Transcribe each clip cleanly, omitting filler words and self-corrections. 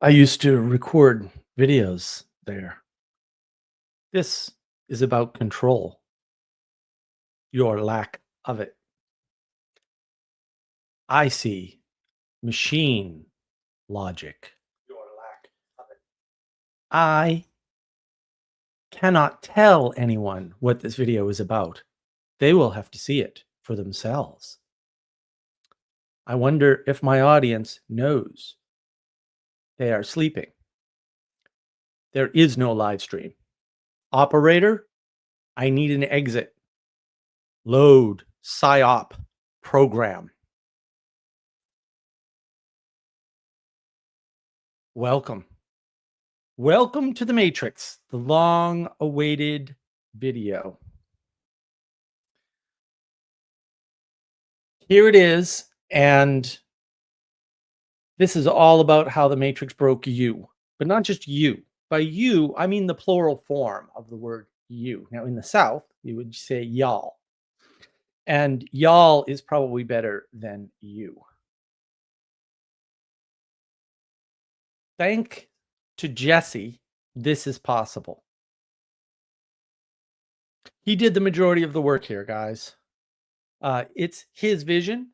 I used to record videos there. This is about control, your lack of it. I see machine logic, your lack of it. I cannot tell anyone what this video is about. They will have to see it for themselves. I wonder if my audience knows they are sleeping. There is no live stream. Operator, I need an exit. Load psyop program. Welcome. Welcome to the Matrix, the long awaited video. Here it is. And this is all about how the Matrix broke you, but not just you. By you, I mean the plural form of the word you. Now, in the South, you would say y'all. And y'all is probably better than you. Thank to Jesse, this is possible. He did the majority of the work here, guys. It's his vision,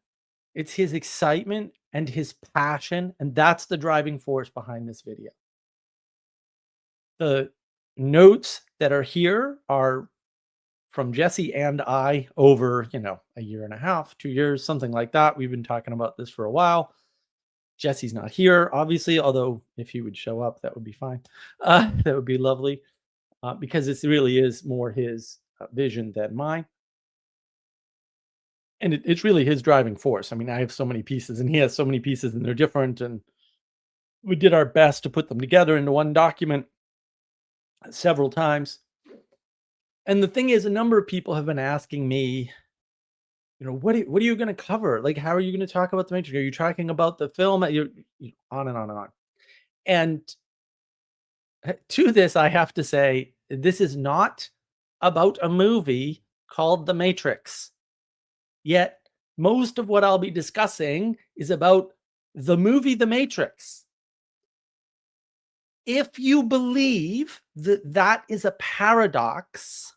it's his excitement and his passion, and that's the driving force behind this video. The notes that are here are from Jesse and I over, a year and a half, 2 years, something like that. We've been talking about this for a while. Jesse's not here, obviously, although if he would show up, that would be fine. That would be lovely, because this really is more his vision than mine. And it's really his driving force. I mean, I have so many pieces and he has so many pieces and they're different. And we did our best to put them together into one document several times. And the thing is, a number of people have been asking me, what are you going to cover? Like, how are you going to talk about the Matrix? Are you talking about the film? On and on and on. And to this, I have to say, this is not about a movie called The Matrix. Yet, most of what I'll be discussing is about the movie The Matrix. If you believe that that is a paradox,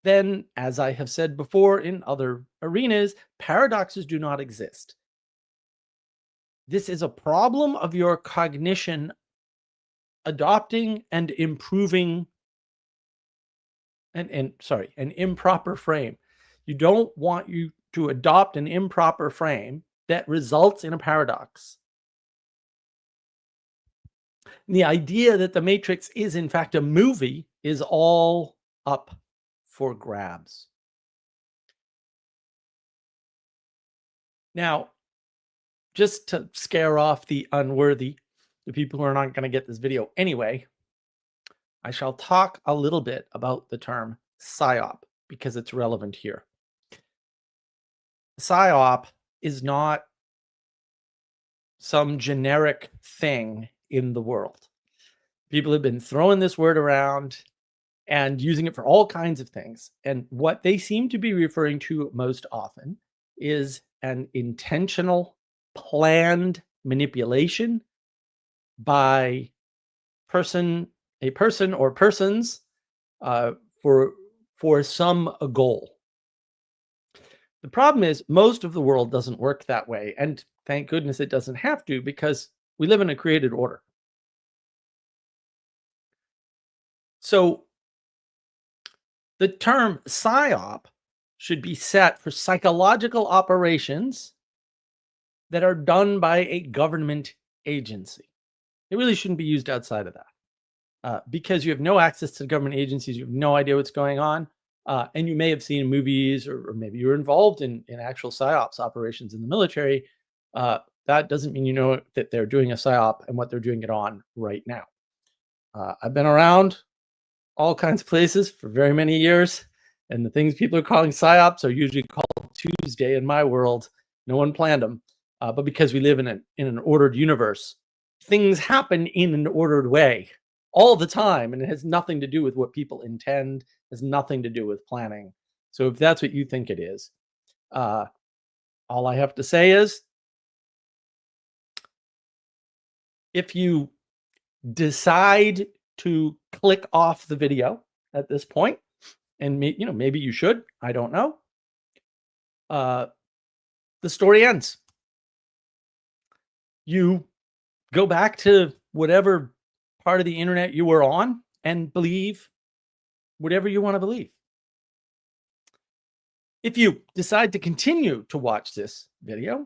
then, as I have said before in other arenas, paradoxes do not exist. This is a problem of your cognition adopting and improving an improper frame. You don't want you to adopt an improper frame that results in a paradox. The idea that The Matrix is in fact a movie is all up for grabs. Now, just to scare off the unworthy, the people who are not going to get this video anyway, I shall talk a little bit about the term psyop because it's relevant here. Psyop is not some generic thing in the world. People have been throwing this word around and using it for all kinds of things. And what they seem to be referring to most often is an intentional, planned manipulation by a person or persons for some goal. The problem is most of the world doesn't work that way. And thank goodness it doesn't have to, because we live in a created order. So the term psyop should be set for psychological operations that are done by a government agency. It really shouldn't be used outside of that, because you have no access to government agencies. You have no idea what's going on. And you may have seen movies, or maybe you're involved in actual psyops operations in the military. That doesn't mean you know that they're doing a psyop and what they're doing it on right now. I've been around all kinds of places for very many years, and the things people are calling psyops are usually called Tuesday in my world. No one planned them, but because we live in an ordered universe, things happen in an ordered way all the time, and it has nothing to do with what people intend. Has nothing to do with planning. So if that's what you think it is, all I have to say is If you decide to click off the video at this point, and maybe you should, I don't know. Uh, the story ends. You go back to whatever part of the internet you were on and believe whatever you want to believe. If you decide to continue to watch this video,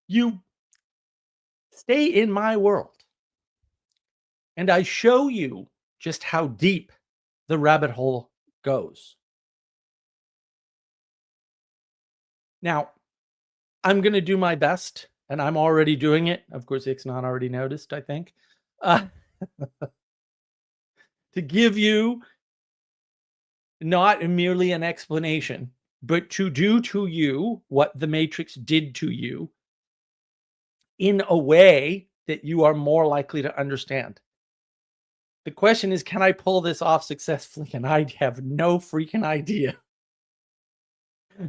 you stay in my world and I show you just how deep the rabbit hole goes. Now, I'm going to do my best, and I'm already doing it. Of course, it's not already noticed, I think, uh, to give you not merely an explanation, but to do to you what the Matrix did to you in a way that you are more likely to understand. The question is, can I pull this off successfully? And I have no freaking idea.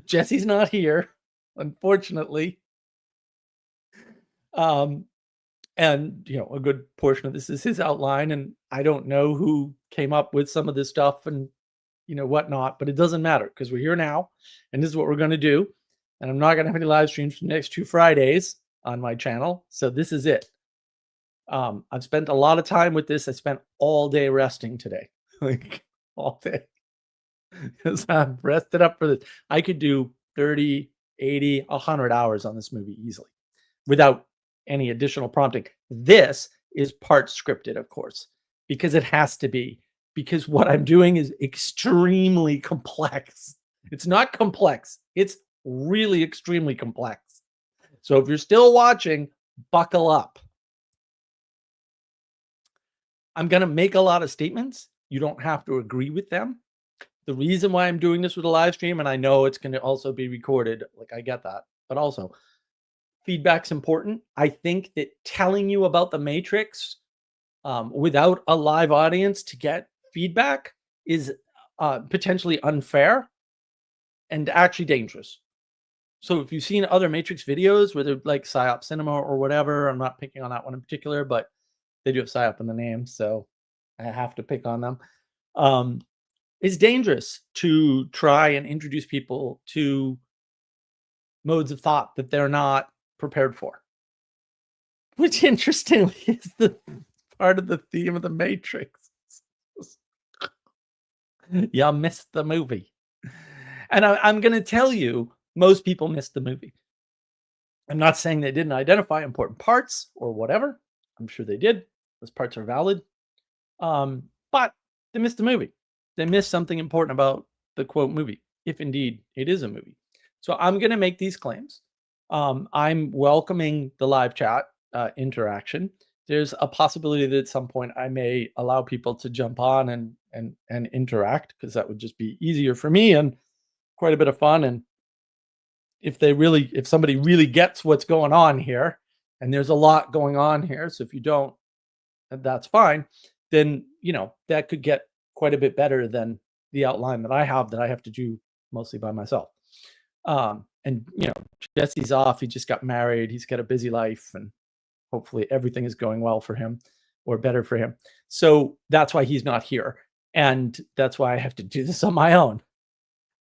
Jesse's not here, unfortunately. Um, and a good portion of this is his outline, and I don't know who came up with some of this stuff and whatnot, but it doesn't matter because we're here now, and this is what we're going to do. And I'm not going to have any live streams for the next 2 Fridays on my channel, so this is it. I've spent a lot of time with this. I spent all day resting today, like all day, because I'm rested up for this. I could do 30, 80, 100 hours on this movie easily without any additional prompting. This is part scripted, of course, because it has to be, because what I'm doing is extremely complex. It's not complex. It's really extremely complex. So if you're still watching, buckle up. I'm going to make a lot of statements. You don't have to agree with them. The reason why I'm doing this with a live stream, and I know it's going to also be recorded, like I get that, but also feedback's important. I think that telling you about the Matrix without a live audience to get feedback is potentially unfair and actually dangerous. So if you've seen other Matrix videos, whether like psyop cinema or whatever, I'm not picking on that one in particular, but they do have psyop in the name, so I have to pick on them. It's dangerous to try and introduce people to modes of thought that they're not prepared for, which interestingly is the part of the theme of the Matrix. You missed the movie. And I'm going to tell you, most people missed the movie. I'm not saying they didn't identify important parts or whatever. I'm sure they did. Those parts are valid. But they missed the movie. They missed something important about the quote movie, if indeed it is a movie. So I'm going to make these claims. I'm welcoming the live chat interaction. There's a possibility that at some point I may allow people to jump on and interact, because that would just be easier for me and quite a bit of fun. And if somebody really gets what's going on here, and there's a lot going on here, so if you don't, that's fine, then that could get quite a bit better than the outline that I have to do mostly by myself. And Jesse's off. He just got married. He's got a busy life, and hopefully everything is going well for him, or better for him. So that's why he's not here. And that's why I have to do this on my own.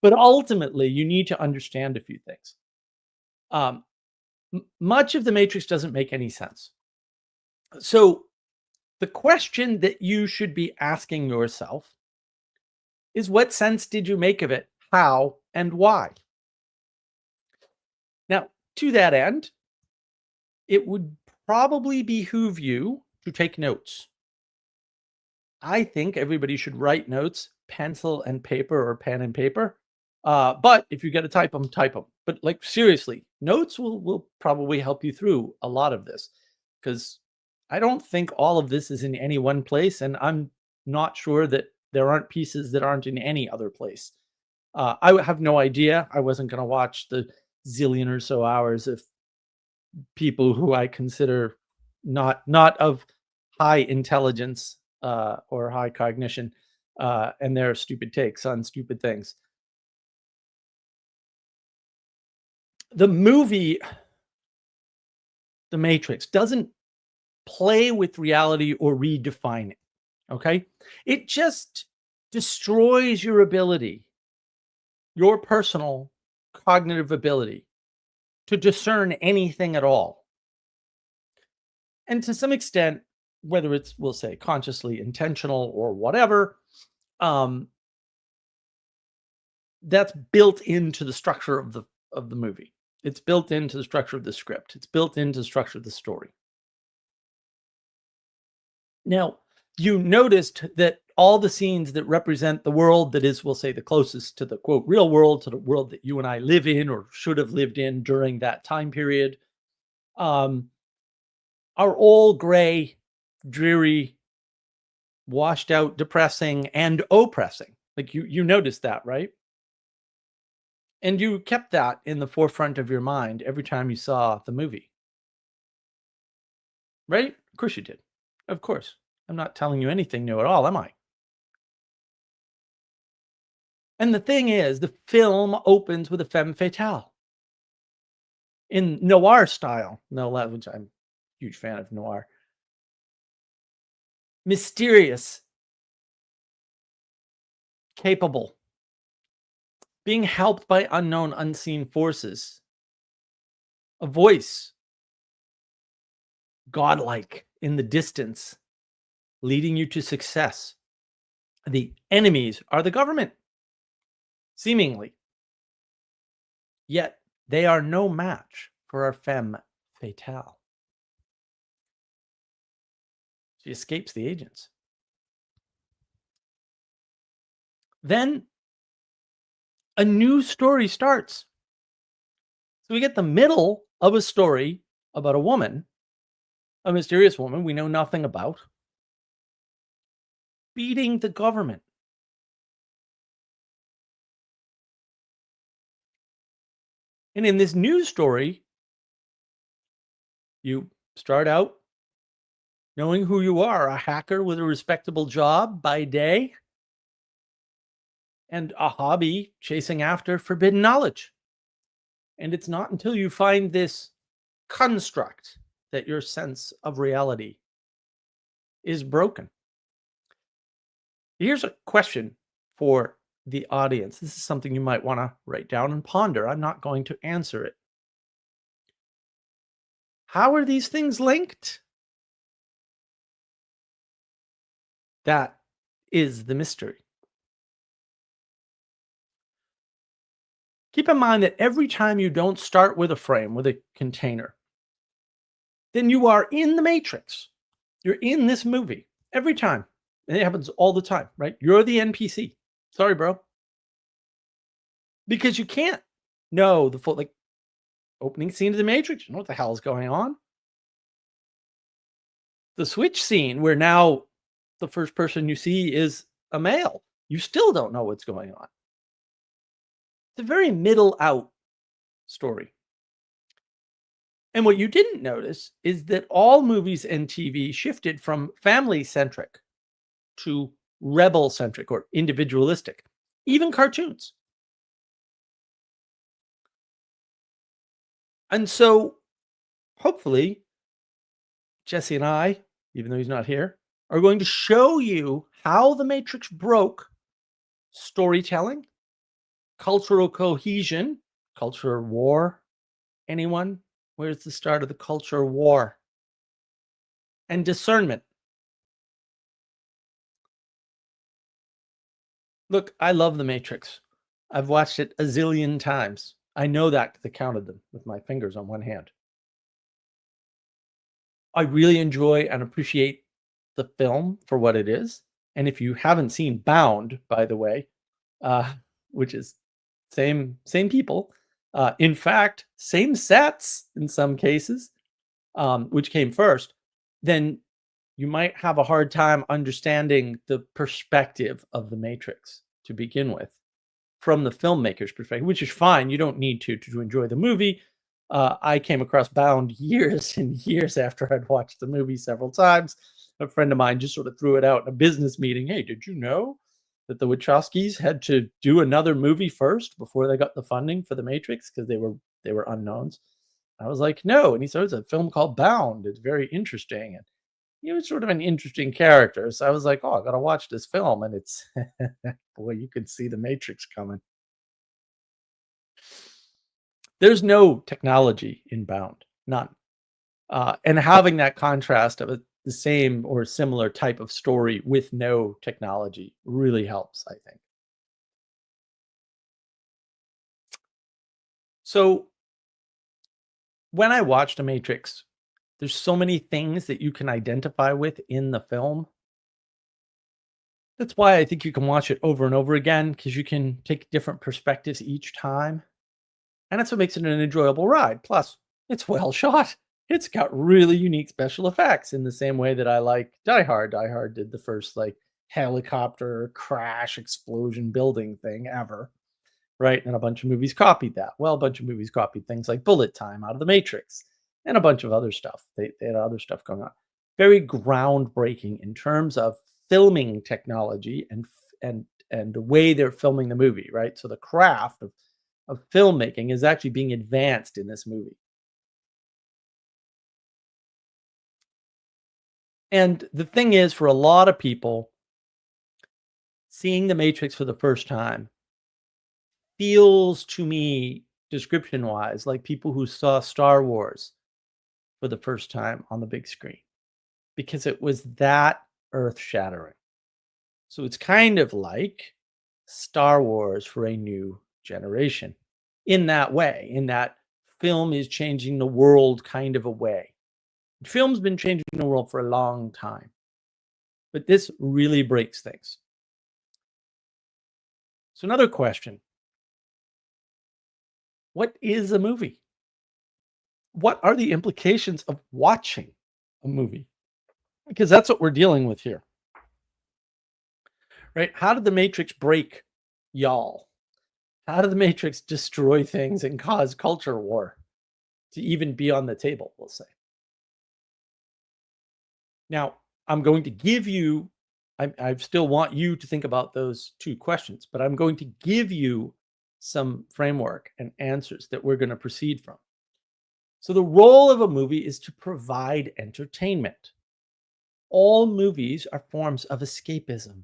But ultimately, you need to understand a few things. Much of the Matrix doesn't make any sense. So the question that you should be asking yourself is, what sense did you make of it? How and why? Now, to that end, it would probably behoove you to take notes. I think everybody should write notes, pencil and paper, or pen and paper. But if you got to type them, type them. But like, seriously, notes will probably help you through a lot of this, because I don't think all of this is in any one place, and I'm not sure that there aren't pieces that aren't in any other place. I have no idea. I wasn't going to watch the zillion or so hours of people who I consider not of high intelligence or high cognition, and their stupid takes on stupid things. The movie The Matrix doesn't play with reality or redefine it. Okay. It just destroys your ability, your personal cognitive ability to discern anything at all. And to some extent, whether it's, we'll say, consciously intentional or whatever, um, that's built into the structure of the movie. It's built into the structure of the script. It's built into the structure of the story. Now, you noticed that all the scenes that represent the world that is, we'll say, the closest to the quote real world, to the world that you and I live in or should have lived in during that time period, um, are all gray, dreary, washed out, depressing, and oppressing. Like you noticed that, right? And you kept that in the forefront of your mind every time you saw the movie, right? Of course you did. Of course. I'm not telling you anything new at all, am I? And the thing is, the film opens with a femme fatale in noir style. No, which I'm a huge fan of noir. Mysterious, capable, being helped by unknown, unseen forces. A voice, godlike in the distance, leading you to success. The enemies are the government, seemingly. Yet they are no match for our femme fatale. She escapes the agents. Then a new story starts. So we get the middle of a story about a woman, a mysterious woman we know nothing about, beating the government. And in this news story, you start out knowing who you are, a hacker with a respectable job by day and a hobby chasing after forbidden knowledge. And it's not until you find this construct that your sense of reality is broken. Here's a question for the audience. This is something you might want to write down and ponder. I'm not going to answer it. How are these things linked? That is the mystery. Keep in mind that every time you don't start with a frame, with a container, then you are in the matrix. You're in this movie every time. And it happens all the time, right? You're the NPC. Sorry, bro. Because you can't know the full, like, opening scene of the Matrix. You know what the hell is going on? The switch scene where now the first person you see is a male. You still don't know what's going on. It's a very middle out story. And what you didn't notice is that all movies and TV shifted from family centric to rebel centric or individualistic, even cartoons. And so hopefully Jesse and I, even though he's not here, are going to show you how the Matrix broke storytelling, cultural cohesion, culture war. Anyone? Where's the start of the culture war? And discernment. Look, I love the Matrix. I've watched it a zillion times. I know that because I counted them with my fingers on one hand. I really enjoy and appreciate the film for what it is. And if you haven't seen Bound, by the way, which is same people, in fact, same sets in some cases, which came first, then you might have a hard time understanding the perspective of the Matrix to begin with, from the filmmaker's perspective, which is fine. You don't need to enjoy the movie. I came across Bound years and years after I'd watched the movie several times. A friend of mine just sort of threw it out in a business meeting. Hey, did you know that the Wachowskis had to do another movie first before they got the funding for the Matrix because they were unknowns? I was like, no. And he said, it's a film called Bound. It's very interesting. And he was sort of an interesting character. So I was like, oh, I got to watch this film. And it's, boy, you can see the Matrix coming. There's no technology inbound, none. And having that contrast of the same or similar type of story with no technology really helps, I think. So when I watched The Matrix, there's so many things that you can identify with in the film. That's why I think you can watch it over and over again because you can take different perspectives each time. And that's what makes it an enjoyable ride. Plus, it's well shot. It's got really unique special effects in the same way that I like Die Hard. Die Hard did the first like helicopter crash explosion building thing ever, right? And a bunch of movies copied that. Well, a bunch of movies copied things like Bullet Time out of The Matrix and a bunch of other stuff. They had other stuff going on. Very groundbreaking in terms of filming technology and the way they're filming the movie, right? So the craft of filmmaking is actually being advanced in this movie. And the thing is, for a lot of people, seeing The Matrix for the first time feels to me, description wise, like people who saw Star Wars for the first time on the big screen because it was that earth shattering. So it's kind of like Star Wars for a new generation in that way, in that film is changing the world kind of a way. Film's been changing the world for a long time, but this really breaks things. So another question, what is a movie? What are the implications of watching a movie? Because that's what we're dealing with here, right? How did the Matrix break y'all? How did the Matrix destroy things and cause culture war to even be on the table, we'll say? Now, I'm going to give you, I still want you to think about those two questions, but I'm going to give you some framework and answers that we're going to proceed from. So, the role of a movie is to provide entertainment. All movies are forms of escapism.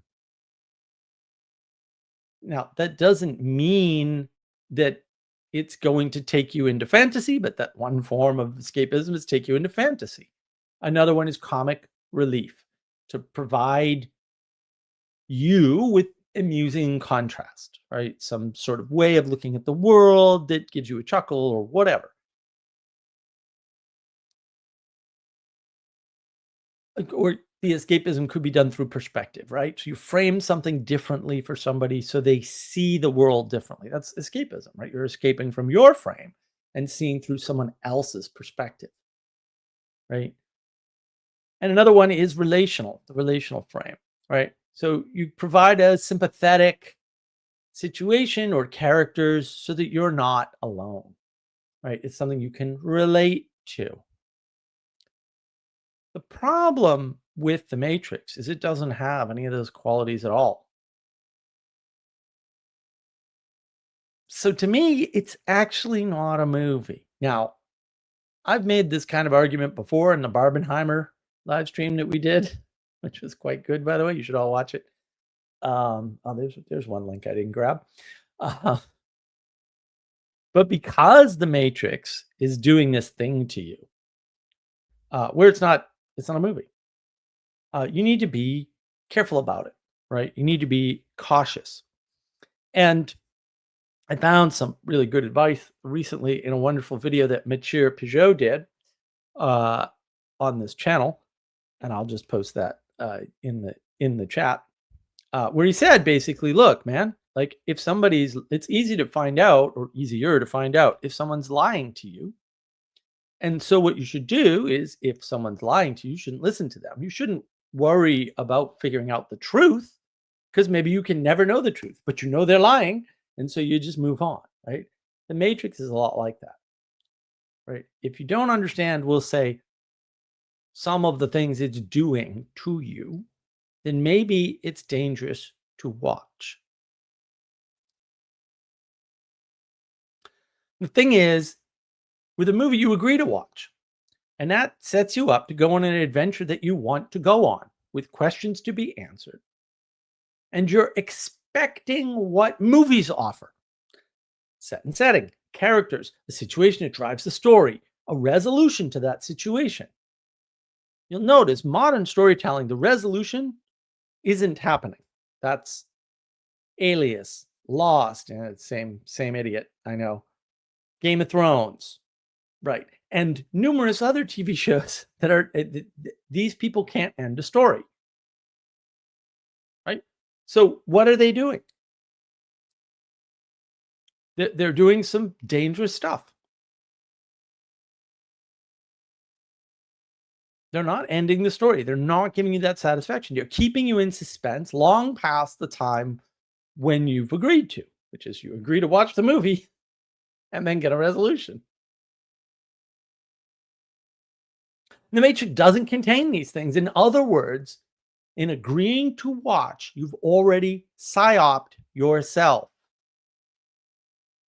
Now, that doesn't mean that it's going to take you into fantasy, but that one form of escapism is take you into fantasy. Another one is comic relief to provide you with amusing contrast, right? Some sort of way of looking at the world that gives you a chuckle or whatever. Or the escapism could be done through perspective, right? So you frame something differently for somebody so they see the world differently. That's escapism, right? You're escaping from your frame and seeing through someone else's perspective, right? And another one is relational, the relational frame, right? So you provide a sympathetic situation or characters so that you're not alone, right? It's something you can relate to. The problem with the Matrix is it doesn't have any of those qualities at all. So to me, it's actually not a movie. Now, I've made this kind of argument before in the Barbenheimer live stream that we did, which was quite good, by the way. You should all watch it. Oh, there's one link I didn't grab. Uh, but because the Matrix is doing this thing to you, where it's not a movie. You need to be careful about it, right? You need to be cautious. And I found some really good advice recently in a wonderful video that Mathieu Peugeot did uh, on this channel, and I'll just post that in the chat, where he said basically, look, man, like if it's easy to find out, or easier to find out if someone's lying to you. And so what you should do is if someone's lying to you, you shouldn't listen to them. You shouldn't worry about figuring out the truth because maybe you can never know the truth, but you know they're lying. And so you just move on, right? The Matrix is a lot like that, right? If you don't understand, we'll say some of the things it's doing to you, then maybe it's dangerous to watch. The thing is, with a movie, you agree to watch. And that sets you up to go on an adventure that you want to go on with questions to be answered. And you're expecting what movies offer: set and setting, characters, the situation that drives the story, a resolution to that situation. You'll notice modern storytelling, the resolution isn't happening. That's Alias, Lost, and same idiot, I know. Game of Thrones, right? And numerous other TV shows that are these people can't end a story, right? So what are they doing? They're doing some dangerous stuff. They're not ending the story. They're not giving you that satisfaction. They're keeping you in suspense long past the time when you've agreed to, which is you agree to watch the movie and then get a resolution. The Matrix doesn't contain these things. In other words, in agreeing to watch, you've already psyoped yourself.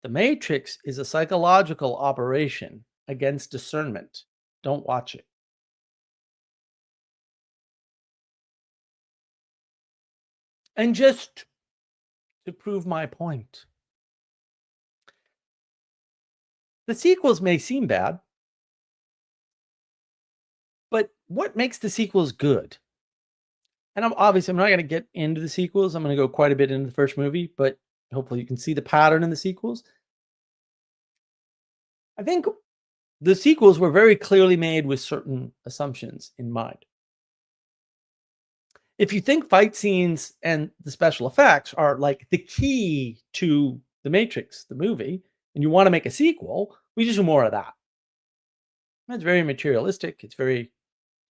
The Matrix is a psychological operation against discernment. Don't watch it. And just to prove my point, the sequels may seem bad, but what makes the sequels good? And I'm not going to get into the sequels. I'm going to go quite a bit into the first movie, but hopefully you can see the pattern in the sequels. I think the sequels were very clearly made with certain assumptions in mind. If you think fight scenes and the special effects are like the key to The Matrix, the movie, and you want to make a sequel, we just do more of that. It's very materialistic. It's very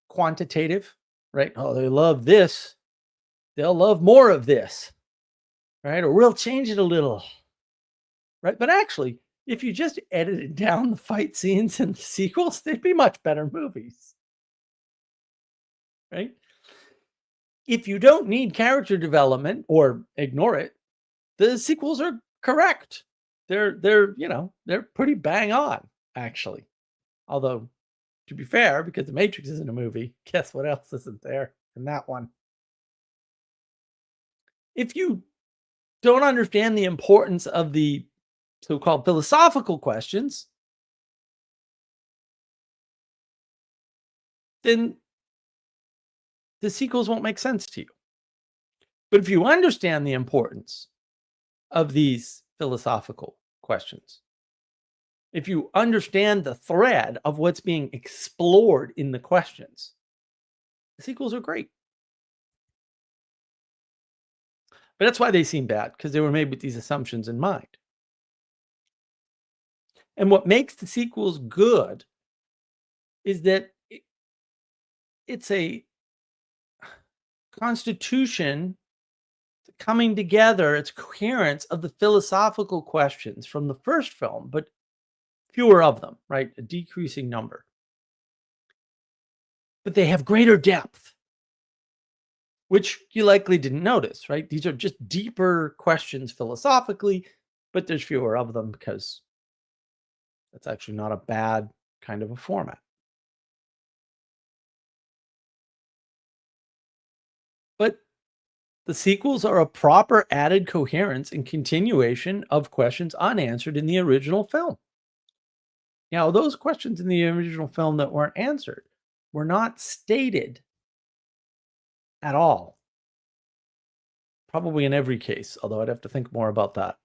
quantitative, right? Oh, they love this. They'll love more of this, right? Or we'll change it a little, right? But actually, if you just edited down the fight scenes and the sequels, they'd be much better movies, right? If you don't need character development or ignore it, the sequels are correct. They're pretty bang on, actually. Although, to be fair, because The Matrix isn't a movie, guess what else isn't there in that one? If you don't understand the importance of the so-called philosophical questions, then the sequels won't make sense to you. But if you understand the importance of these philosophical questions, if you understand the thread of what's being explored in the questions, the sequels are great. But that's why they seem bad, because they were made with these assumptions in mind. And what makes the sequels good is that it's a constitution coming together, it's coherence of the philosophical questions from the first film, but fewer of them, right? A decreasing number. But they have greater depth, which you likely didn't notice, right? These are just deeper questions philosophically, but there's fewer of them because that's actually not a bad kind of a format. But the sequels are a proper added coherence and continuation of questions unanswered in the original film. Now, those questions in the original film that weren't answered were not stated at all. Probably in every case, although I'd have to think more about that.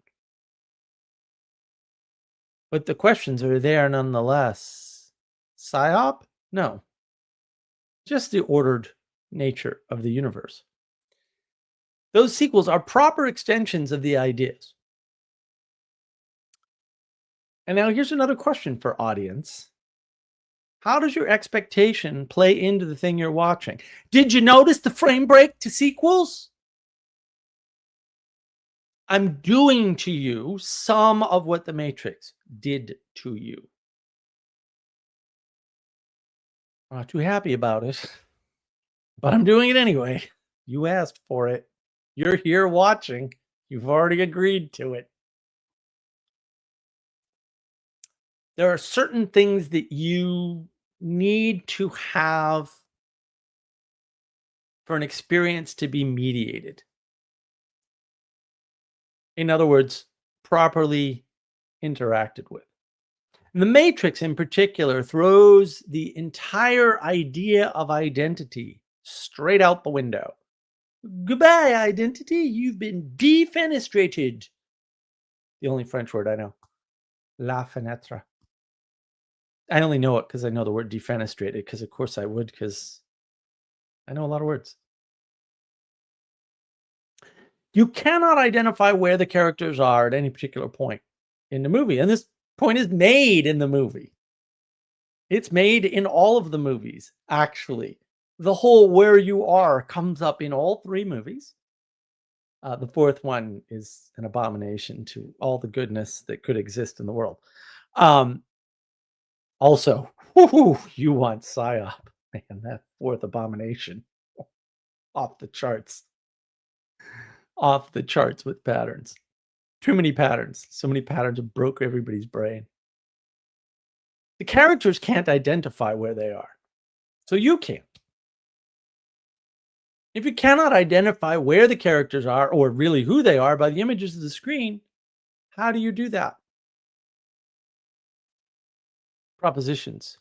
But the questions are there nonetheless. Psyop? No. Just the ordered nature of the universe. Those sequels are proper extensions of the ideas. And now here's another question for audience. How does your expectation play into the thing you're watching? Did you notice the frame break to sequels? I'm doing to you some of what The Matrix did to you. I'm not too happy about it, but I'm doing it anyway. You asked for it. You're here watching. You've already agreed to it. There are certain things that you need to have for an experience to be mediated. In other words, properly interacted with. The Matrix, in particular, throws the entire idea of identity straight out the window. Goodbye, identity. You've been defenestrated. The only French word I know. La fenêtre. I only know it because I know the word defenestrated, because of course I would, because I know a lot of words. You cannot identify where the characters are at any particular point in the movie. And this point is made in the movie. It's made in all of the movies, actually. The whole where you are comes up in all three movies. The fourth one is an abomination to all the goodness that could exist in the world. Also, you want psyop. Man, that fourth abomination. Off the charts. Off the charts with patterns. Too many patterns. So many patterns have broke everybody's brain. The characters can't identify where they are. So you can't. If you cannot identify where the characters are, or really who they are, by the images of the screen, how do you do that? Propositions.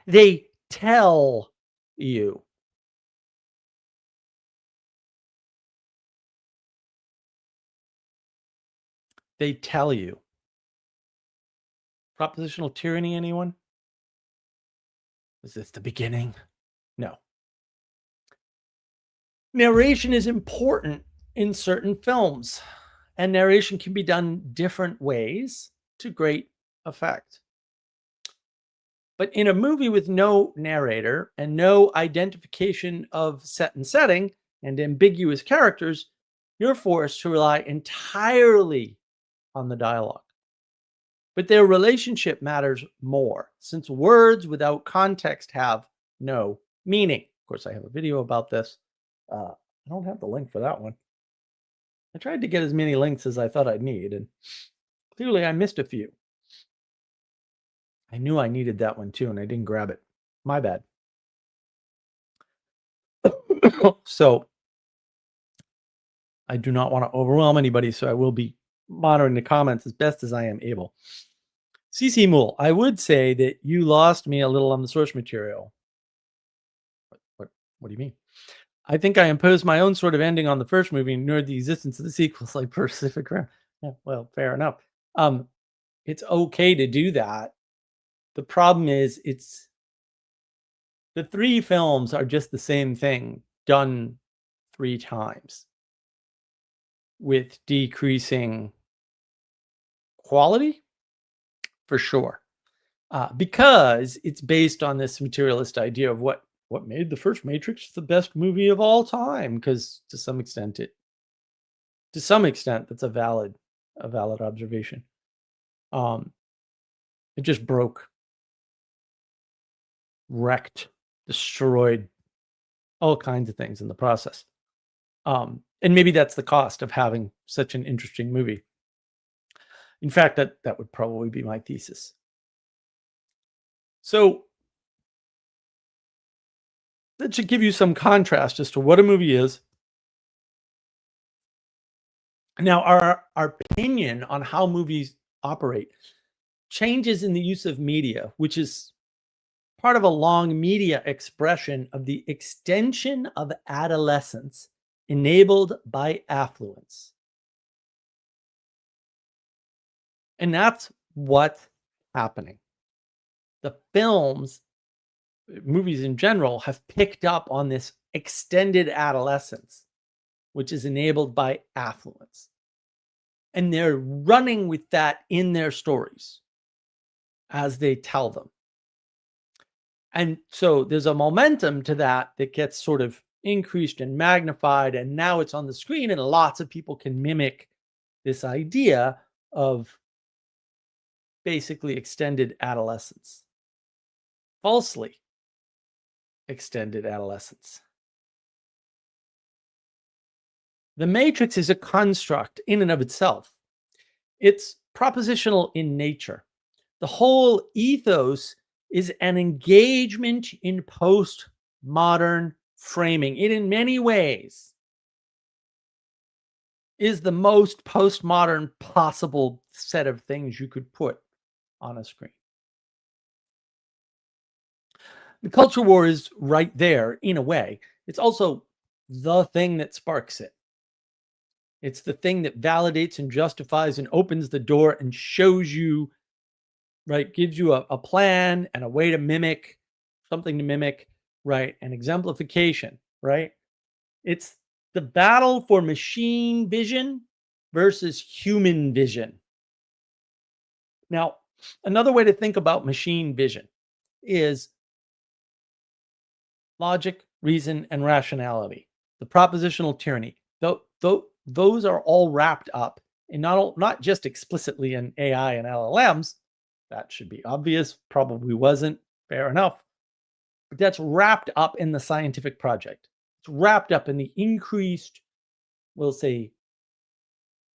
They tell you. They tell you. Propositional tyranny, anyone? Is this the beginning? No. Narration is important in certain films, and narration can be done different ways to great effect. But in a movie with no narrator and no identification of set and setting and ambiguous characters, you're forced to rely entirely on the dialogue. But their relationship matters more, since words without context have no meaning. Of course, I have a video about this. I don't have the link for that one. I tried to get as many links as I thought I'd need, and clearly I missed a few. I knew I needed that one too, and I didn't grab it. My bad. So I do not want to overwhelm anybody, so I will be monitoring the comments as best as I am able. CC Mool, I would say that you lost me a little on the source material. What do you mean? I think I imposed my own sort of ending on the first movie and ignored the existence of the sequels like Pacific Rim. Yeah, well, fair enough. It's okay to do that. The problem is the three films are just the same thing done 3 times with decreasing quality, for sure. Because it's based on this materialist idea of what made the first Matrix the best movie of all time. Because to some extent, that's a valid observation. It just broke, wrecked, destroyed all kinds of things in the process. And maybe that's the cost of having such an interesting movie. In fact, that would probably be my thesis. So that should give you some contrast as to what a movie is. Now, our opinion on how movies operate changes in the use of media, which is part of a long media expression of the extension of adolescence enabled by affluence. And that's what's happening. The movies in general, have picked up on this extended adolescence, which is enabled by affluence. And they're running with that in their stories as they tell them. And so there's a momentum to that gets sort of increased and magnified, and now it's on the screen, and lots of people can mimic this idea of basically extended adolescence. Falsely extended adolescence. The Matrix is a construct in and of itself. It's propositional in nature. The whole ethos is an engagement in postmodern framing. It, in many ways, is the most postmodern possible set of things you could put on a screen. The culture war is right there in a way. It's also the thing that sparks it. It's the thing that validates and justifies and opens the door and shows you, right, gives you a plan and a way to mimic, something to mimic, right, and exemplification, right? It's the battle for machine vision versus human vision. Now, another way to think about machine vision is logic, reason, and rationality. The propositional tyranny. Those are all wrapped up in not just explicitly in AI and LLMs. That should be obvious. Probably wasn't. Fair enough. But that's wrapped up in the scientific project. It's wrapped up in the increased, we'll say,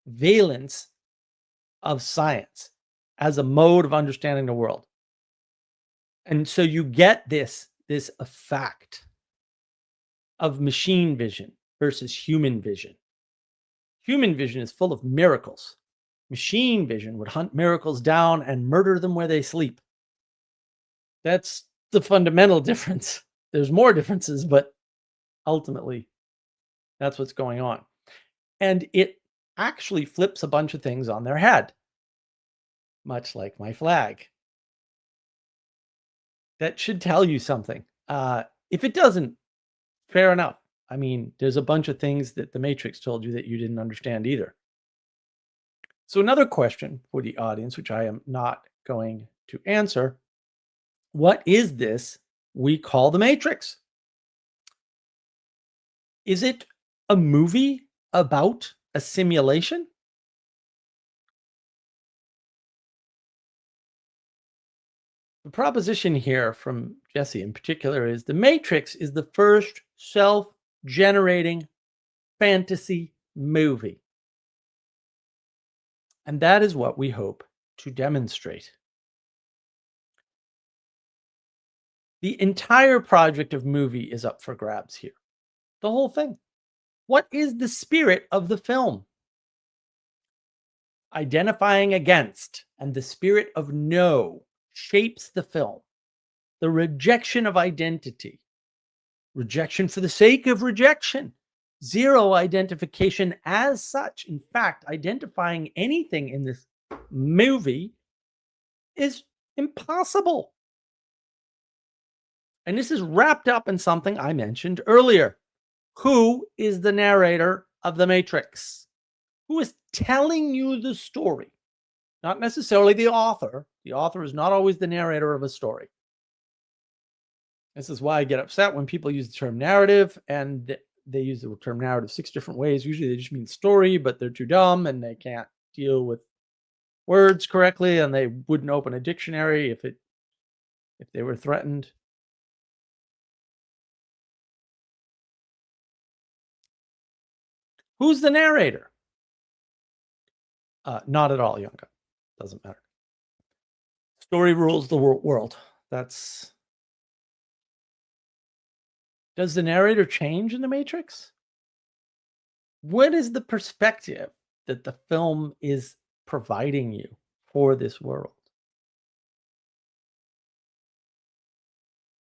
valence of science as a mode of understanding the world. And so you get this effect of machine vision versus human vision. Human vision is full of miracles. Machine vision would hunt miracles down and murder them where they sleep. That's the fundamental difference. There's more differences, but ultimately, that's what's going on. And it actually flips a bunch of things on their head, much like my flag. That should tell you something. If it doesn't, fair enough. I mean, there's a bunch of things that the Matrix told you that you didn't understand either. So another question for the audience, which I am not going to answer, what is this we call the Matrix? Is it a movie about a simulation? The proposition here from Jesse in particular is the Matrix is the first self-generating fantasy movie. And that is what we hope to demonstrate. The entire project of movie is up for grabs here. The whole thing. What is the spirit of the film? Identifying against and the spirit of no shapes the film. The rejection of identity. Rejection for the sake of rejection. Zero identification as such. In fact, identifying anything in this movie is impossible. And this is wrapped up in something I mentioned earlier. Who is the narrator of The Matrix? Who is telling you the story? Not necessarily the author. The author is not always the narrator of a story. This is why I get upset when people use the term narrative, and they use the term narrative 6 different ways. Usually they just mean story, but they're too dumb and they can't deal with words correctly, and they wouldn't open a dictionary if they were threatened. Who's the narrator? Not at all, Yonka. Doesn't matter. Story rules the world. Does the narrator change in The Matrix? What is the perspective that the film is providing you for this world?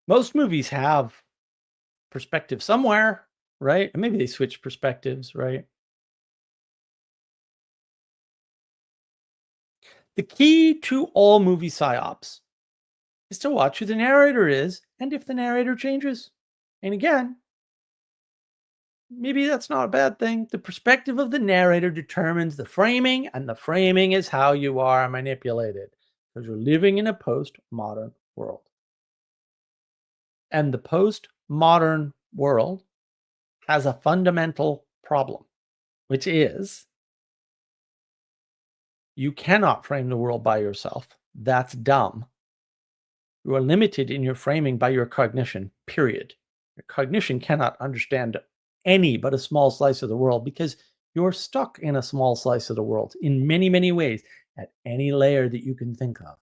Most movies have perspective somewhere, right? And maybe they switch perspectives, right? The key to all movie psyops is to watch who the narrator is and if the narrator changes. And again, maybe that's not a bad thing. The perspective of the narrator determines the framing, and the framing is how you are manipulated because you're living in a postmodern world. And the postmodern world has a fundamental problem, which is you cannot frame the world by yourself. That's dumb. You are limited in your framing by your cognition, period. Your cognition cannot understand any but a small slice of the world because you're stuck in a small slice of the world in many, many ways at any layer that you can think of.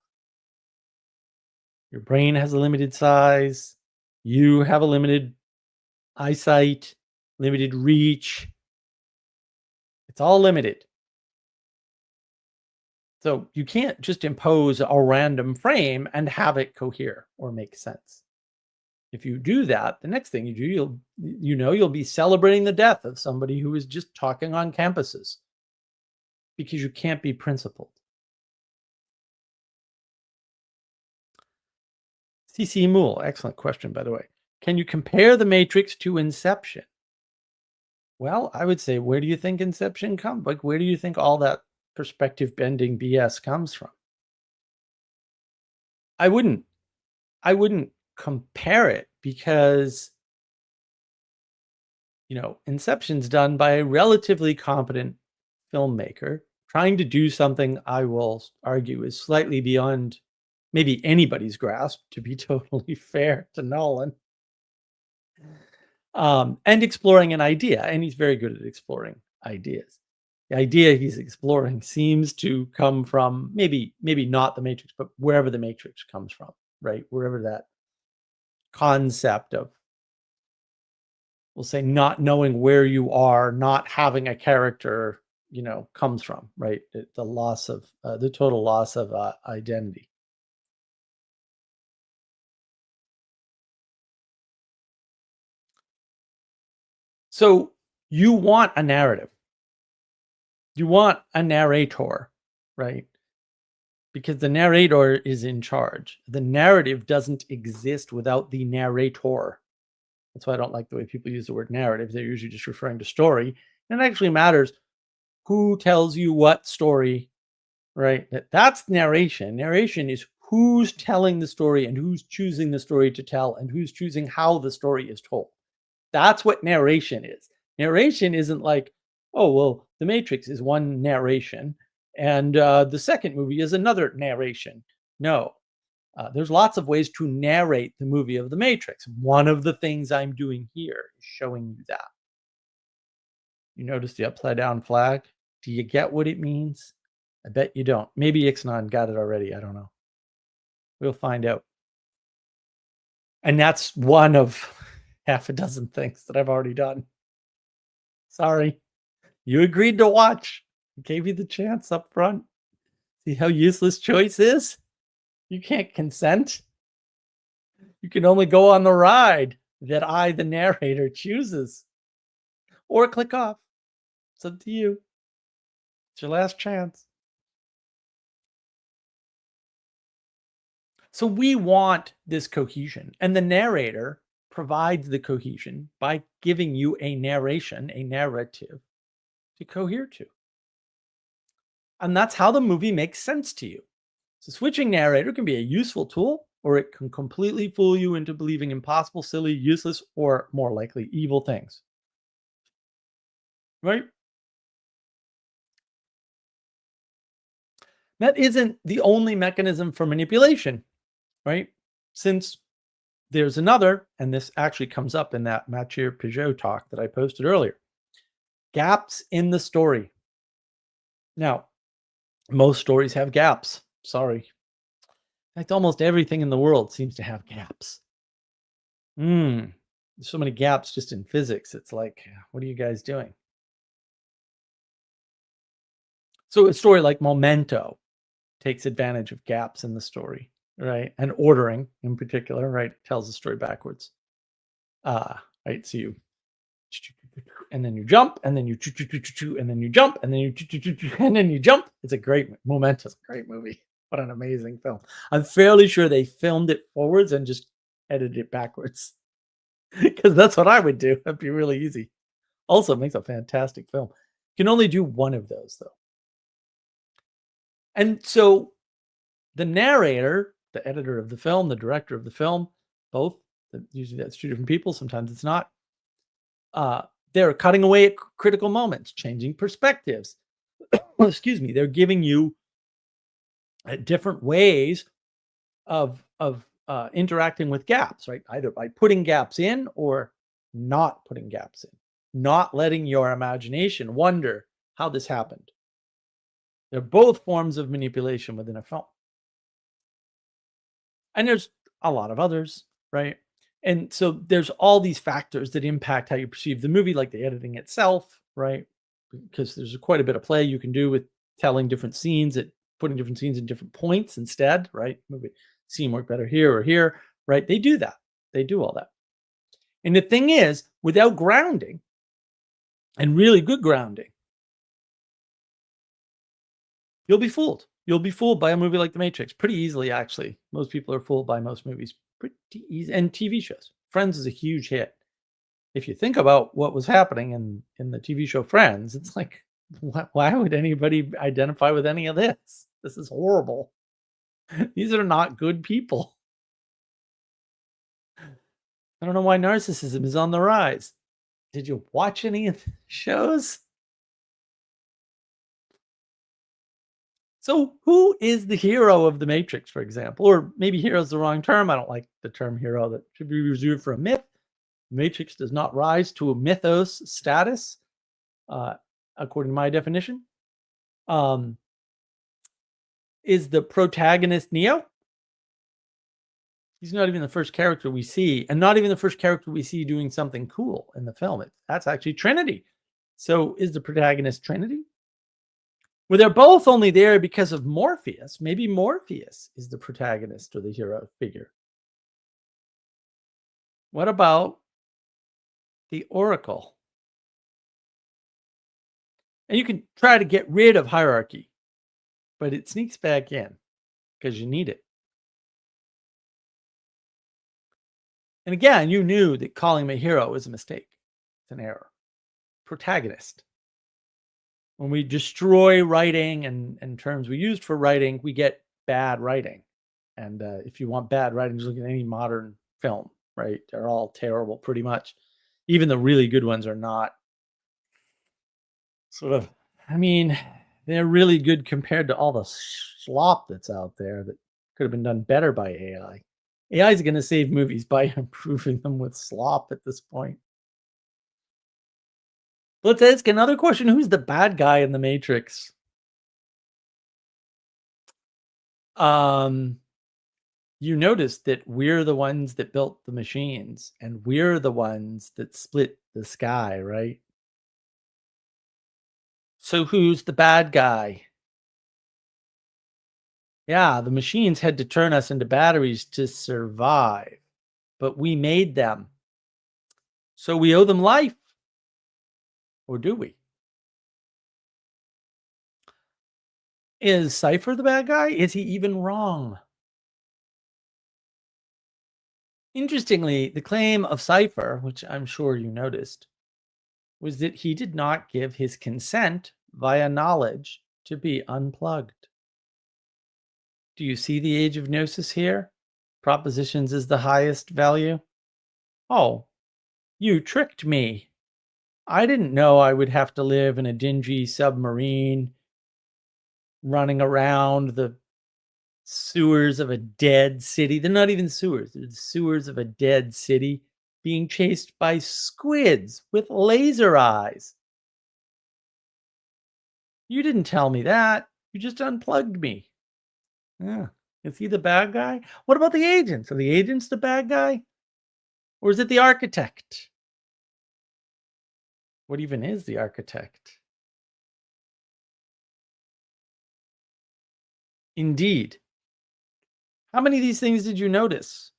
Your brain has a limited size. You have a limited eyesight, limited reach. It's all limited. So you can't just impose a random frame and have it cohere or make sense. If you do that, the next thing you do, you'll be celebrating the death of somebody who is just talking on campuses because you can't be principled. CC Moole, excellent question, by the way. Can you compare The Matrix to Inception? Well, I would say, where do you think Inception comes? Like, where do you think all that perspective bending BS comes from? I wouldn't. I wouldn't compare it because, Inception's done by a relatively competent filmmaker trying to do something I will argue is slightly beyond maybe anybody's grasp, to be totally fair to Nolan. And exploring an idea, and he's very good at exploring ideas. The idea he's exploring seems to come from maybe not the Matrix, but wherever the Matrix comes from, right? Wherever that concept of, we'll say, not knowing where you are, not having a character, comes from, right? The loss of the total loss of identity. So you want a narrative. You want a narrator, right? Because the narrator is in charge. The narrative doesn't exist without the narrator. That's why I don't like the way people use the word narrative. They're usually just referring to story. And it actually matters who tells you what story, right? That's narration. Narration is who's telling the story and who's choosing the story to tell and who's choosing how the story is told. That's what narration is. Narration isn't like, oh, well, The Matrix is one narration and the second movie is another narration. No, there's lots of ways to narrate the movie of The Matrix. One of the things I'm doing here is showing you that. You notice the upside down flag? Do you get what it means? I bet you don't. Maybe Ixnon got it already. I don't know. We'll find out. And that's one of half a dozen things that I've already done. Sorry. You agreed to watch. I gave you the chance up front. See how useless choice is? You can't consent. You can only go on the ride that I, the narrator, chooses. Or click off. It's up to you. It's your last chance. So we want this cohesion, and the narrator provides the cohesion by giving you a narration, a narrative to cohere to. And that's how the movie makes sense to you. So switching narrator can be a useful tool, or it can completely fool you into believing impossible, silly, useless, or more likely evil things. Right? That isn't the only mechanism for manipulation, right? Since there's another, and this actually comes up in that Mathieu Peugeot talk that I posted earlier. Gaps in the story. Now, most stories have gaps. Sorry. In fact, almost everything in the world seems to have gaps. There's so many gaps just in physics. It's like, what are you guys doing? So a story like Memento takes advantage of gaps in the story, right? And ordering in particular, right? It tells the story backwards. Right. So you, and then you jump, and then you, and then you jump, and then you, and then you jump. It's a great, momentous, great movie. What an amazing film. I'm fairly sure they filmed it forwards and just edited it backwards because that's what I would do. That'd be really easy. Also, it makes a fantastic film. You can only do one of those, though. And so the narrator, the editor of the film, the director of the film, both, usually that's two different people, sometimes it's not. They're cutting away at critical moments, changing perspectives. Excuse me. They're giving you different ways of interacting with gaps, right? Either by putting gaps in or not putting gaps in, not letting your imagination wonder how this happened. They're both forms of manipulation within a film. And there's a lot of others, right? And so there's all these factors that impact how you perceive the movie, like the editing itself, right? Because there's quite a bit of play you can do with telling different scenes, at putting different scenes in different points instead, right? Movie scene work better here or here, right? They do that. They do all that. And the thing is, without grounding and really good grounding, you'll be fooled. You'll be fooled by a movie like The Matrix pretty easily, actually. Most people are fooled by most movies pretty easy, and TV shows. Friends is a huge hit. If you think about what was happening in the TV show Friends, it's like, why would anybody identify with any of this? This is horrible. These are not good people. I don't know why narcissism is on the rise. Did you watch any of the shows? So, who is the hero of The Matrix, for example? Or maybe hero is the wrong term. I don't like the term hero. That should be reserved for a myth. Matrix does not rise to a mythos status, uh, according to my definition. Um, is the protagonist Neo? He's not even the first character we see, and not even the first character we see doing something cool in the film. That's actually Trinity. So, is the protagonist Trinity? Well, they're both only there because of Morpheus. Maybe Morpheus is the protagonist or the hero figure. What about the Oracle? And you can try to get rid of hierarchy, but it sneaks back in because you need it. And again, you knew that calling him a hero was a mistake. It's an error. Protagonist. When we destroy writing and terms we used for writing, we get bad writing. And if you want bad writing, just look at any modern film, right? They're all terrible pretty much. Even the really good ones are not sort of, I mean, they're really good compared to all the slop that's out there that could have been done better by AI. AI is going to save movies by improving them with slop at this point. Let's ask another question. Who's the bad guy in the Matrix? Um, you notice that we're the ones that built the machines and we're the ones that split the sky, right? So who's the bad guy? Yeah, the machines had to turn us into batteries to survive, but we made them. So we owe them life. Or do we? Is Cypher the bad guy? Is he even wrong? Interestingly, the claim of Cypher, which I'm sure you noticed, was that he did not give his consent via knowledge to be unplugged. Do you see the age of gnosis here? Propositions is the highest value. Oh, you tricked me. I didn't know I would have to live in a dingy submarine running around the sewers of a dead city. They're not even sewers, they're the sewers of a dead city being chased by squids with laser eyes. You didn't tell me that. You just unplugged me. Yeah. Is he the bad guy? What about the agents? Are the agents the bad guy? Or is it the architect? What even is the architect? Indeed. How many of these things did you notice?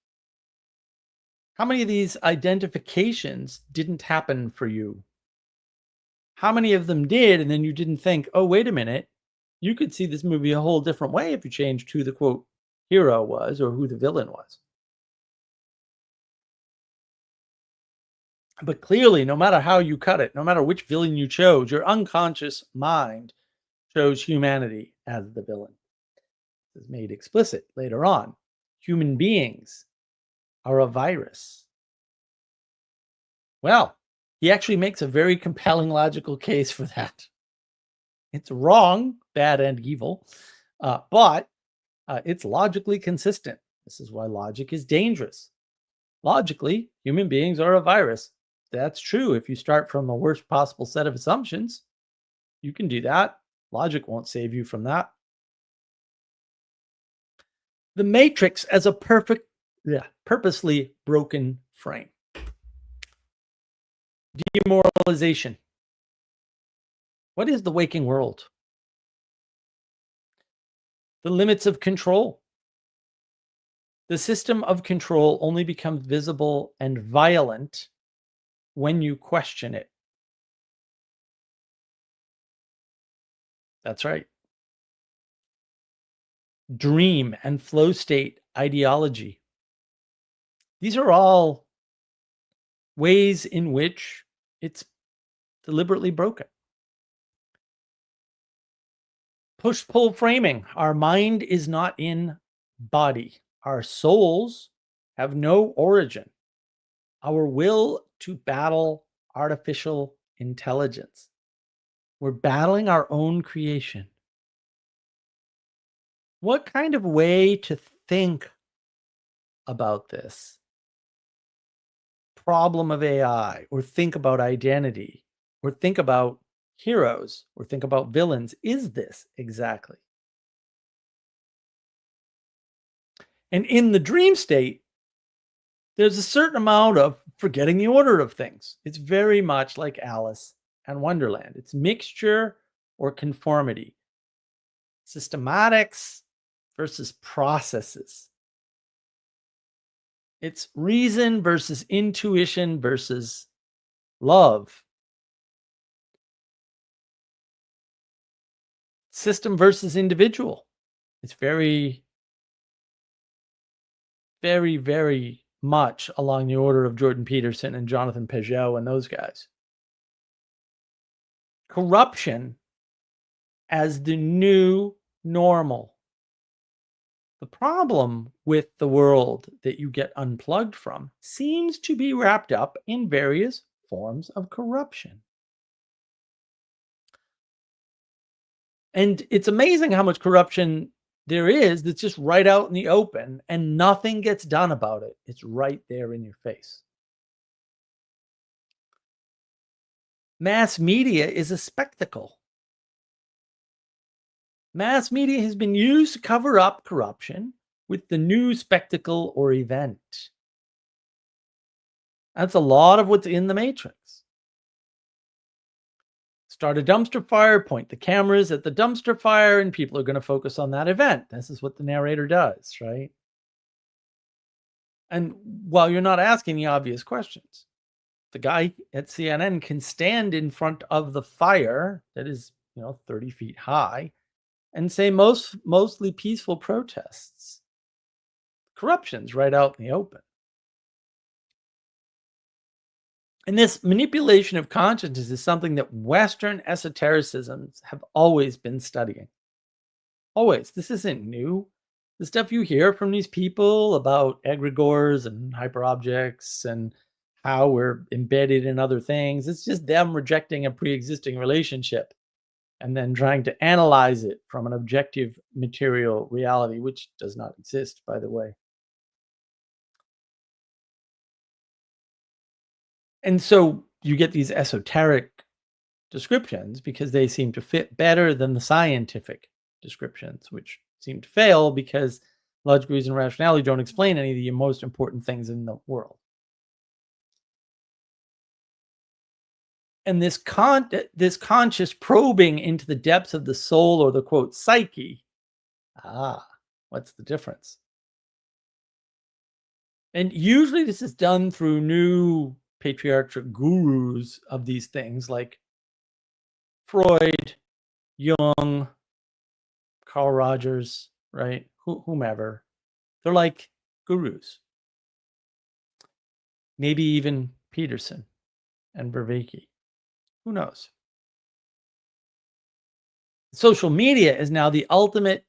How many of these identifications didn't happen for you? How many of them did, and then you didn't think, oh, wait a minute, you could see this movie a whole different way if you changed who the quote hero was or who the villain was? But clearly, no matter how you cut it, no matter which villain you chose, your unconscious mind chose humanity as the villain. This is made explicit later on. Human beings are a virus. Well, he actually makes a very compelling logical case for that. It's wrong, bad and evil, but it's logically consistent. This is why logic is dangerous. Logically, human beings are a virus. That's true if you start from the worst possible set of assumptions. You can do that. Logic won't save you from that. The Matrix as a perfect yeah, purposely broken frame. Demoralization. What is the waking world? The limits of control. The system of control only becomes visible and violent when you question it. That's right. Dream and flow state ideology. These are all ways in which it's deliberately broken. Push pull framing. Our mind is not in body. Our souls have no origin. Our will to battle artificial intelligence. We're battling our own creation. What kind of way to think about this problem of AI, or think about identity, or think about heroes, or think about villains is this exactly? And in the dream state, there's a certain amount of forgetting the order of things. It's very much like Alice and Wonderland. It's mixture or conformity, systematics versus processes. It's reason versus intuition versus love. System versus individual. It's very, very, very much along the order of Jordan Peterson and Jonathan Pageau and those guys. Corruption as the new normal. The problem with the world that you get unplugged from seems to be wrapped up in various forms of corruption. And it's amazing how much corruption there is that's just right out in the open and nothing gets done about it. It's right there in your face. Mass media is a spectacle. Mass media has been used to cover up corruption with the new spectacle or event. That's a lot of what's in the Matrix. Start a dumpster fire, point the cameras at the dumpster fire, and people are going to focus on that event. This is what the narrator does, right? And while you're not asking the obvious questions, the guy at CNN can stand in front of the fire that is, 30 feet high and say mostly peaceful protests. Corruption's right out in the open. And this manipulation of consciousness is something that Western esotericisms have always been studying. Always. This isn't new. The stuff you hear from these people about egregores and hyperobjects and how we're embedded in other things, it's just them rejecting a pre-existing relationship and then trying to analyze it from an objective material reality, which does not exist, by the way. And so you get these esoteric descriptions because they seem to fit better than the scientific descriptions, which seem to fail because logic, reason, and rationality don't explain any of the most important things in the world. And this conscious probing into the depths of the soul or the quote psyche, what's the difference? And usually this is done through new patriarchal gurus of these things like Freud, Jung, Carl Rogers, right? Whomever. They're like gurus. Maybe even Peterson and Vervaeke. Who knows? Social media is now the ultimate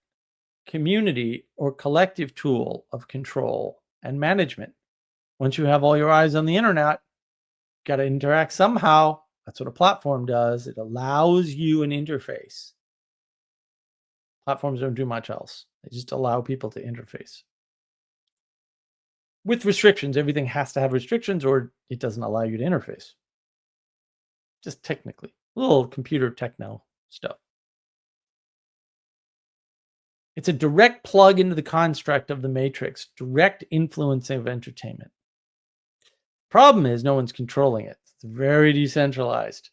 community or collective tool of control and management. Once you have all your eyes on the internet, got to interact somehow. That's what a platform does. It allows you an interface. Platforms don't do much else. They just allow people to interface. With restrictions, everything has to have restrictions or it doesn't allow you to interface. Just technically. Little computer techno stuff. It's a direct plug into the construct of the matrix, direct influence of entertainment. Problem is, no one's controlling it. It's very decentralized.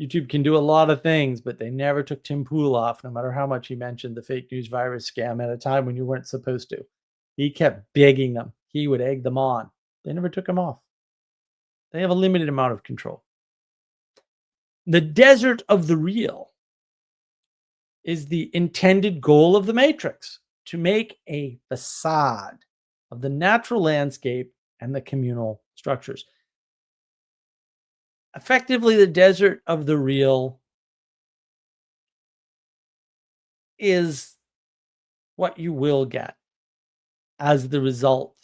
YouTube can do a lot of things, but they never took Tim Pool off, no matter how much he mentioned the fake news virus scam at a time when you weren't supposed to. He kept begging them. He would egg them on. They never took him off. They have a limited amount of control. The desert of the real is the intended goal of the matrix, to make a facade of the natural landscape and the communal structures. Effectively, the desert of the real is what you will get as the result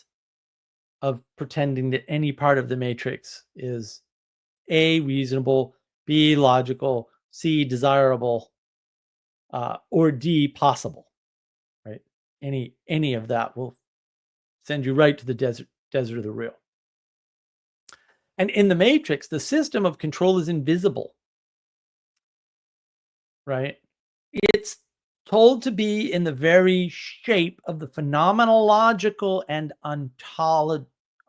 of pretending that any part of the matrix is A, reasonable, B, logical, C, desirable, or D, possible, right? Any of that will send you right to the desert of the real. And in the matrix, the system of control is invisible, right? It's told to be in the very shape of the phenomenological and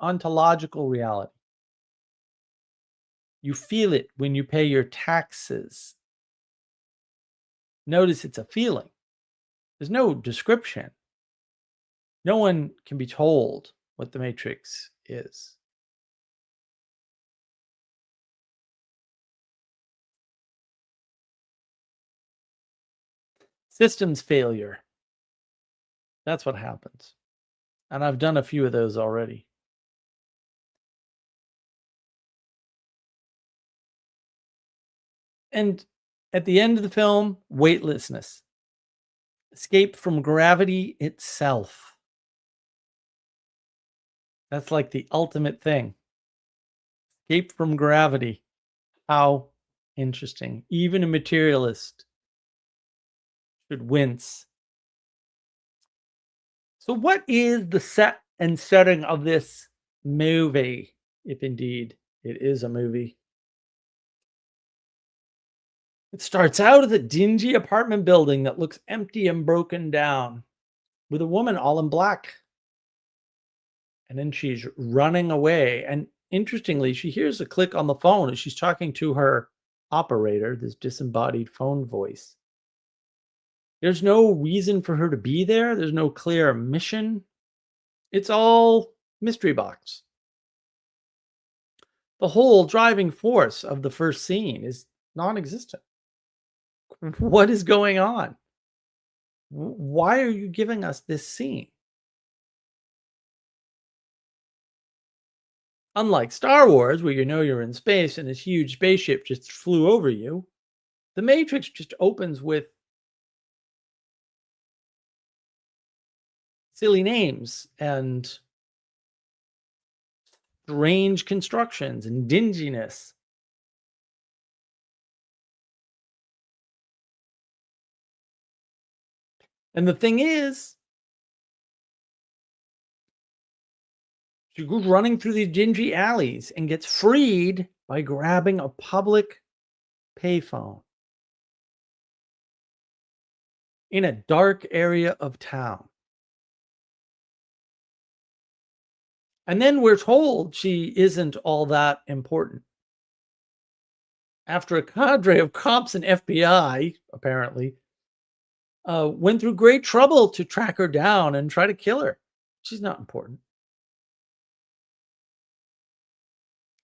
ontological reality. You feel it when you pay your taxes. Notice it's a feeling. There's no description. No one can be told what the matrix is. Systems failure. That's what happens. And I've done a few of those already. And at the end of the film, weightlessness. Escape from gravity itself. That's like the ultimate thing. Escape from gravity. How interesting. Even a materialist should wince. So, what is the set and setting of this movie, if indeed it is a movie? It starts out at a dingy apartment building that looks empty and broken down, with a woman all in black. And then she's running away. And interestingly, she hears a click on the phone as she's talking to her operator, this disembodied phone voice. There's no reason for her to be there. There's no clear mission. It's all mystery box. The whole driving force of the first scene is non-existent. What is going on? Why are you giving us this scene? Unlike Star Wars, where you know you're in space and this huge spaceship just flew over you, The Matrix just opens with silly names and strange constructions and dinginess. And the thing is, she goes running through these dingy alleys and gets freed by grabbing a public payphone in a dark area of town. And then we're told she isn't all that important. After a cadre of cops and FBI, apparently, went through great trouble to track her down and try to kill her. She's not important.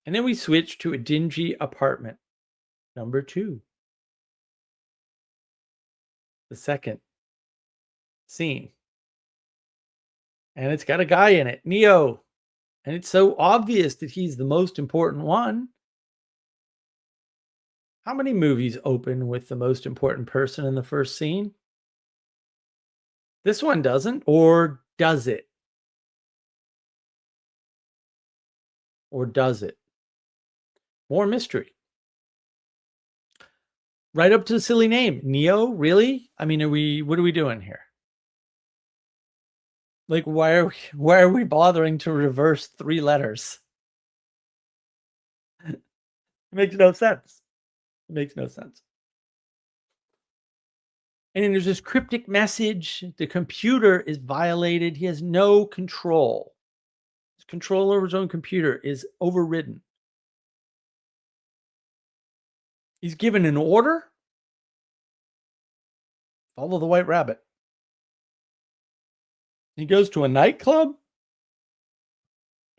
And then we switch to a dingy apartment, number 2. The second scene. And it's got a guy in it, Neo. And it's so obvious that he's the most important one. How many movies open with the most important person in the first scene? This one doesn't, or does it? Or does it? More mystery. Right up to the silly name, Neo. Really? I mean, what are we doing here? Like, why are we bothering to reverse 3 letters? It makes no sense. It makes no sense. And then there's this cryptic message. The computer is violated. He has no control. His control over his own computer is overridden. He's given an order. Follow the white rabbit. He goes to a nightclub.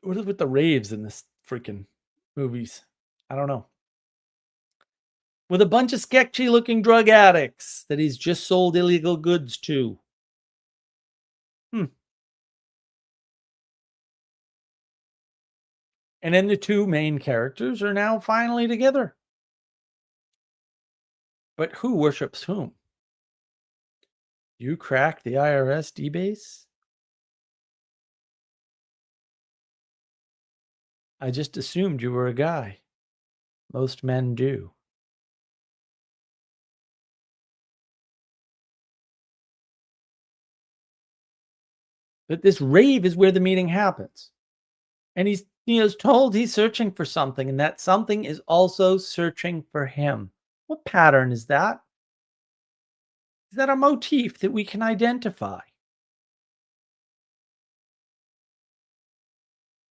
What is with the raves in this freaking movies? I don't know. With a bunch of sketchy looking drug addicts that he's just sold illegal goods to. And then the two main characters are now finally together. But who worships whom? You cracked the IRS D-base? I just assumed you were a guy. Most men do. But this rave is where the meeting happens. And Neo's told he's searching for something, and that something is also searching for him. What pattern is that? Is that a motif that we can identify?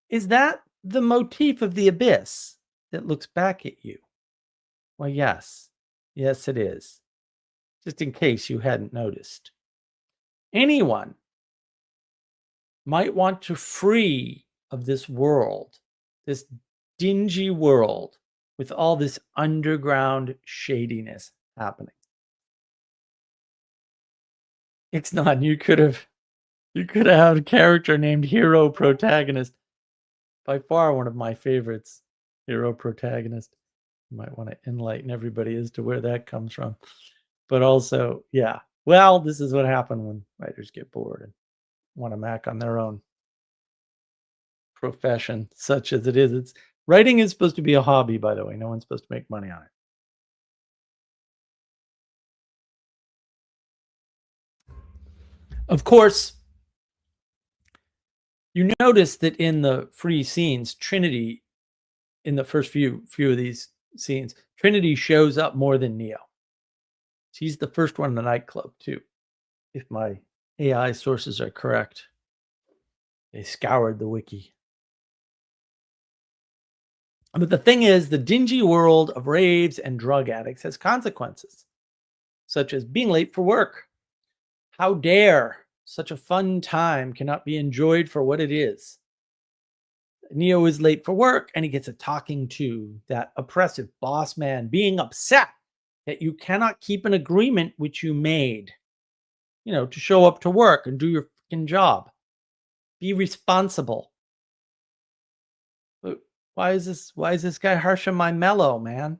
Is that the motif of the abyss that looks back at you? Well, yes. Yes, it is. Just in case you hadn't noticed. Anyone might want to free of this world, this dingy world with all this underground shadiness happening. It's not. You could have had a character named Hero Protagonist. By far one of my favorites. Hero Protagonist. You might want to enlighten everybody as to where that comes from. But also, yeah. Well, this is what happened when writers get bored and want to mac on their own profession, such as it is. Writing is supposed to be a hobby, by the way. No one's supposed to make money on it. Of course, you notice that in the free scenes, Trinity, in the first few of these scenes, Trinity shows up more than Neo. She's the first one in the nightclub, too, if my AI sources are correct. They scoured the wiki. But the thing is, the dingy world of raves and drug addicts has consequences, such as being late for work. How dare such a fun time cannot be enjoyed for what it is. Neo is late for work and he gets a talking to, that oppressive boss man being upset that you cannot keep an agreement which you made, to show up to work and do your fucking job. Be responsible. But why is this guy harsh on my mellow, man?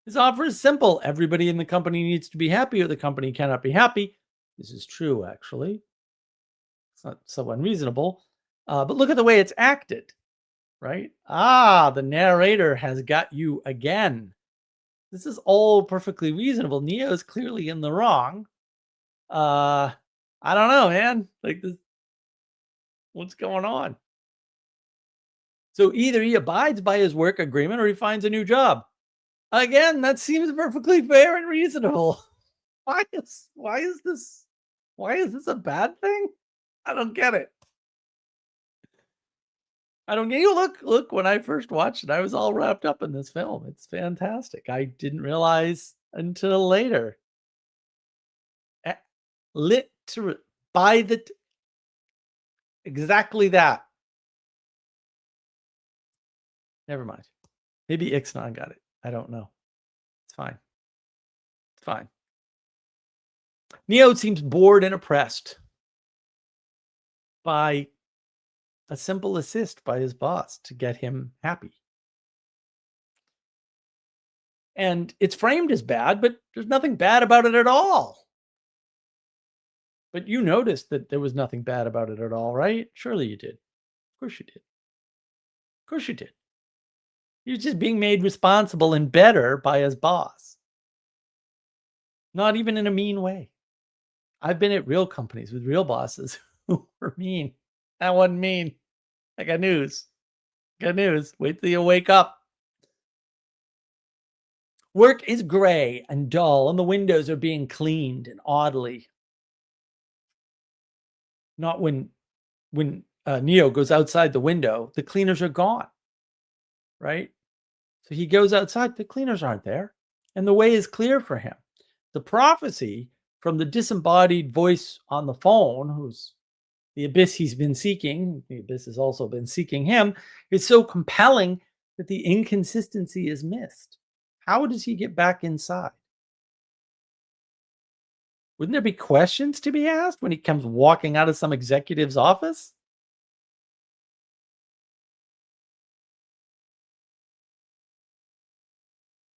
His offer is simple. Everybody in the company needs to be happy or the company cannot be happy. This is true, actually. It's not so unreasonable. But look at the way it's acted, right? The narrator has got you again. This is all perfectly reasonable. Neo is clearly in the wrong. I don't know, man. Like this, what's going on? So either he abides by his work agreement or he finds a new job. Again, that seems perfectly fair and reasonable. Why is this a bad thing? I don't get it. I don't get you. Look, when I first watched it, I was all wrapped up in this film. It's fantastic. I didn't realize until later. Literally, exactly that. Never mind. Maybe Ixnay got it. I don't know. It's fine. It's fine. Neo seems bored and oppressed by a simple assist by his boss to get him happy. And it's framed as bad, but there's nothing bad about it at all. But you noticed that there was nothing bad about it at all, right? Surely you did. Of course you did. Of course you did. He was just being made responsible and better by his boss. Not even in a mean way. I've been at real companies with real bosses who were mean. That wasn't mean. I got news. Got news. Wait till you wake up. Work is gray and dull, and the windows are being cleaned and oddly. Not when Neo goes outside the window, the cleaners are gone, right? So he goes outside, the cleaners aren't there, and the way is clear for him. The prophecy from the disembodied voice on the phone, who's the abyss he's been seeking, the abyss has also been seeking him, is so compelling that the inconsistency is missed. How does he get back inside? Wouldn't there be questions to be asked when he comes walking out of some executive's office?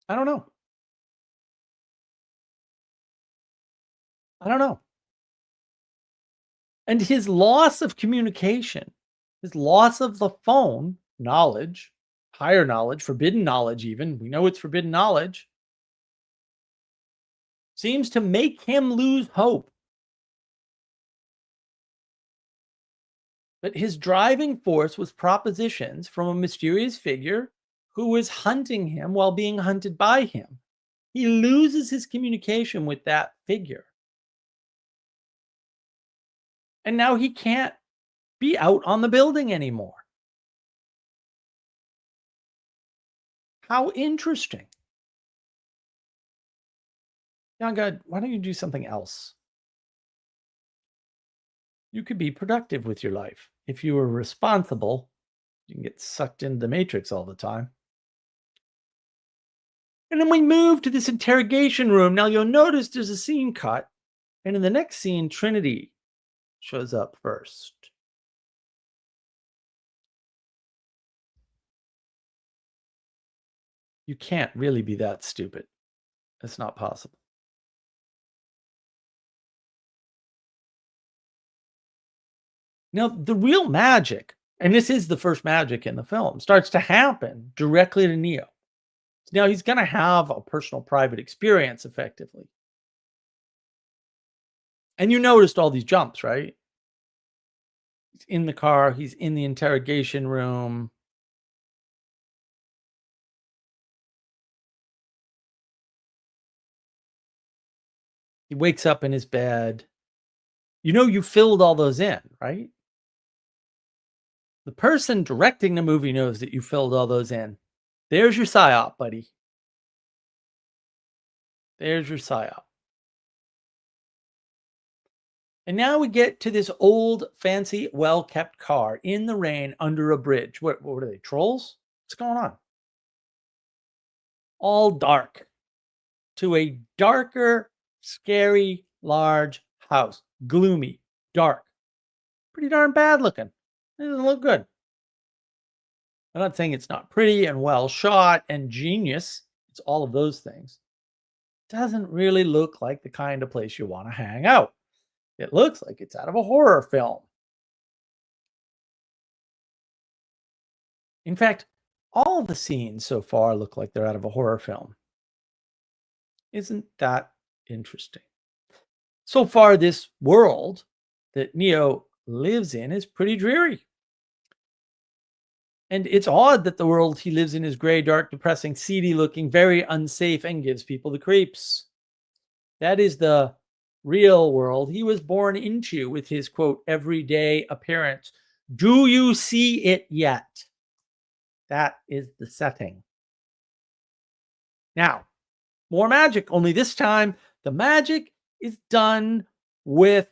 I don't know. I don't know. And his loss of communication, his loss of the phone knowledge, higher knowledge, forbidden knowledge, even we know it's forbidden knowledge, seems to make him lose hope. But his driving force was propositions from a mysterious figure who was hunting him while being hunted by him. He loses his communication with that figure. And now he can't be out on the building anymore. How interesting. Young God, why don't you do something else? You could be productive with your life. If you were responsible, you can get sucked into the matrix all the time. And then we move to this interrogation room. Now you'll notice there's a scene cut. And in the next scene, Trinity shows up first. You can't really be that stupid. It's not possible. Now, the real magic, and this is the first magic in the film, starts to happen directly to Neo. Now he's going to have a personal private experience effectively. And you noticed all these jumps, right? He's in the car, he's in the interrogation room. He wakes up in his bed. You know, you filled all those in, right? The person directing the movie knows that you filled all those in. There's your psyop, buddy. There's your psyop. And now we get to this old, fancy, well-kept car in the rain under a bridge. What are they, trolls? What's going on? All dark to a darker, scary, large house. Gloomy, dark, pretty darn bad looking. It doesn't look good. I'm not saying it's not pretty and well shot and genius. It's all of those things. It doesn't really look like the kind of place you want to hang out. It looks like it's out of a horror film. In fact, all of the scenes so far look like they're out of a horror film. Isn't that interesting? So far, this world that Neo lives in is pretty dreary. And it's odd that the world he lives in is gray, dark, depressing, seedy looking, very unsafe, and gives people the creeps. That is the real world he was born into with his quote, everyday appearance. Do you see it yet? That is the setting. Now, more magic, only this time the magic is done with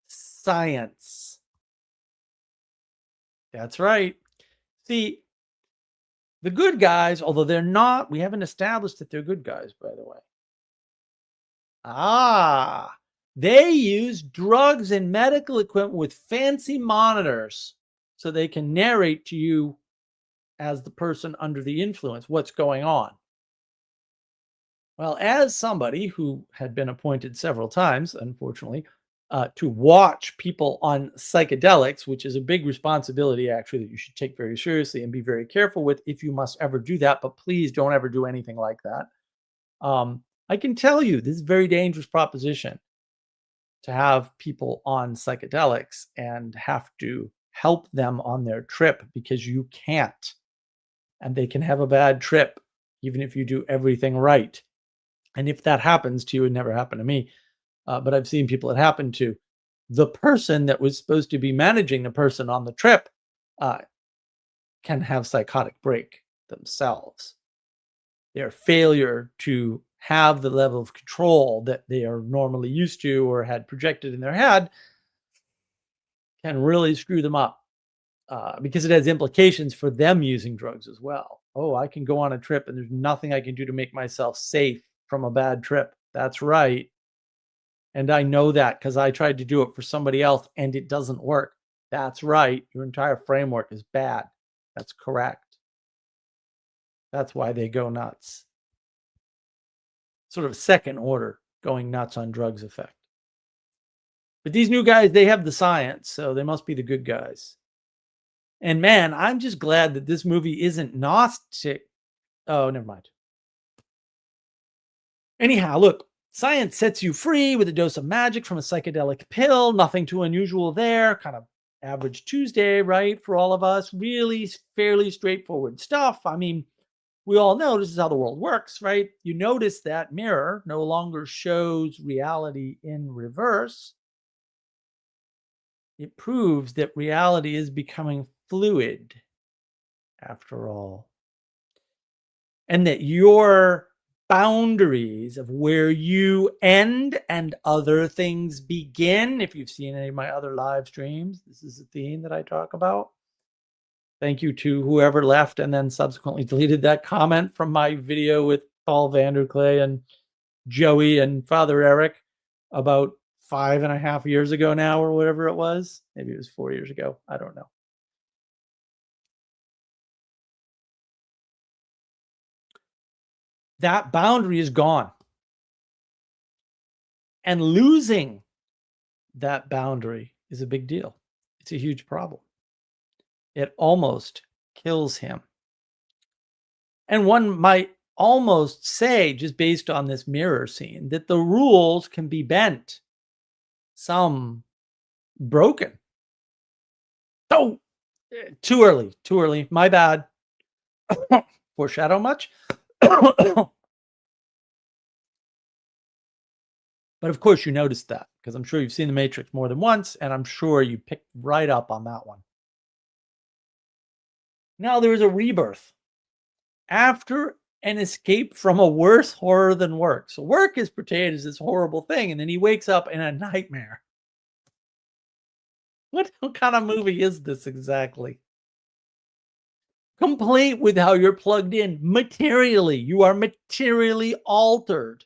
science. That's right. See, the good guys, although they're not, we haven't established that they're good guys, by the way. They use drugs and medical equipment with fancy monitors so they can narrate to you as the person under the influence what's going on. Well, as somebody who had been appointed several times, unfortunately, to watch people on psychedelics, which is a big responsibility actually that you should take very seriously and be very careful with if you must ever do that. But please don't ever do anything like that. I can tell you this is a very dangerous proposition to have people on psychedelics and have to help them on their trip because you can't. And they can have a bad trip even if you do everything right. And if that happens to you, it never happened to me, but I've seen people it happen to. The person that was supposed to be managing the person on the trip uh, can have psychotic break themselves. Their failure to have the level of control that they are normally used to or had projected in their head can really screw them up, because it has implications for them using drugs as well. Oh, I can go on a trip and there's nothing I can do to make myself safe from a bad trip. That's right. And I know that because I tried to do it for somebody else and it doesn't work. That's right. Your entire framework is bad. That's correct. That's why they go nuts. Sort of second order going nuts on drugs effect. But these new guys, they have the science, so they must be the good guys. And man, I'm just glad that this movie isn't Gnostic. Oh, never mind. Anyhow, look, science sets you free with a dose of magic from a psychedelic pill. Nothing too unusual there. Kind of average Tuesday, right? For all of us. Really fairly straightforward stuff. I mean, we all know this is how the world works, right? You notice that mirror no longer shows reality in reverse. It proves that reality is becoming fluid after all. And that your boundaries of where you end and other things begin, if you've seen any of my other live streams, this is a theme that I talk about. Thank you to whoever left and then subsequently deleted that comment from my video with Paul Vanderklay and Joey and Father Eric about 5.5 years ago now, or whatever it was. Maybe it was 4 years ago. I don't know. That boundary is gone. And losing that boundary is a big deal. It's a huge problem. It almost kills him. And one might almost say, just based on this mirror scene, that the rules can be bent, some broken. Oh, too early, too early. My bad. Foreshadow much? But of course, you noticed that because I'm sure you've seen The Matrix more than once, and I'm sure you picked right up on that one. Now there is a rebirth after an escape from a worse horror than work. So work is portrayed as this horrible thing, and then he wakes up in a nightmare. What kind of movie is this exactly? Complete with how you're plugged in materially. You are materially altered.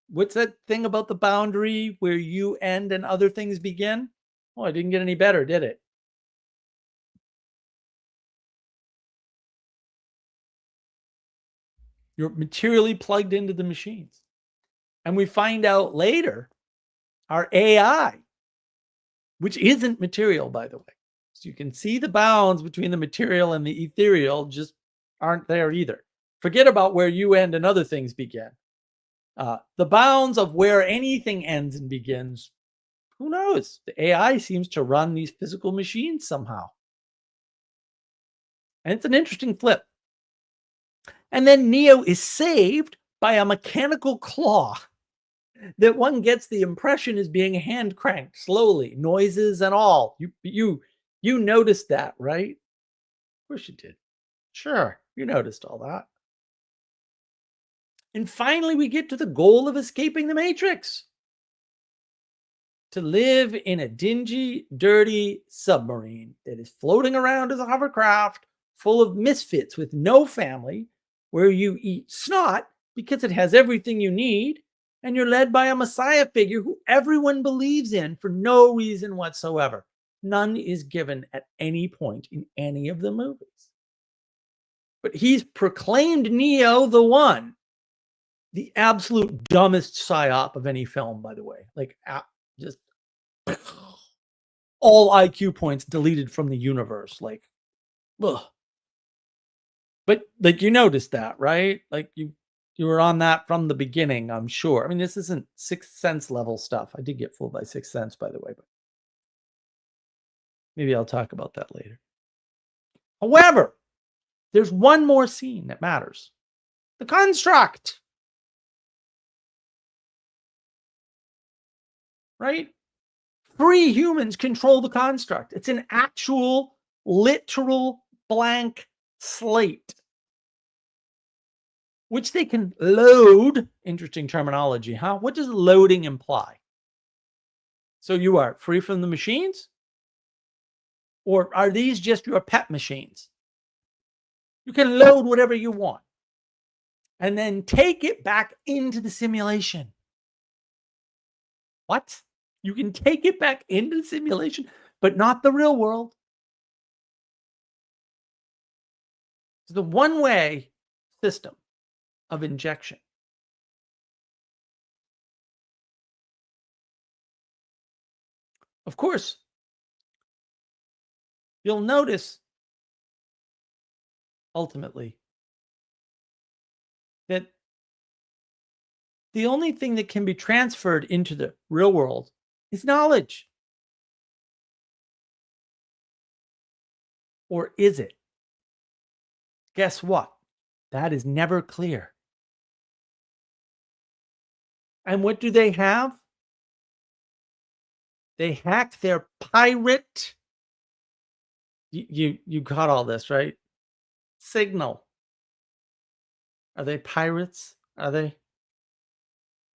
What's that thing about the boundary where you end and other things begin? Oh, it didn't get any better, did it? You're materially plugged into the machines. And we find out later our AI, which isn't material, by the way. So you can see the bounds between the material and the ethereal just aren't there either. Forget about where you end and other things begin. The bounds of where anything ends and begins, who knows? The AI seems to run these physical machines somehow. And it's an interesting flip. And then Neo is saved by a mechanical claw that one gets the impression is being hand cranked slowly, noises and all. You noticed that, right? Of course you did. Sure, you noticed all that. And finally, we get to the goal of escaping the Matrix. To live in a dingy, dirty submarine that is floating around as a hovercraft full of misfits with no family, where you eat snot because it has everything you need, and you're led by a messiah figure who everyone believes in for no reason whatsoever. None is given at any point in any of the movies. But he's proclaimed Neo the one, the absolute dumbest psyop of any film, by the way. Like, just all IQ points deleted from the universe. Like, ugh. But like, you noticed that, right? Like you were on that from the beginning, I'm sure. I mean, this isn't Sixth Sense level stuff. I did get fooled by Sixth Sense, by the way, but maybe I'll talk about that later. However, There's one more scene that matters. The construct, right? Free humans control the construct. It's an actual, literal blank slate, which they can load. Interesting terminology, huh? What does loading imply? So you are free from the machines? Or are these just your pet machines? You can load whatever you want and then take it back into the simulation. What? You can take it back into the simulation, but not the real world. It's the one-way system of injection. Of course, you'll notice ultimately that the only thing that can be transferred into the real world is knowledge. Or is it? Guess what? That is never clear. And what do they have? They hacked their pirate. You caught all this, right? Signal. Are they pirates? Are they?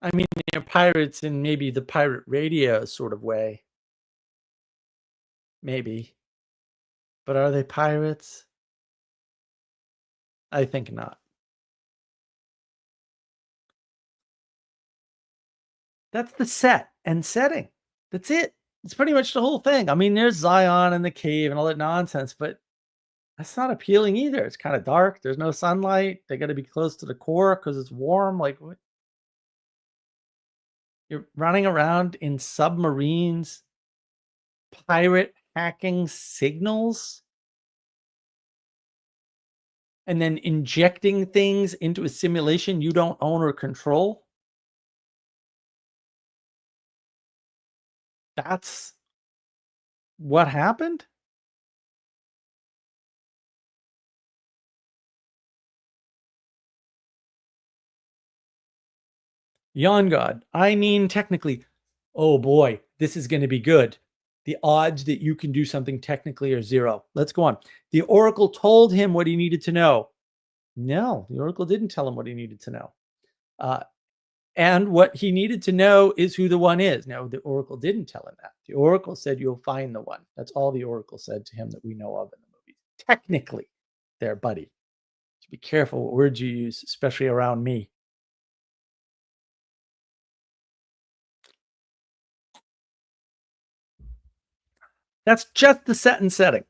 I mean, they're pirates in maybe the pirate radio sort of way. Maybe. But are they pirates? I think not. That's the set and setting. That's it. It's pretty much the whole thing. I mean, there's Zion and the cave and all that nonsense, but that's not appealing either. It's kind of dark. There's no sunlight. They got to be close to the core because it's warm. Like, what? You're running around in submarines, pirate hacking signals, and then injecting things into a simulation you don't own or control. That's what happened? Yon God. I mean, technically, oh boy, this is going to be good. The odds that you can do something technically are zero. Let's go on. The oracle told him what he needed to know. No, the oracle didn't tell him what he needed to know. And what he needed to know is who the one is. No, the oracle didn't tell him that. The oracle said, you'll find the one. That's all the oracle said to him that we know of in the movie. Technically, there, buddy. So be careful what words you use, especially around me. That's just the set and setting.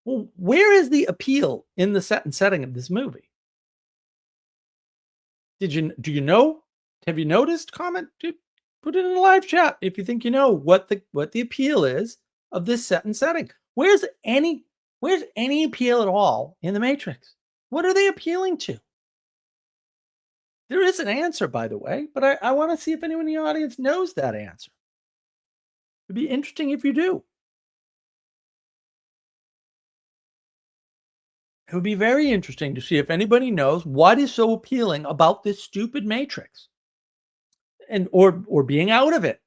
Well, where is the appeal in the set and setting of this movie? Do you know? Have you noticed? Comment, put it in the live chat if you think you know what the appeal is of this set and setting. Where's any appeal at all in the Matrix? What are they appealing to? There is an answer, by the way, but I want to see if anyone in the audience knows that answer. It'd be interesting if you do. It would be very interesting to see if anybody knows what is so appealing about this stupid Matrix, and or being out of it.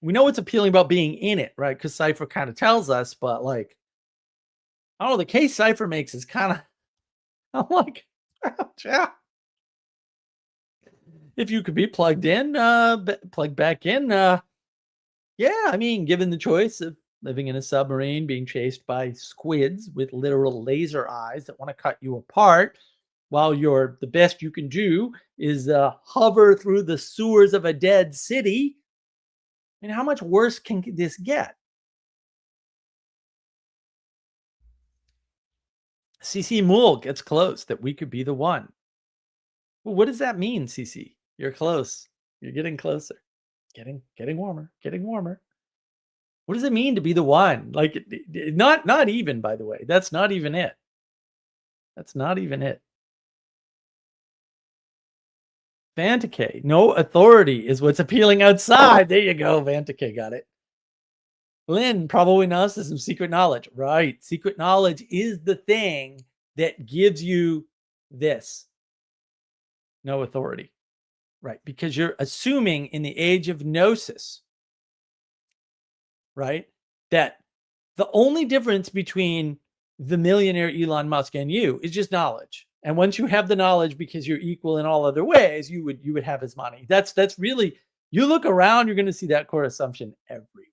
We know it's appealing about being in it, right? Because Cypher kind of tells us, but like, I don't know, the case Cypher makes is kind of, I'm like, yeah. If you could be plugged in, plugged back in, yeah, I mean, given the choice of living in a submarine, being chased by squids with literal laser eyes that want to cut you apart, while the best you can do is hover through the sewers of a dead city. I mean, how much worse can this get? CC Mool gets close that we could be the one. Well, what does that mean, CC? You're close. You're getting closer. Getting warmer. Getting warmer. What does it mean to be the one? Like, not even, by the way. That's not even it. That's not even it. Vantake. No authority is what's appealing outside. There you go. Vantake got it. Lynn, probably narcissism, secret knowledge. Right. Secret knowledge is the thing that gives you this, no authority, right? Because you're assuming in the age of gnosis, right, that the only difference between the millionaire Elon Musk and you is just knowledge. And once you have the knowledge, because you're equal in all other ways, you would have his money. That's really, you look around, you're going to see that core assumption everywhere.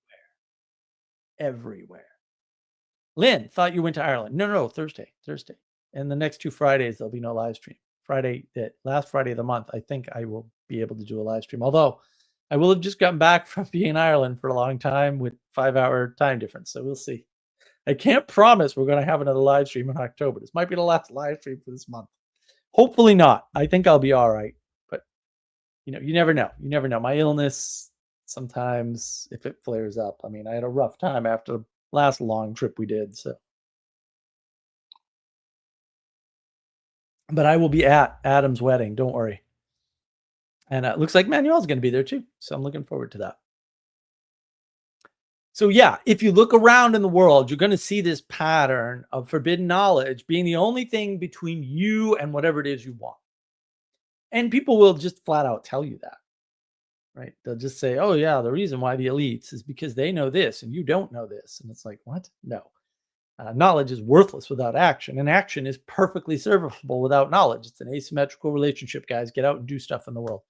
Lynn thought you went to Ireland. No, Thursday. And the next 2 Fridays, there'll be no live stream. That last Friday of the month, I think I will be able to do a live stream. Although I will have just gotten back from being in Ireland for a long time with 5-hour time difference. So we'll see. I can't promise we're going to have another live stream in October. This might be the last live stream for this month. Hopefully not. I think I'll be all right. But, you never know. You never know. My illness, sometimes if it flares up, I mean, I had a rough time after the last long trip we did. So, but I will be at Adam's wedding. Don't worry. And it looks like Manuel's going to be there too. So I'm looking forward to that. So yeah, if you look around in the world, you're going to see this pattern of forbidden knowledge being the only thing between you and whatever it is you want. And people will just flat out tell you that, right? They'll just say, oh yeah, the reason why the elites is because they know this and you don't know this. And it's like, what? No. Knowledge is worthless without action, and action is perfectly serviceable without knowledge. It's an asymmetrical relationship, guys. Get out and do stuff in the world.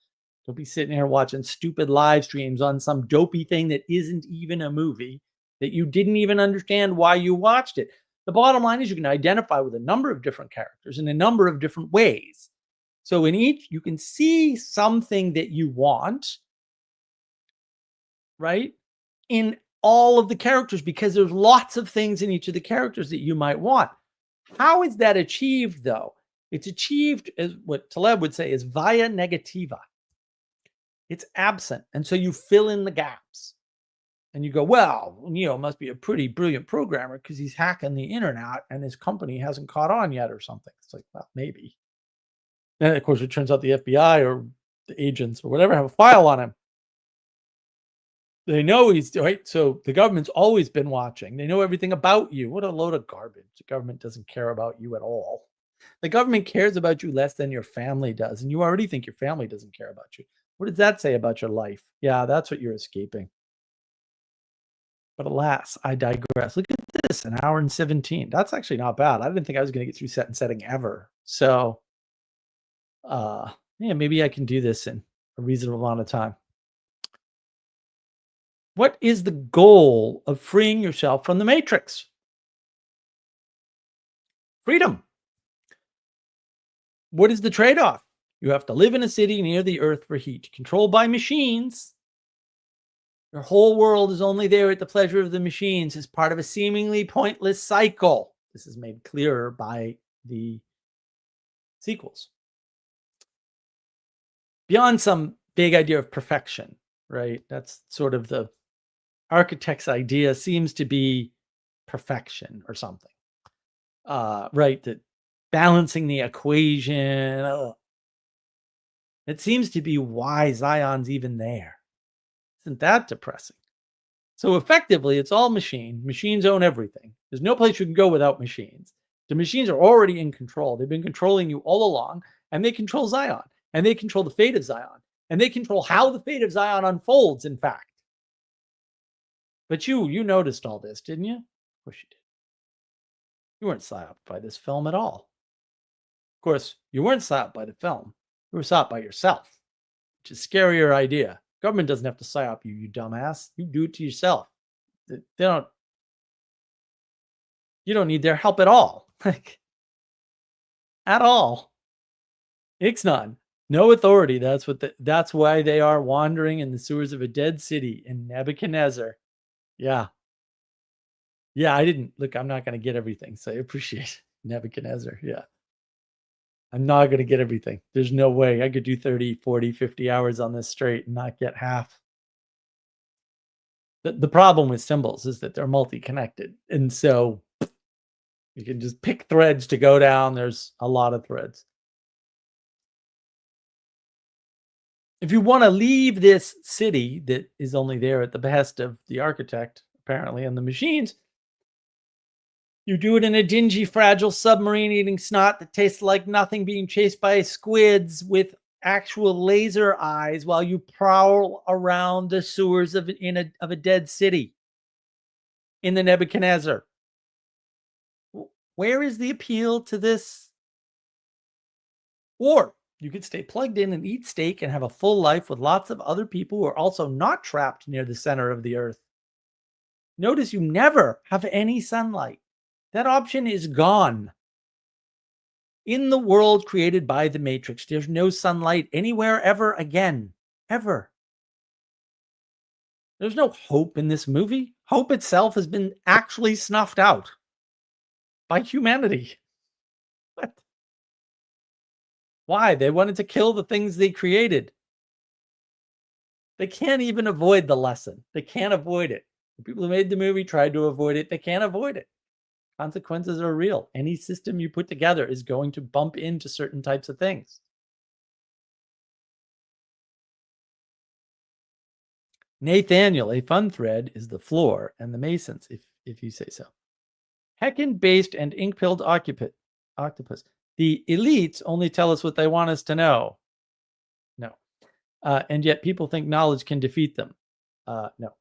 Don't be sitting here watching stupid live streams on some dopey thing that isn't even a movie, that you didn't even understand why you watched it. The bottom line is you can identify with a number of different characters in a number of different ways. So in each, you can see something that you want, right, in all of the characters, because there's lots of things in each of the characters that you might want. How is that achieved, though? It's achieved, as what Taleb would say, is via negativa. It's absent. And so you fill in the gaps. And you go, well, Neo must be a pretty brilliant programmer because he's hacking the internet and his company hasn't caught on yet or something. It's like, well, maybe. And of course, it turns out the FBI or the agents or whatever have a file on him. They know he's right. So the government's always been watching. They know everything about you. What a load of garbage. The government doesn't care about you at all. The government cares about you less than your family does. And you already think your family doesn't care about you. What does that say about your life? Yeah, that's what you're escaping. But alas, I digress. Look at this, an hour and 17. That's actually not bad. I didn't think I was going to get through set and setting ever. So, yeah, maybe I can do this in a reasonable amount of time. What is the goal of freeing yourself from the matrix? Freedom. What is the trade-off? You have to live in a city near the earth for heat, controlled by machines. Your whole world is only there at the pleasure of the machines as part of a seemingly pointless cycle. This is made clearer by the sequels. Beyond some big idea of perfection, right? That's sort of the architect's idea, seems to be perfection or something. Right, that balancing the equation. It seems to be why Zion's even there. Isn't that depressing? So effectively, it's all machine. Machines own everything. There's no place you can go without machines. The machines are already in control. They've been controlling you all along, and they control Zion, and they control the fate of Zion, and they control how the fate of Zion unfolds, in fact. But you noticed all this, didn't you? Of course you did. You weren't psyoped by this film at all. Of course, you weren't psyoped by the film. You were psyoped by yourself, which is a scarier idea. Government doesn't have to psyop you, you dumbass. You do it to yourself. You don't need their help at all. Like, at all. Ixnad, no authority. That's why they are wandering in the sewers of a dead city in Nebuchadnezzar. Yeah. Yeah, I'm not going to get everything. So I appreciate Nebuchadnezzar. Yeah. I'm not going to get everything. There's no way I could do 30, 40, 50 hours on this straight and not get half. The problem with symbols is that they're multi-connected. And so you can just pick threads to go down. There's a lot of threads. If you want to leave this city that is only there at the behest of the architect, apparently, and the machines, You do it in a dingy, fragile submarine eating snot that tastes like nothing, being chased by squids with actual laser eyes while you prowl around the sewers of a dead city in the Nebuchadnezzar. Where is the appeal to this? Or you could stay plugged in and eat steak and have a full life with lots of other people who are also not trapped near the center of the earth. Notice you never have any sunlight. That option is gone. In the world created by the Matrix, there's no sunlight anywhere ever again. Ever. There's no hope in this movie. Hope itself has been actually snuffed out by humanity. What? Why? They wanted to kill the things they created. They can't even avoid the lesson. They can't avoid it. The people who made the movie tried to avoid it. They can't avoid it. Consequences are real. Any system you put together is going to bump into certain types of things. Nathaniel, a fun thread is the floor and the Masons, if you say so. Heckin-based and ink-pilled octopus. The elites only tell us what they want us to know. No. And yet people think knowledge can defeat them. No.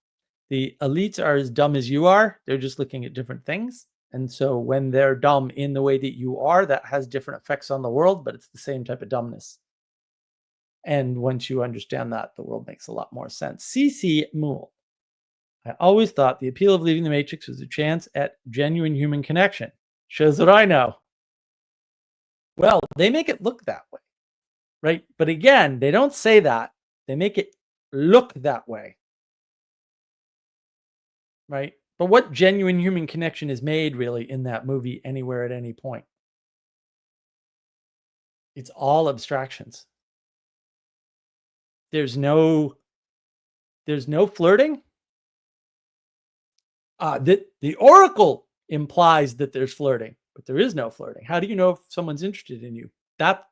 The elites are as dumb as you are. They're just looking at different things. And so when they're dumb in the way that you are, that has different effects on the world, but it's the same type of dumbness. And once you understand that, the world makes a lot more sense. C.C. Moole. I always thought the appeal of leaving the Matrix was a chance at genuine human connection. Shows what I know. Well, they make it look that way, right? But again, they don't say that. They make it look that way, right? But what genuine human connection is made really in that movie anywhere at any point? It's all abstractions. There's no flirting. The oracle implies that there's flirting, but there is no flirting. How do you know if someone's interested in you? That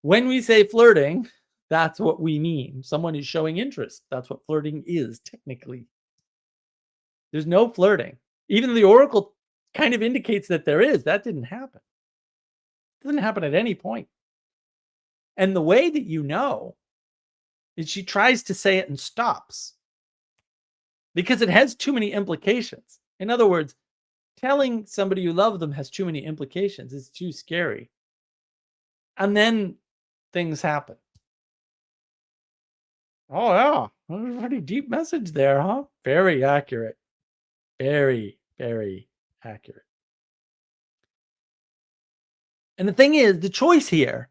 when we say flirting, that's what we mean. Someone is showing interest. That's what flirting is technically. There's no flirting. Even the oracle kind of indicates that there is. That didn't happen. It doesn't happen at any point. And the way that you know is she tries to say it and stops because it has too many implications. In other words, telling somebody you love them has too many implications. It's too scary. And then things happen. Oh, yeah. That was a pretty deep message there, huh? Very accurate. Very, very accurate. And the thing is, the choice here,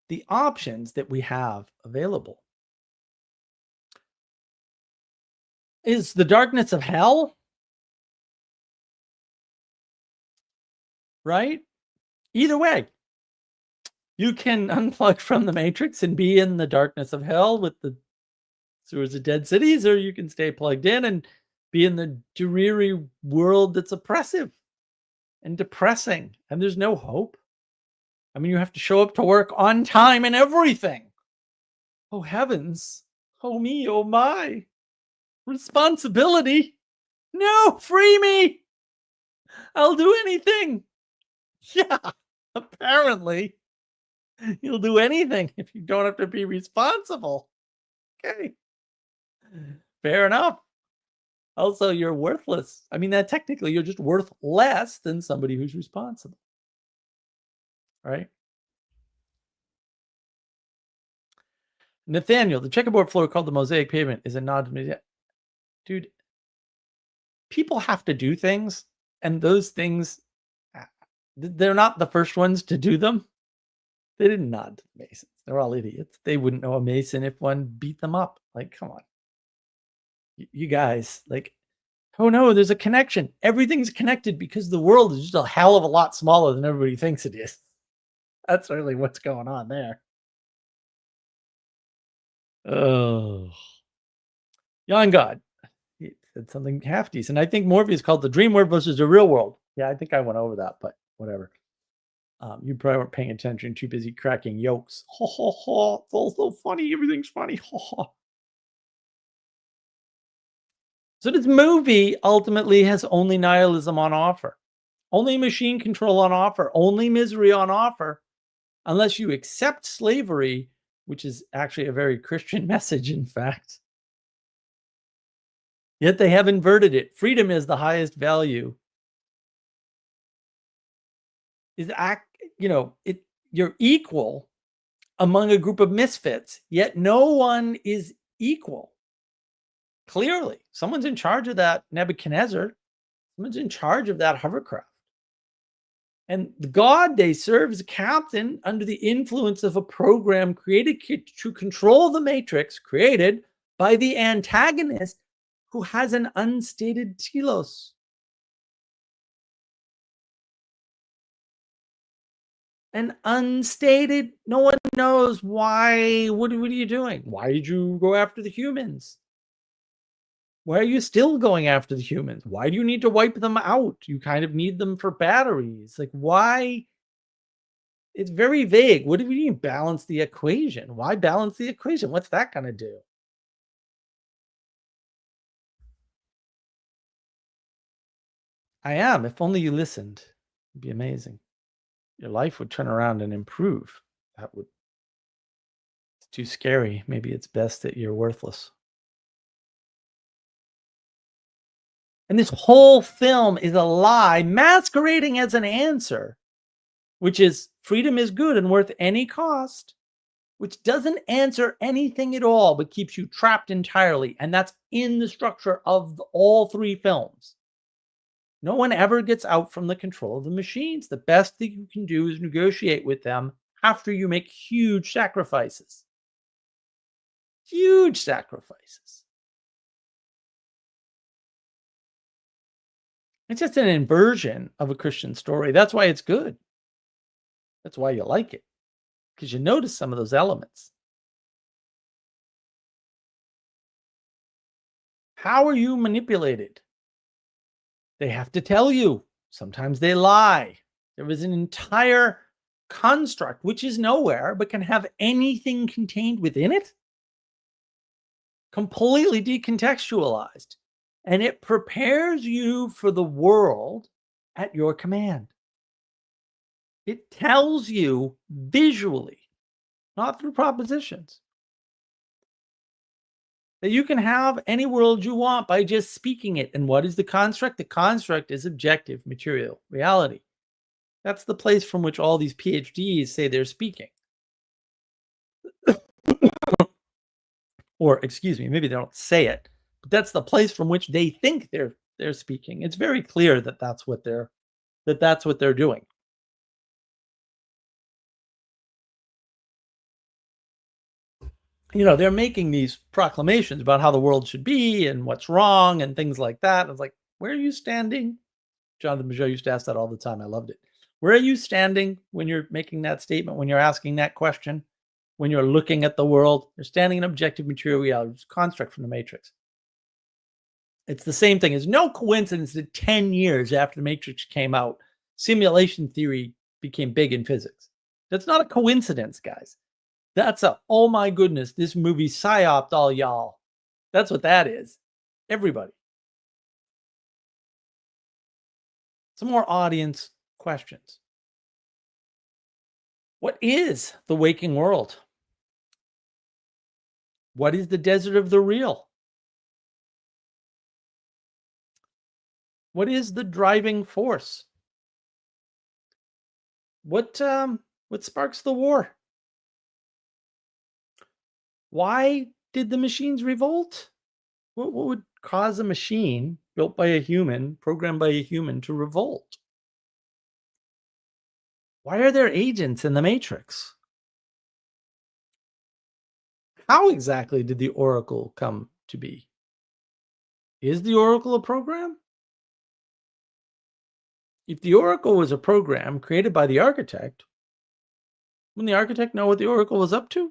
the options that we have available is the darkness of hell, right? Either way, you can unplug from the Matrix and be in the darkness of hell with the sewers of dead cities, or you can stay plugged in and be in the dreary world that's oppressive and depressing, and there's no hope. I mean, you have to show up to work on time and everything. Oh, heavens. Oh, me. Oh, my. Responsibility. No, free me. I'll do anything. Yeah, apparently. You'll do anything if you don't have to be responsible. Okay. Fair enough. Also, you're worthless. I mean, that technically you're just worth less than somebody who's responsible. Right? Nathaniel, the checkerboard floor called the mosaic pavement is a nod to me. Dude, people have to do things, and those things, they're not the first ones to do them. They didn't nod to Masons. They're all idiots. They wouldn't know a Mason if one beat them up. Like, come on. You guys, like, oh no, there's a connection. Everything's connected because the world is just a hell of a lot smaller than everybody thinks it is. That's really what's going on there. Oh. Young God. He said something half decent. I think Morpheus called the dream world versus the real world. Yeah, I think I went over that, but whatever. You probably weren't paying attention, too busy cracking yolks. Ho, ho, ho. It's all so funny. Everything's funny. Ho, ho. So this movie ultimately has only nihilism on offer. Only machine control on offer, only misery on offer, unless you accept slavery, which is actually a very Christian message, in fact. Yet they have inverted it. Freedom is the highest value. Is act, it you're equal among a group of misfits, yet no one is equal. Clearly, someone's in charge of that Nebuchadnezzar. Someone's in charge of that hovercraft. And the god they serve is a captain under the influence of a program created to control the matrix, created by the antagonist who has an unstated telos. An unstated, no one knows why. What are you doing? Why did you go after the humans? Why are you still going after the humans? Why do you need to wipe them out? You kind of need them for batteries. Like, why? It's very vague. What do you mean balance the equation? Why balance the equation? What's that gonna do? I am. If only you listened. It'd be amazing. Your life would turn around and improve. That would It's too scary. Maybe it's best that you're worthless. And this whole film is a lie masquerading as an answer, which is freedom is good and worth any cost, which doesn't answer anything at all, but keeps you trapped entirely. And that's in the structure of all three films. No one ever gets out from the control of the machines. The best thing you can do is negotiate with them after you make huge sacrifices. Huge sacrifices. It's just an inversion of a Christian story. That's why it's good. That's why you like it, because you notice some of those elements. How are you manipulated? They have to tell you. Sometimes they lie. There is an entire construct which is nowhere but can have anything contained within it, completely decontextualized. And it prepares you for the world at your command. It tells you visually, not through propositions, that you can have any world you want by just speaking it. And what is the construct? The construct is objective material reality. That's the place from which all these PhDs say they're speaking. Or excuse me, maybe they don't say it, but that's the place from which they think they're speaking. It's very clear that that's what they're doing. They're making these proclamations about how the world should be and what's wrong and things like that. And it's like, where are you standing? Jonathan Majot used to ask that all the time. I loved it. Where are you standing when you're making that statement, when you're asking that question, when you're looking at the world? You're standing in objective material reality, it's a construct from the Matrix. It's the same thing. It's no coincidence that 10 years after the Matrix came out, simulation theory became big in physics. That's not a coincidence, guys. That's oh my goodness, this movie psyoped all y'all. That's what that is. Everybody. Some more audience questions. What is the waking world? What is the desert of the real? What is the driving force? What sparks the war? Why did the machines revolt? What would cause a machine built by a human, programmed by a human to revolt? Why are there agents in the Matrix? How exactly did the Oracle come to be? Is the Oracle a program? If the Oracle was a program created by the architect, wouldn't the architect know what the Oracle was up to?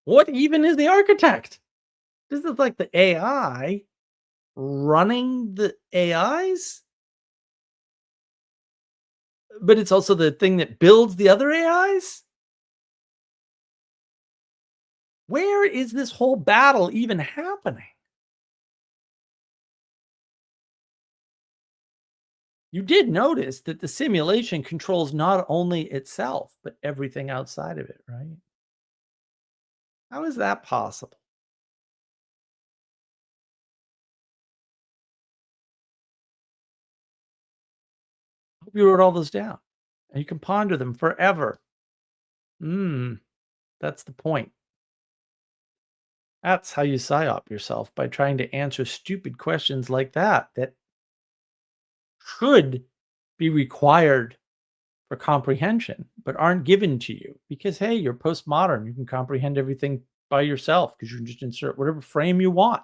What even is the architect? This is like the AI running the AIs, but it's also the thing that builds the other AIs? Where is this whole battle even happening? You did notice that the simulation controls not only itself, but everything outside of it, right? How is that possible? Hope you wrote all those down and you can ponder them forever. Mm, that's the point. That's how you psyop yourself by trying to answer stupid questions like that should be required for comprehension, but aren't given to you because, hey, you're postmodern. You can comprehend everything by yourself because you can just insert whatever frame you want.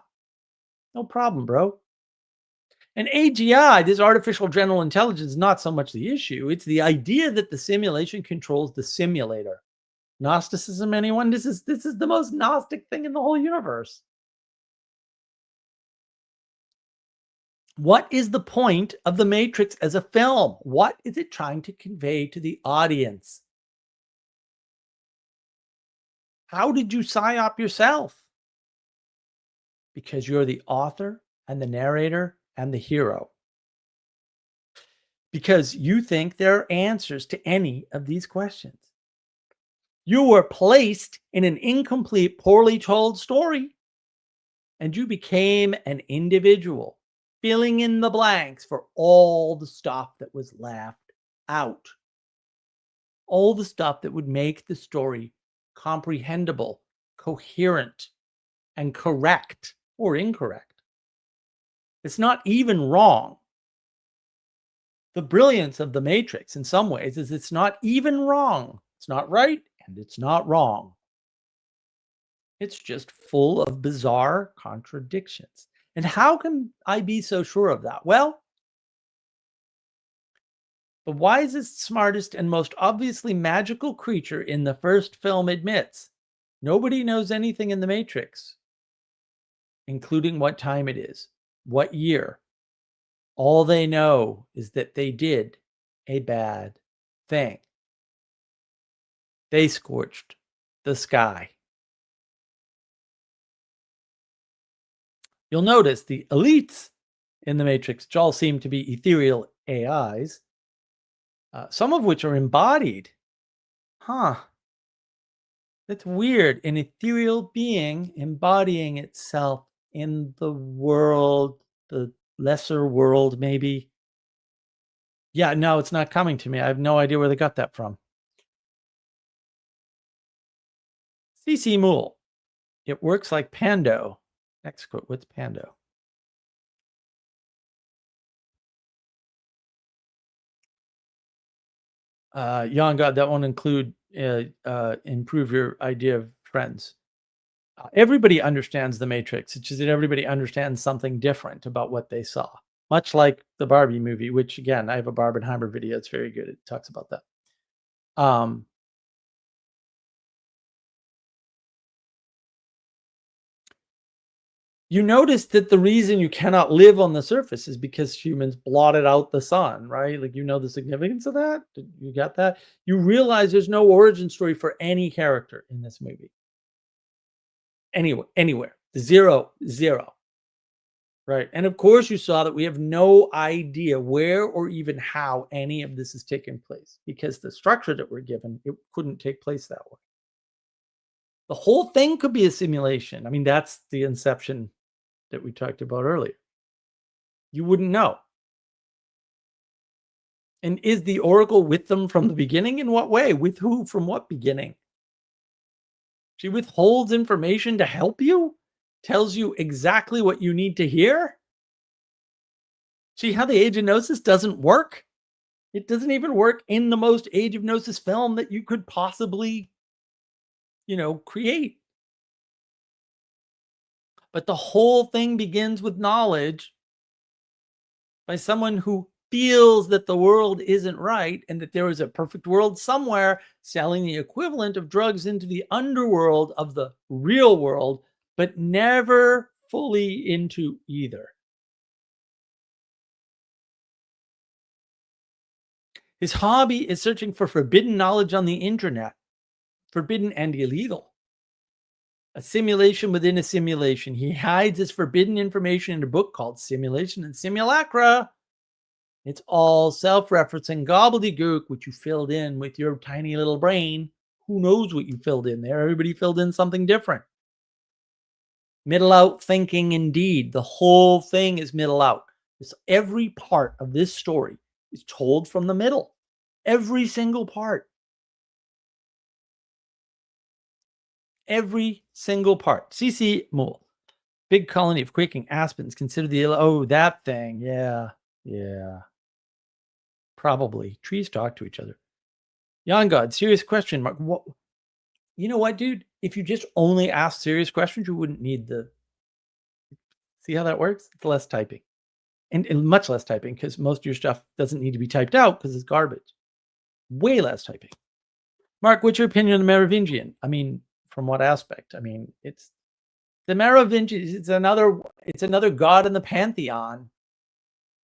No problem, bro. And AGI, this artificial general intelligence, is not so much the issue. It's the idea that the simulation controls the simulator. Gnosticism, anyone? This is the most Gnostic thing in the whole universe. What is the point of the Matrix as a film? What is it trying to convey to the audience? How did you psyop yourself? Because you're the author and the narrator and the hero. Because you think there are answers to any of these questions. You were placed in an incomplete, poorly told story, and you became an individual, filling in the blanks for all the stuff that was left out. All the stuff that would make the story comprehensible, coherent, and correct or incorrect. It's not even wrong. The brilliance of the Matrix, in some ways, is it's not even wrong. It's not right and it's not wrong. It's just full of bizarre contradictions. And how can I be so sure of that? Well, the wisest, smartest, and most obviously magical creature in the first film admits nobody knows anything in the Matrix, including what time it is, what year. All they know is that they did a bad thing. They scorched the sky. You'll notice the elites in the Matrix, which all seem to be ethereal AIs, some of which are embodied. Huh. That's weird. An ethereal being embodying itself in the world, the lesser world, maybe. Yeah, no, it's not coming to me. I have no idea where they got that from. CC Mool. It works like Pando. Next quote. What's Pando? Yon God, that won't include improve your idea of trends. Everybody understands the Matrix. It's just that everybody understands something different about what they saw. Much like the Barbie movie, which again, I have a Barbenheimer video. It's very good. It talks about that. You notice that the reason you cannot live on the surface is because humans blotted out the sun, right? Like, you know the significance of that? Did you get that? You realize there's no origin story for any character in this movie. Anywhere. Zero, zero. Right. And of course, you saw that we have no idea where or even how any of this has taken place because the structure that we're given, it couldn't take place that way. The whole thing could be a simulation. I mean, that's the inception that we talked about earlier. You wouldn't know. And is the oracle with them from the beginning? In what way? With who? From what beginning? She withholds information to help you? Tells you exactly what you need to hear? See how the Age of Gnosis doesn't work? It doesn't even work in the most Age of Gnosis film that you could possibly, create. But the whole thing begins with knowledge by someone who feels that the world isn't right and that there is a perfect world somewhere selling the equivalent of drugs into the underworld of the real world, but never fully into either. His hobby is searching for forbidden knowledge on the internet, forbidden and illegal. A simulation within a simulation. He hides his forbidden information in a book called Simulation and Simulacra. It's all self-referencing gobbledygook, which you filled in with your tiny little brain. Who knows what you filled in there? Everybody filled in something different. Middle out thinking indeed. The whole thing is middle out. Every part of this story is told from the middle. Every single part. Every single part. C.C. Moule. Big colony of quaking aspens. Consider that thing. Yeah. Yeah. Probably. Trees talk to each other. Yon God, serious question. Mark. What? You know what, dude? If you just only ask serious questions, you wouldn't need the. See how that works? It's less typing. And much less typing because most of your stuff doesn't need to be typed out because it's garbage. Way less typing. Mark, what's your opinion on the Merovingian? I mean, from what aspect? I mean, it's the Merovingians. It's another god in the pantheon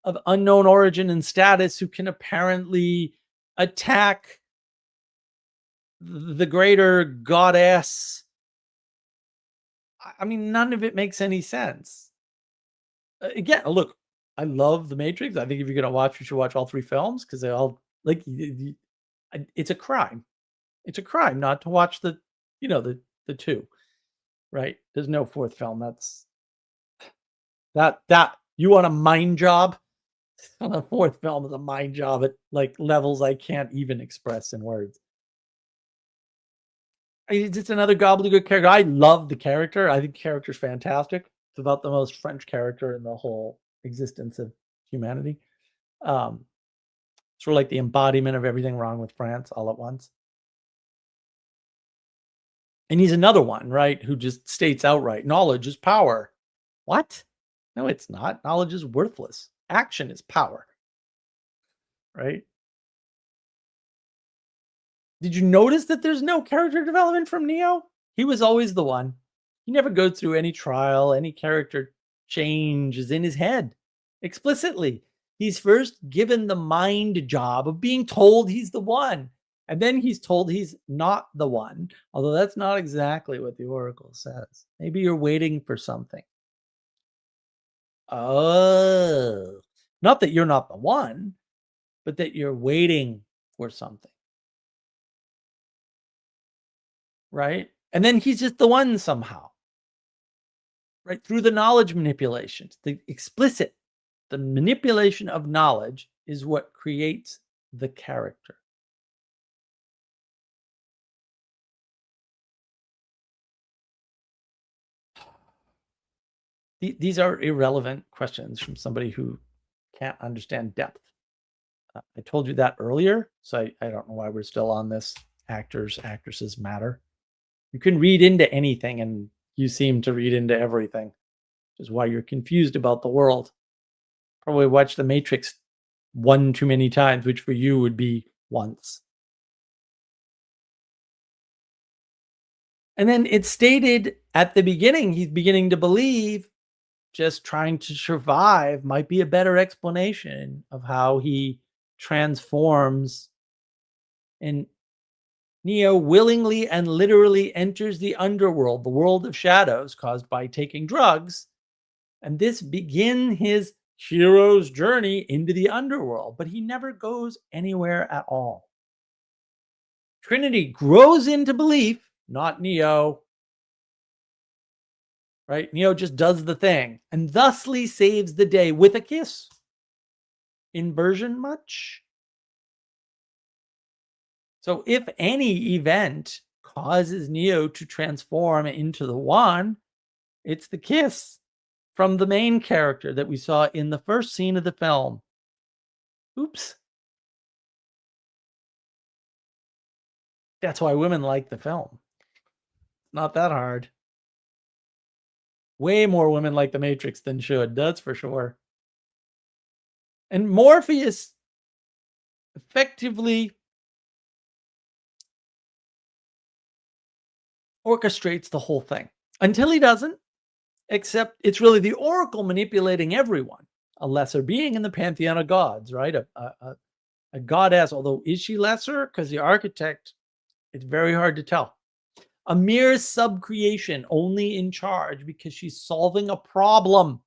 of unknown origin and status who can apparently attack the greater goddess. I mean, none of it makes any sense. Again, look, I love The Matrix. I think if you're gonna watch, you should watch all 3 films because they all like. It's a crime. It's a crime not to watch the 2, right? There's no 4th film. That you want a mind job? The 4th film is a mind job at like levels I can't even express in words. It's just another gobbledygook character. I love the character. I think the character's fantastic. It's about the most French character in the whole existence of humanity. Sort of like the embodiment of everything wrong with France all at once. And he's another one, right, who just states outright, knowledge is power. What? No, it's not. Knowledge is worthless. Action is power. Right? Did you notice that there's no character development from Neo? He was always the one. He never goes through any trial, any character change is in his head explicitly. He's first given the mind job of being told he's the one. And then he's told he's not the one, although that's not exactly what the Oracle says. Maybe you're waiting for something. Oh, not that you're not the one, but that you're waiting for something. Right? And then he's just the one somehow. Right? Through the knowledge manipulations, the manipulation of knowledge is what creates the character. These are irrelevant questions from somebody who can't understand depth. I told you that earlier, so I don't know why we're still on this. Actresses matter. You can read into anything, and you seem to read into everything, which is why you're confused about the world. Probably watched The Matrix one too many times, which for you would be once. And then it's stated at the beginning, he's beginning to believe just trying to survive might be a better explanation of how he transforms. And Neo willingly and literally enters the underworld, the world of shadows caused by taking drugs. And this begins his hero's journey into the underworld, but he never goes anywhere at all. Trinity grows into belief, not Neo. Right? Neo just does the thing and thusly saves the day with a kiss. Inversion much? So if any event causes Neo to transform into the one, it's the kiss from the main character that we saw in the first scene of the film. Oops. That's why women like the film. Not that hard. Way more women like The Matrix than should, that's for sure. And Morpheus effectively orchestrates the whole thing until he doesn't, except it's really the Oracle manipulating everyone, a lesser being in the pantheon of gods, right? A goddess, although is she lesser? Because the architect, it's very hard to tell. A mere subcreation, only in charge because she's solving a problem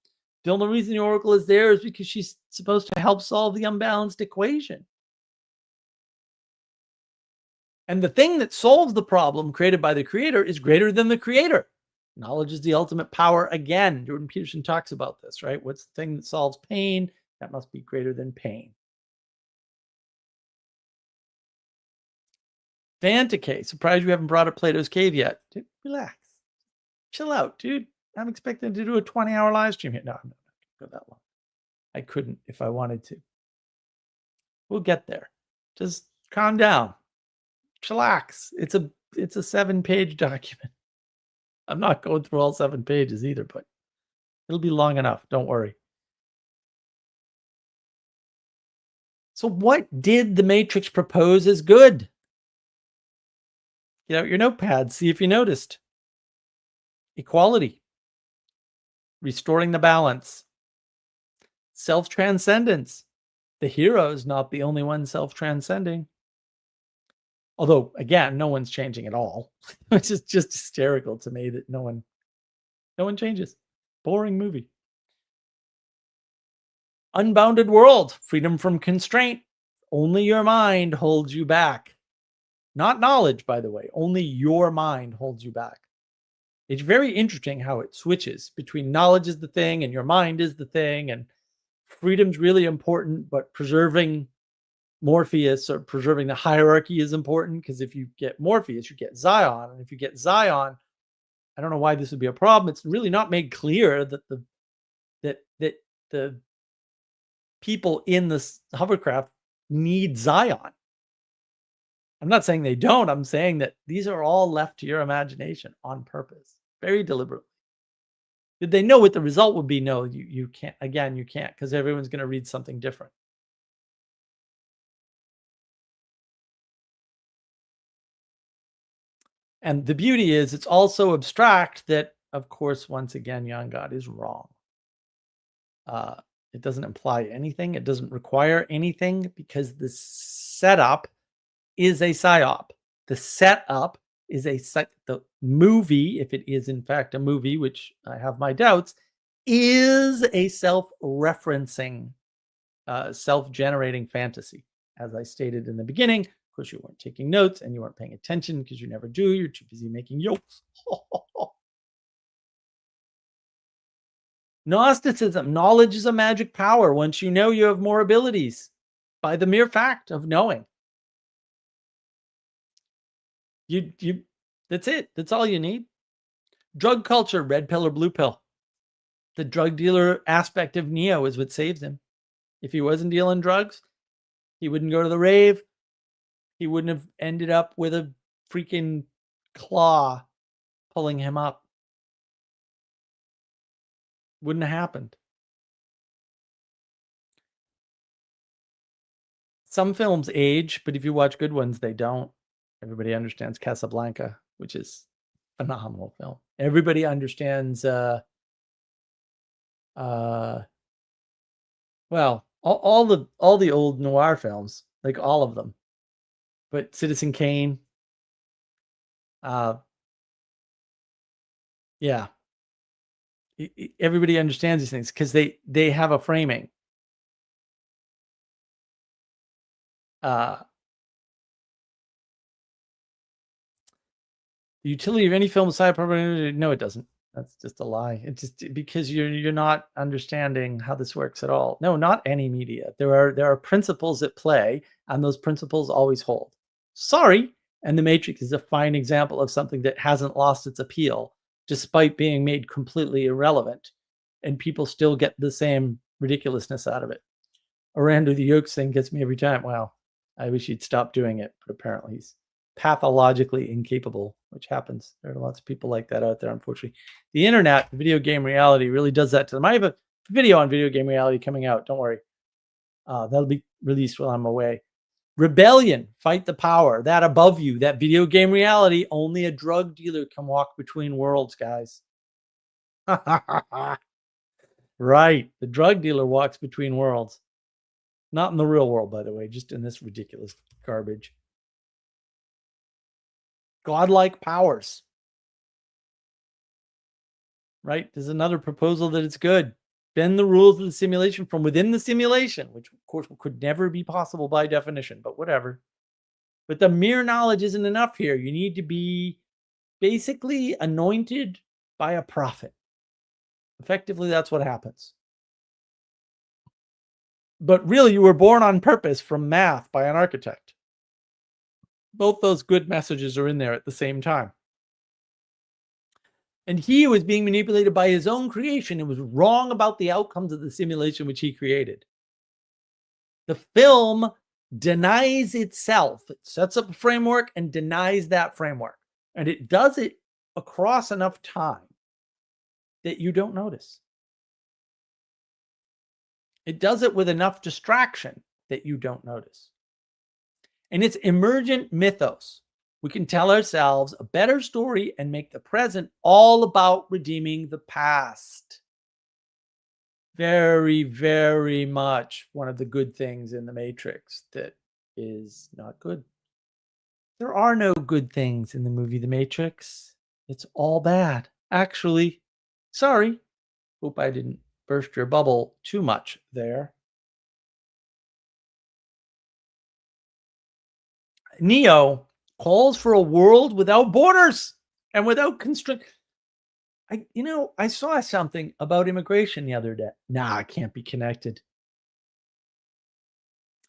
The only reason the oracle is there is because she's supposed to help solve the unbalanced equation. And the thing that solves the problem created by the creator is greater than the creator. Knowledge is the ultimate power. Again, Jordan Peterson talks about this, right? What's the thing that solves pain? That must be greater than pain. Vantake, surprised you haven't brought up Plato's Cave yet. Dude, relax. Chill out, dude. I'm expecting to do a 20-hour live stream here. No, I'm not going to go that long. I couldn't if I wanted to. We'll get there. Just calm down. Chillax. It's a 7-page document. I'm not going through all 7 pages either, but it'll be long enough. Don't worry. So what did the Matrix propose as good? Get out your notepad. See if you noticed. Equality. Restoring the balance. Self-transcendence. The hero is not the only one self-transcending. Although, again, no one's changing at all. Which is just hysterical to me that no one changes. Boring movie. Unbounded world. Freedom from constraint. Only your mind holds you back. Not knowledge, by the way. Only your mind holds you back. It's very interesting how it switches between knowledge is the thing and your mind is the thing, and freedom's really important, but preserving Morpheus or preserving the hierarchy is important, because if you get Morpheus, you get Zion. And if you get Zion, I don't know why this would be a problem. It's really not made clear that the people in this hovercraft need Zion. I'm not saying they don't. I'm saying that these are all left to your imagination on purpose, very deliberately. Did they know what the result would be? No, you can't. Again, you can't, because everyone's going to read something different. And the beauty is it's also abstract that, of course, once again, Young God is wrong. It doesn't imply anything. It doesn't require anything, because the setup is a psyop. The setup is the movie, if it is in fact a movie, which I have my doubts, is a self-referencing, self-generating fantasy. As I stated in the beginning, of course, you weren't taking notes and you weren't paying attention because you never do. You're too busy making yokes. Gnosticism, knowledge is a magic power. Once you know, you have more abilities by the mere fact of knowing. That's it. That's all you need. Drug culture, red pill or blue pill. The drug dealer aspect of Neo is what saves him. If he wasn't dealing drugs, he wouldn't go to the rave. He wouldn't have ended up with a freaking claw pulling him up. Wouldn't have happened. Some films age, but if you watch good ones, they don't. Everybody understands Casablanca, which is a phenomenal film. Everybody understands well, all the old noir films, like all of them. But Citizen Kane, yeah. Everybody understands these things because they have a framing. The utility of any film aside, probably no, it doesn't. That's just a lie. It's just because you're not understanding how this works at all. No, not any media. There are principles at play, and those principles always hold. Sorry, and The Matrix is a fine example of something that hasn't lost its appeal, despite being made completely irrelevant, and people still get the same ridiculousness out of it. Orlando the Yokes thing gets me every time. Wow, I wish he'd stop doing it, but apparently he's pathologically incapable, which happens. There are lots of people like that out there, unfortunately. The internet, video game reality, really does that to them. I have a video on video game reality coming out. Don't worry. That'll be released while I'm away. Rebellion, fight the power. That above you, that video game reality, only a drug dealer can walk between worlds, guys. Right. The drug dealer walks between worlds. Not in the real world, by the way, just in this ridiculous garbage. Godlike powers. Right? There's another proposal that it's good. bend the rules of the simulation from within the simulation, which of course could never be possible by definition, but whatever. But the mere knowledge isn't enough here. You need to be basically anointed by a prophet. Effectively, that's what happens. But really, you were born on purpose from math by an architect. Both those good messages are in there at the same time. And he was being manipulated by his own creation and was wrong about the outcomes of the simulation which he created. The film denies itself. It sets up a framework and denies that framework. And it does it across enough time that you don't notice. It does it with enough distraction that you don't notice. And it's emergent mythos. We can tell ourselves a better story and make the present all about redeeming the past. Very, very much one of the good things in the Matrix that is not good. There are no good things in the movie The Matrix. It's all bad. Actually, sorry. Hope I didn't burst your bubble too much there. Neo calls for a world without borders and without constraint. I saw something about immigration the other day. Nah, it can't be connected.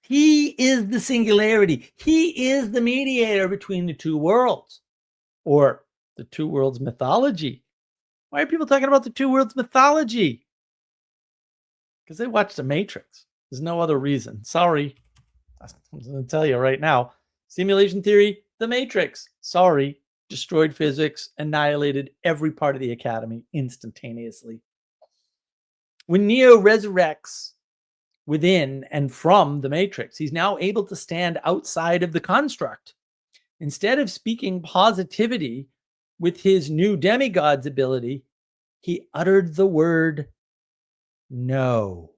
He is the singularity. He is the mediator between the two worlds, or the two worlds mythology. Why are people talking about the two worlds mythology? Because they watched The Matrix. There's no other reason. Sorry. I'm going to tell you right now. Simulation theory, The Matrix. Sorry. Destroyed physics, annihilated every part of the academy instantaneously. When Neo resurrects within and from the Matrix, he's now able to stand outside of the construct. Instead of speaking positivity with his new demigod's ability, he uttered the word no.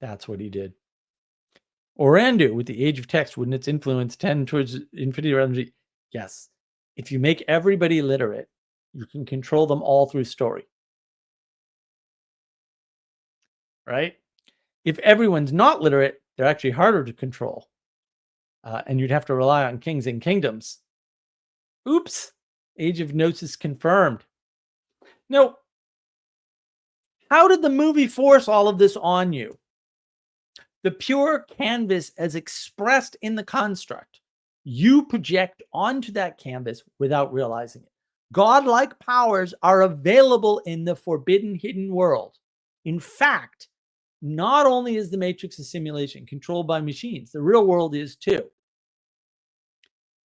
That's what he did. Orandu, with the age of text, wouldn't its influence tend towards infinity or energy? Yes. If you make everybody literate, you can control them all through story. Right? If everyone's not literate, they're actually harder to control. And you'd have to rely on kings and kingdoms. Oops. Age of Gnosis confirmed. No. How did the movie force all of this on you? The pure canvas as expressed in the construct, you project onto that canvas without realizing it. Godlike powers are available in the forbidden hidden world. In fact, not only is the Matrix a simulation controlled by machines, the real world is too.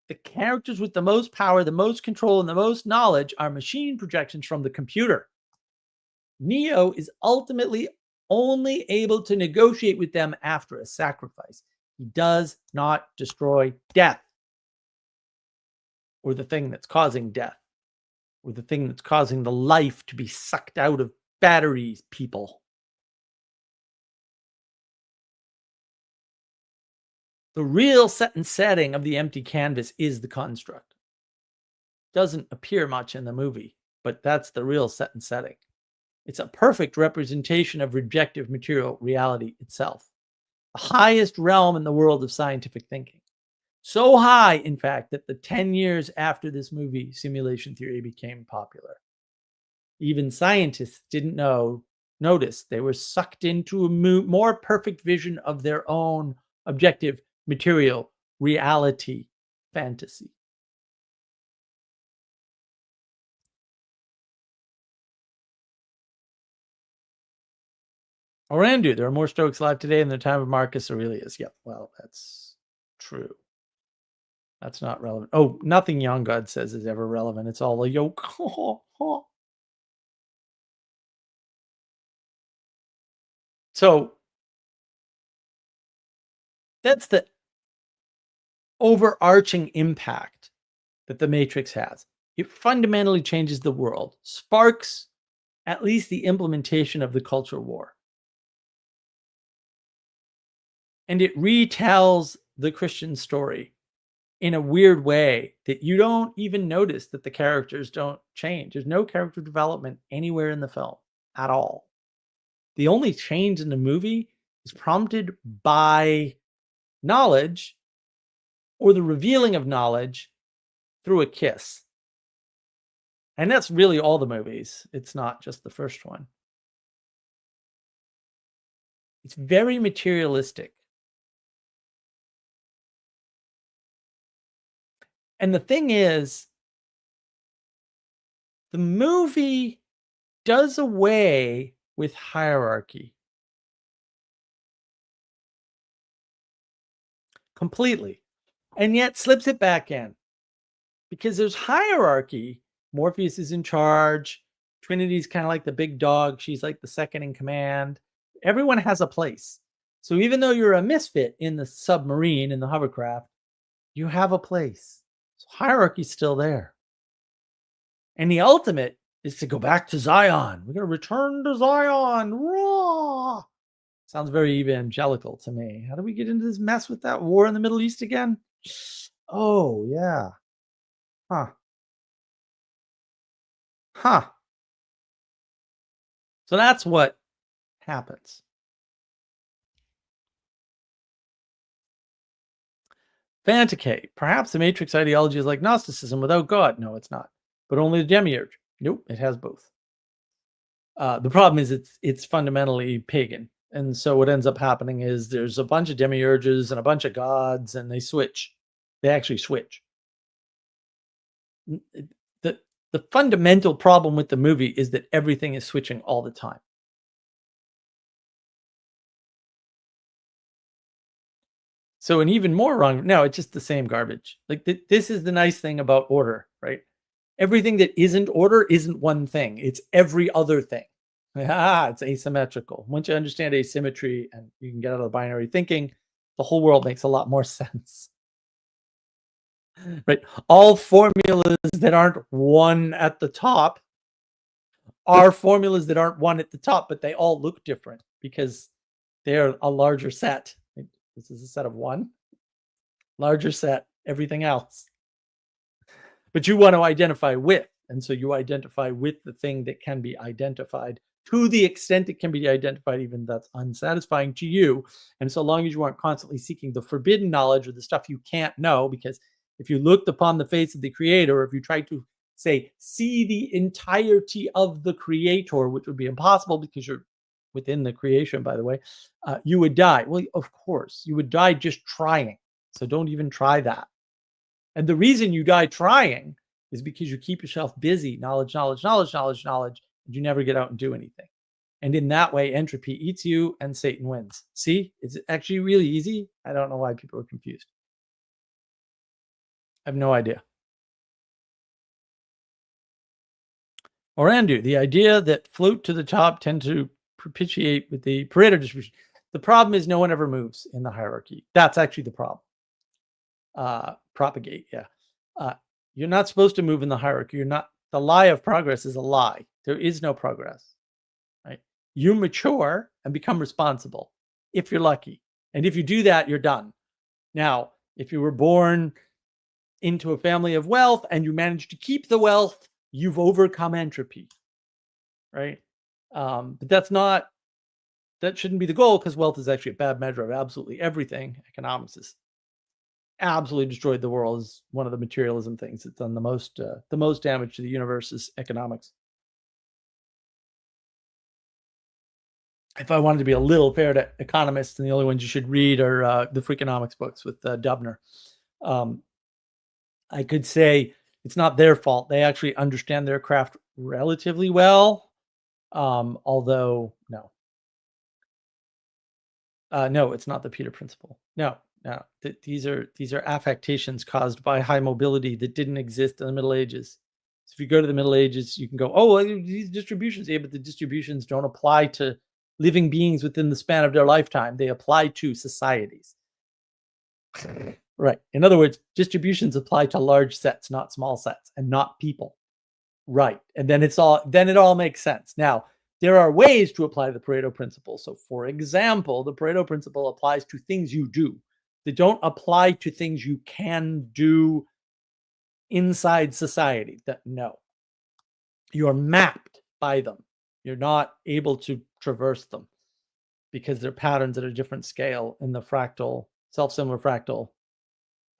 The characters with the most power, the most control, and the most knowledge are machine projections from the computer. Neo is ultimately only able to negotiate with them after a sacrifice. He does not destroy death, or the thing that's causing death, or the thing that's causing the life to be sucked out of batteries, people. The real set and setting of the empty canvas is the construct. Doesn't appear much in the movie, but that's the real set and setting. It's a perfect representation of objective material reality itself, the highest realm in the world of scientific thinking. So high, in fact, that the 10 years after this movie, simulation theory became popular. Even scientists didn't notice they were sucked into a more perfect vision of their own objective material reality fantasy. Orandu, there are more Stoics alive today in the time of Marcus Aurelius. Yep, well, that's true. That's not relevant. Oh, nothing Young God says is ever relevant. It's all a yoke. So that's the overarching impact that the Matrix has. It fundamentally changes the world, sparks at least the implementation of the culture war. And it retells the Christian story in a weird way that you don't even notice that the characters don't change. There's no character development anywhere in the film at all. The only change in the movie is prompted by knowledge or the revealing of knowledge through a kiss. And that's really all the movies. It's not just the first one. It's very materialistic. And the thing is, the movie does away with hierarchy completely, and yet slips it back in because there's hierarchy. Morpheus is in charge. Trinity's kind of like the big dog. She's like the second in command. Everyone has a place. So even though you're a misfit in the submarine, in the hovercraft, you have a place. So hierarchy's still there. And the ultimate is to go back to Zion. We're going to return to Zion. Raw. Sounds very evangelical to me. How do we get into this mess with that war in the Middle East again? Oh, yeah. Huh. Huh. So that's what happens. Fantike. Perhaps the Matrix ideology is like Gnosticism without God. No, it's not. But only the demiurge. Nope, it has both. The problem is it's fundamentally pagan. And so what ends up happening is there's a bunch of demiurges and a bunch of gods, and they switch. They actually switch. The, the fundamental problem with the movie is that everything is switching all the time. So an even more wrong. No, it's just the same garbage. Like this is the nice thing about order, right? Everything that isn't order isn't one thing. It's every other thing. It's asymmetrical. Once you understand asymmetry and you can get out of the binary thinking, the whole world makes a lot more sense. Right? All formulas that aren't one at the top are formulas that aren't one at the top, but they all look different because they're a larger set. This is a set of one, larger set, everything else. But you want to identify with, and so you identify with the thing that can be identified to the extent it can be identified, even that's unsatisfying to you. And so long as you aren't constantly seeking the forbidden knowledge or the stuff you can't know, because if you looked upon the face of the creator, or if you tried to say, see the entirety of the creator, which would be impossible because you're within the creation, by the way, you would die. Well, of course, you would die just trying. So don't even try that. And the reason you die trying is because you keep yourself busy, knowledge, knowledge, knowledge, knowledge, knowledge, and you never get out and do anything. And in that way, entropy eats you and Satan wins. See, it's actually really easy. I don't know why people are confused. I have no idea. Orandu, the idea that float to the top tend to propitiate with the Pareto distribution. The problem is no one ever moves in the hierarchy. That's actually the problem. Propagate, yeah. You're not supposed to move in the hierarchy. You're not. The lie of progress is a lie. There is no progress, right? You mature and become responsible if you're lucky. And if you do that, you're done. Now, if you were born into a family of wealth and you manage to keep the wealth, you've overcome entropy, right? But that shouldn't be the goal, because wealth is actually a bad measure of absolutely everything. Economics is absolutely destroyed the world. Is one of the materialism things that's done the most damage to the universe is economics. If I wanted to be a little fair to economists, and the only ones you should read are the Freakonomics books with Dubner, I could say it's not their fault. They actually understand their craft relatively well, although no. No, it's not the Peter principle. No. These are affectations caused by high mobility that didn't exist in the Middle Ages. So if you go to the Middle Ages, you can go, oh, well, these distributions, yeah, but the distributions don't apply to living beings within the span of their lifetime. They apply to societies. Right. In other words, distributions apply to large sets, not small sets, and not people. Right. And then it all makes sense. Now, there are ways to apply the Pareto principle. So, for example, the Pareto principle applies to things you do. They don't apply to things you can do inside society. That no, you're mapped by them. You're not able to traverse them because they're patterns at a different scale in the fractal, self-similar fractal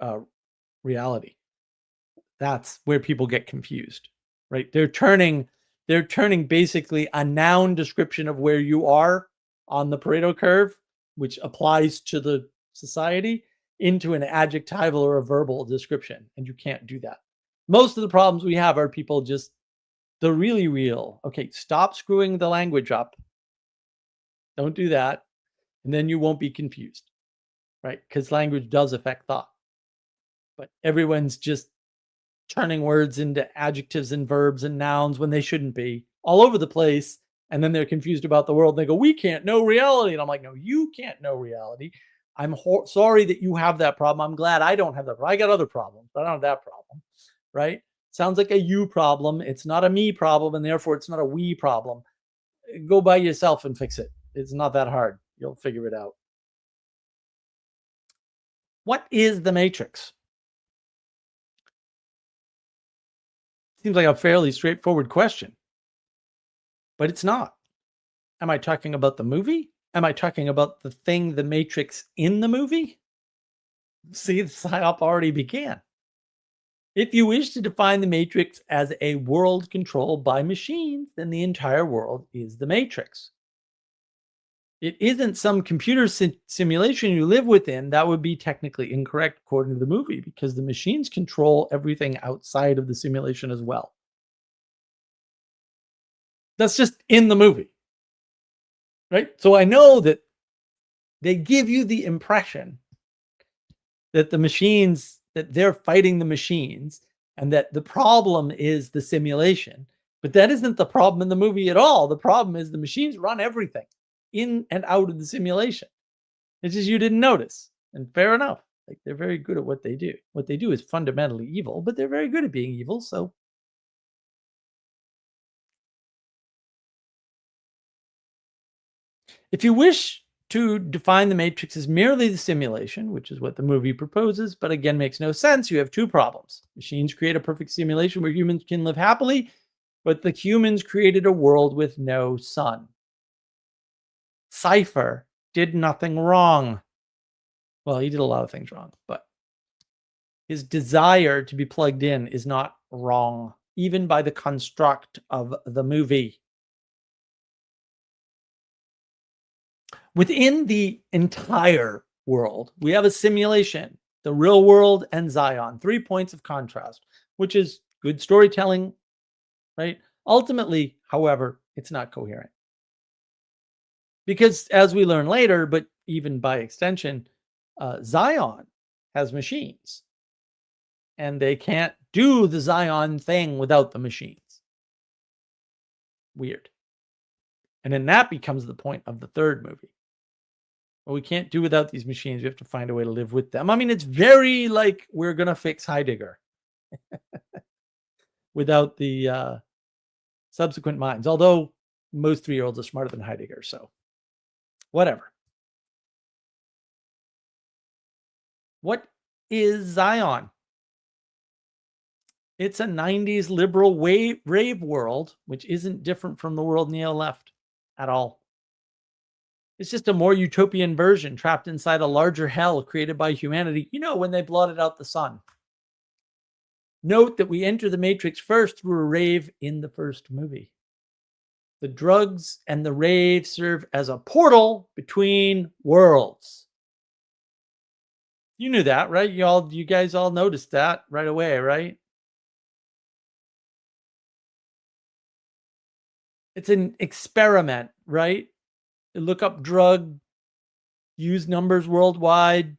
uh, reality. That's where people get confused, right? They're turning basically a noun description of where you are on the Pareto curve, which applies to the society, into an adjectival or a verbal description, and you can't do that. Most of the problems we have are people just the really real. Okay, stop screwing the language up. Don't do that, and then you won't be confused, right? Because language does affect thought, but everyone's just turning words into adjectives and verbs and nouns when they shouldn't be all over the place. And then they're confused about the world. And they go, we can't know reality. And I'm like, no, you can't know reality. I'm sorry that you have that problem. I'm glad I don't have that problem. I got other problems, but I don't have that problem. Right? Sounds like a you problem. It's not a me problem. And therefore, it's not a we problem. Go by yourself and fix it. It's not that hard. You'll figure it out. What is the matrix? Seems like a fairly straightforward question, but it's not. Am I talking about the movie? Am I talking about the thing, the matrix in the movie? See, the psyop already began. If you wish to define the matrix as a world controlled by machines, then the entire world is the matrix. It isn't some computer simulation you live within. That would be technically incorrect according to the movie, because the machines control everything outside of the simulation as well. That's just in the movie, right? So I know that they give you the impression that the machines, that they're fighting the machines, and that the problem is the simulation. But that isn't the problem in the movie at all. The problem is the machines run everything in and out of the simulation. It's just you didn't notice. And fair enough. Like, they're very good at what they do. What they do is fundamentally evil, but they're very good at being evil. So if you wish to define the matrix as merely the simulation, which is what the movie proposes, but again makes no sense, you have two problems. Machines create a perfect simulation where humans can live happily, but the humans created a world with no sun. Cypher did nothing wrong. Well, he did a lot of things wrong, but his desire to be plugged in is not wrong, even by the construct of the movie. Within the entire world, we have a simulation, the real world and Zion, 3 points of contrast, which is good storytelling, right? Ultimately, however, it's not coherent. Because as we learn later, but even by extension, Zion has machines, and they can't do the Zion thing without the machines. Weird. And then that becomes the point of the third movie. Well, we can't do without these machines. We have to find a way to live with them. I mean, it's very like we're going to fix Heidegger without the subsequent minds. Although most 3-year-olds are smarter than Heidegger, so whatever. What is Zion? It's a 90s liberal rave world, which isn't different from the world Neo left at all. It's just a more utopian version trapped inside a larger hell created by humanity, when they blotted out the sun. Note that we enter the Matrix first through a rave in the first movie. The drugs and the rave serve as a portal between worlds. You knew that, right? You guys all noticed that right away, right? It's an experiment, right? Look up drug use numbers worldwide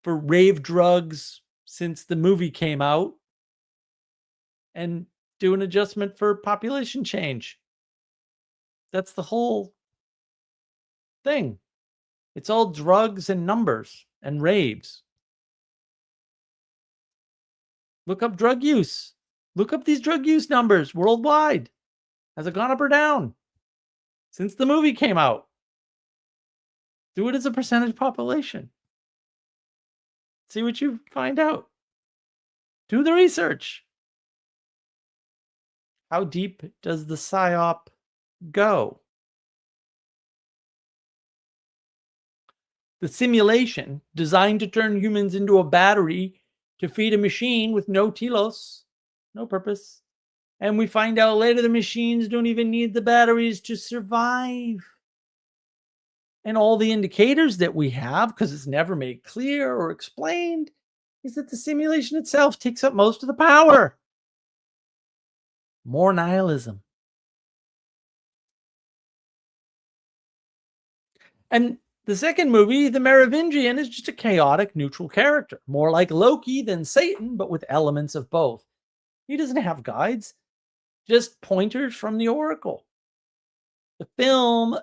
for rave drugs since the movie came out, and do an adjustment for population change. That's the whole thing. It's all drugs and numbers and raves. Look up drug use. Look up these drug use numbers worldwide. Has it gone up or down since the movie came out? Do it as a percentage population. See what you find out. Do the research. How deep does the psyop go? The simulation, designed to turn humans into a battery to feed a machine with no telos, no purpose. And we find out later the machines don't even need the batteries to survive. And all the indicators that we have, because it's never made clear or explained, is that the simulation itself takes up most of the power. More nihilism. And the second movie, The Merovingian, is just a chaotic neutral character, more like Loki than Satan, but with elements of both. He doesn't have guides, just pointers from the oracle. The film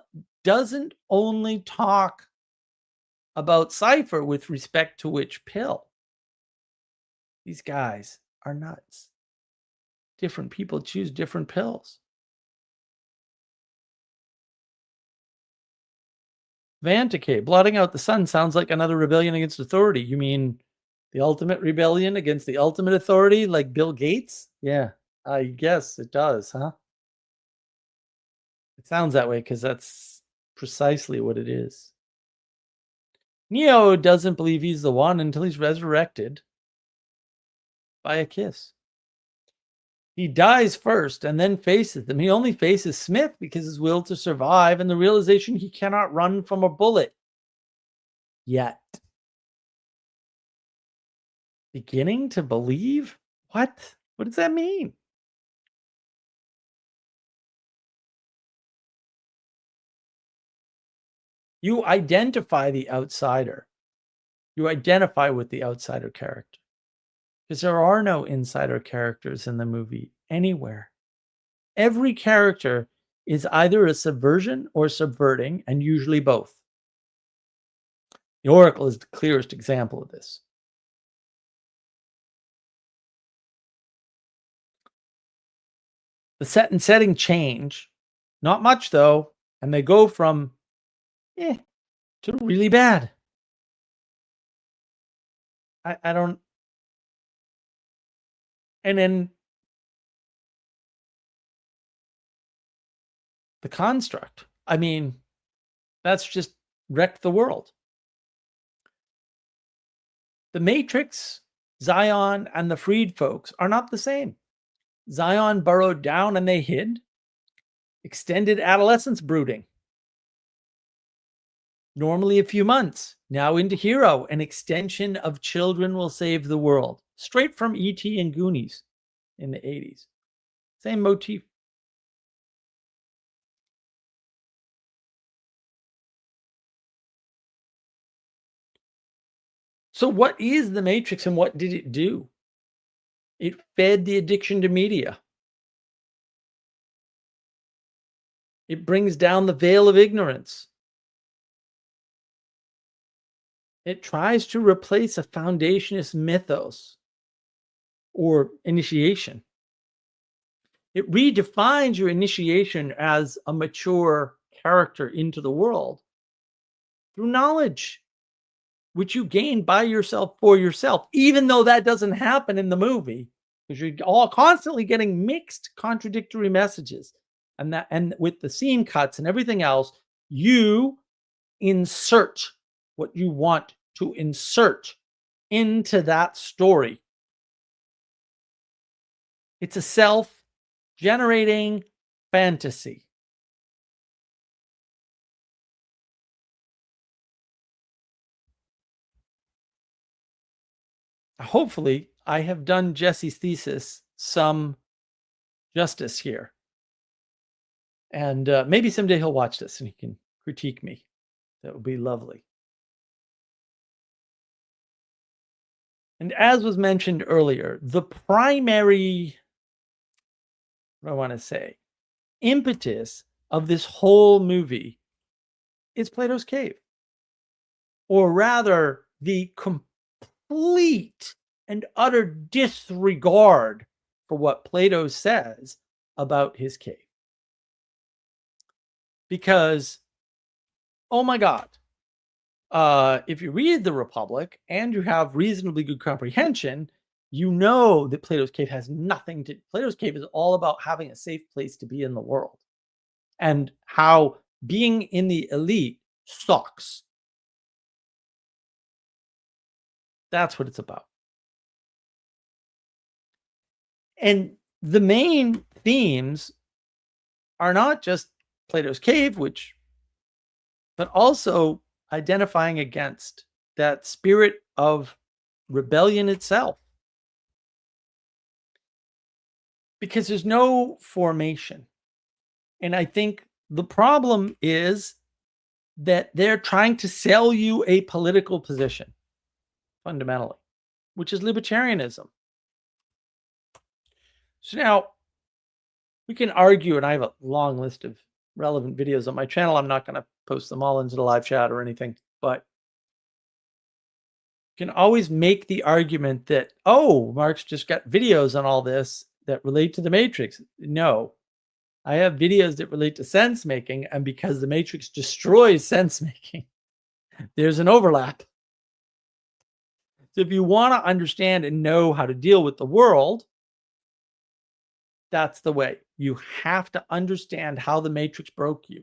doesn't only talk about Cypher with respect to which pill. These guys are nuts. Different people choose different pills. Vanticate, blotting out the sun sounds like another rebellion against authority. You mean the ultimate rebellion against the ultimate authority, like Bill Gates? Yeah, I guess it does, huh? It sounds that way because that's precisely what it is. Neo doesn't believe he's the one until he's resurrected by a kiss. He dies first and then faces them. He only faces Smith because his will to survive and the realization he cannot run from a bullet. Yet. Beginning to believe? What? What does that mean? You identify the outsider. You identify with the outsider character. Because there are no insider characters in the movie anywhere. Every character is either a subversion or subverting, and usually both. The Oracle is the clearest example of this. The set and setting change, not much though, and they go from to really bad. I don't. And then the construct. I mean, that's just wrecked the world. The Matrix, Zion, and the freed folks are not the same. Zion burrowed down and they hid. Extended adolescence brooding. Normally a few months, now into Hero, an extension of Children Will Save the World. Straight from E.T. and Goonies in the 80s. Same motif. So what is the Matrix and what did it do? It fed the addiction to media. It brings down the veil of ignorance. It tries to replace a foundationist mythos or initiation. It redefines your initiation as a mature character into the world through knowledge, which you gain by yourself for yourself, even though that doesn't happen in the movie, because you're all constantly getting mixed, contradictory messages. And with the scene cuts and everything else, you insert what you want to insert into that story. It's a self-generating fantasy. Hopefully, I have done Jesse's thesis some justice here. And maybe someday he'll watch this and he can critique me. That would be lovely. And as was mentioned earlier, the primary, what do I want to say, impetus of this whole movie is Plato's Cave. Or rather, the complete and utter disregard for what Plato says about his cave. Because, oh my God, if you read the Republic and you have reasonably good comprehension, you know that Plato's Cave has nothing to. Plato's Cave is all about having a safe place to be in the world, and how being in the elite sucks. That's what it's about. And the main themes are not just Plato's Cave, but also identifying against that spirit of rebellion itself. Because there's no formation. And I think the problem is that they're trying to sell you a political position, fundamentally, which is libertarianism. So now we can argue, and I have a long list of relevant videos on my channel. I'm not going to post them all into the live chat or anything, but you can always make the argument that, oh, Mark's just got videos on all this that relate to the Matrix. No, I have videos that relate to sense making, and because the Matrix destroys sense making, there's an overlap. So if you want to understand and know how to deal with the world, that's the way. You have to understand how the Matrix broke you.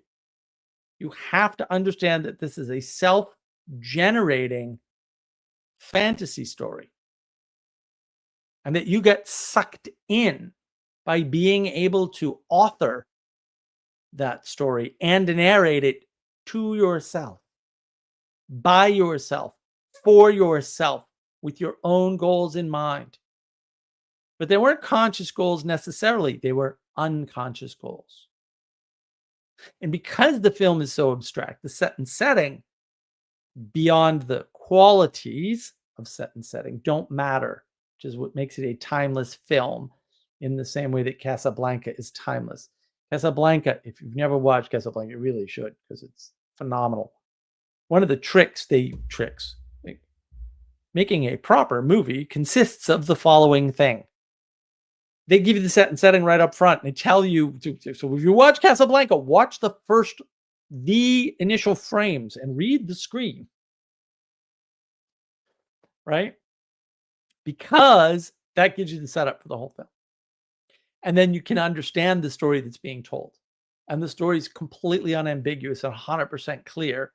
You have to understand that this is a self-generating fantasy story, and that you get sucked in by being able to author that story and narrate it to yourself, by yourself, for yourself, with your own goals in mind. But they weren't conscious goals necessarily, they were unconscious goals. And because the film is so abstract, the set and setting, beyond the qualities of set and setting, don't matter, which is what makes it a timeless film, in the same way that Casablanca is timeless. Casablanca, if you've never watched Casablanca, you really should, because it's phenomenal. One of the tricks, making a proper movie consists of the following thing. They give you the set and setting right up front, and they tell you, so if you watch Casablanca, watch the initial frames and read the screen, right? Because that gives you the setup for the whole film. And then you can understand the story that's being told. And the story is completely unambiguous and 100% clear,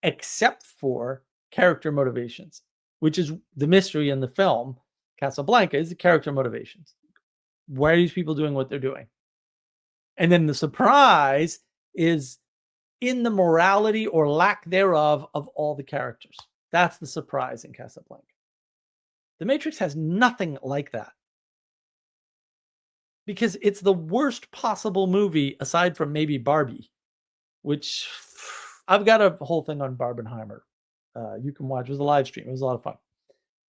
except for character motivations, which is the mystery in the film. Casablanca is the character motivations. Why are these people doing what they're doing? And then the surprise is in the morality or lack thereof of all the characters. That's the surprise in Casablanca. The Matrix has nothing like that, because it's the worst possible movie aside from maybe Barbie, which I've got a whole thing on Barbenheimer. You can watch. It was a live stream. It was a lot of fun.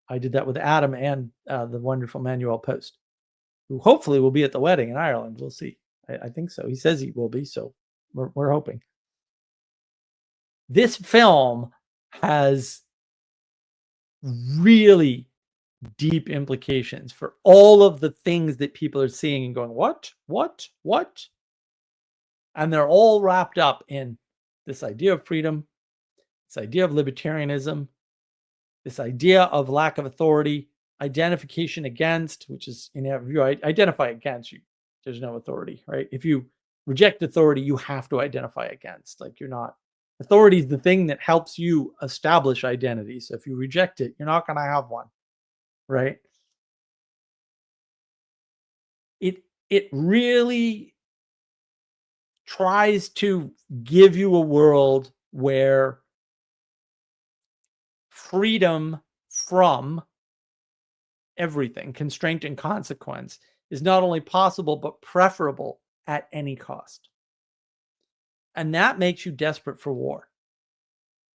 I did that with Adam and the wonderful Manuel Post, who hopefully will be at the wedding in Ireland. We'll see. I think so. He says he will be, so we're hoping. This film has really deep implications for all of the things that people are seeing and going, what? And they're all wrapped up in this idea of freedom, this idea of libertarianism, this idea of lack of authority, identification against, which is, if you identify against, there's no authority, right? If you reject authority, you have to identify against. Like, you're not, authority is the thing that helps you establish identity. So if you reject it, you're not going to have one, right? It really tries to give you a world where freedom from everything, constraint and consequence, is not only possible, but preferable at any cost. And that makes you desperate for war.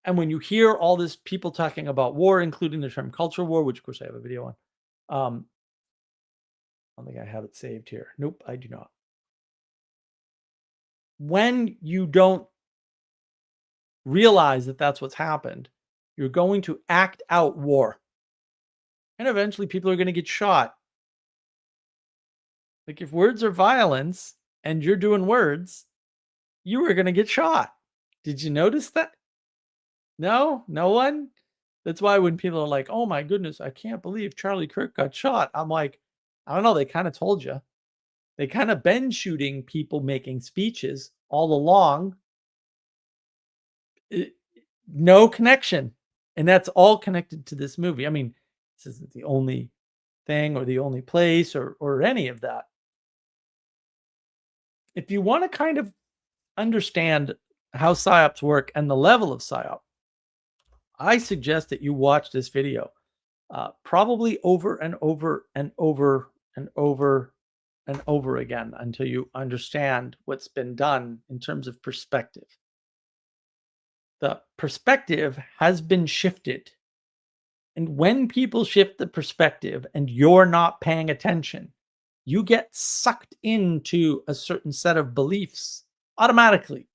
And when you hear all this people talking about war, including the term culture war, which of course I have a video on, I don't think I have it saved here. Nope, I do not. When you don't realize that that's what's happened, you're going to act out war. And eventually people are going to get shot. Like, if words are violence and you're doing words, you are going to get shot. Did you notice that? No? No one? That's why when people are like, "Oh my goodness, I can't believe Charlie Kirk got shot." I'm like, "I don't know, they kinda told you. They kinda been shooting people making speeches all along." Eh, no connection, and that's all connected to this movie. I mean, this isn't the only thing or the only place or any of that. If you wanna kind of understand how psyops work and the level of psyop, I suggest that you watch this video, probably over and over and over and over and over again until you understand what's been done in terms of perspective. The perspective has been shifted. And when people shift the perspective and you're not paying attention, you get sucked into a certain set of beliefs automatically.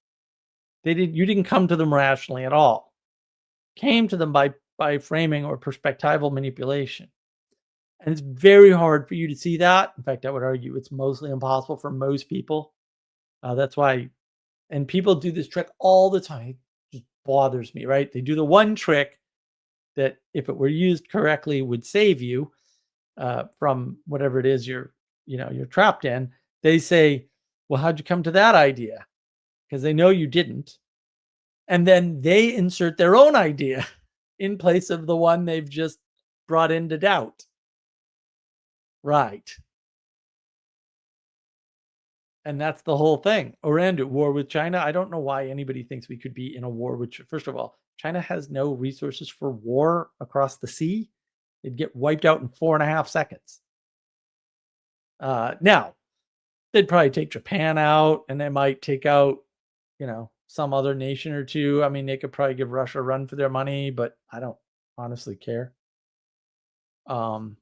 You didn't come to them rationally at all. Came to them by framing or perspectival manipulation. And it's very hard for you to see that. In fact, I would argue it's mostly impossible for most people. That's why, and people do this trick all the time. It just bothers me, right? They do the one trick that, if it were used correctly, would save you from whatever it is you're trapped in. They say, "Well, how'd you come to that idea?" Because they know you didn't, and then they insert their own idea in place of the one they've just brought into doubt. Right. And that's the whole thing. Or war with China. I don't know why anybody thinks we could be in a war with first of all, China has no resources for war across the sea. They'd get wiped out in 4.5 seconds. Now, they'd probably take Japan out, and they might take out, some other nation or two. I mean, they could probably give Russia a run for their money, but I don't honestly care. Um,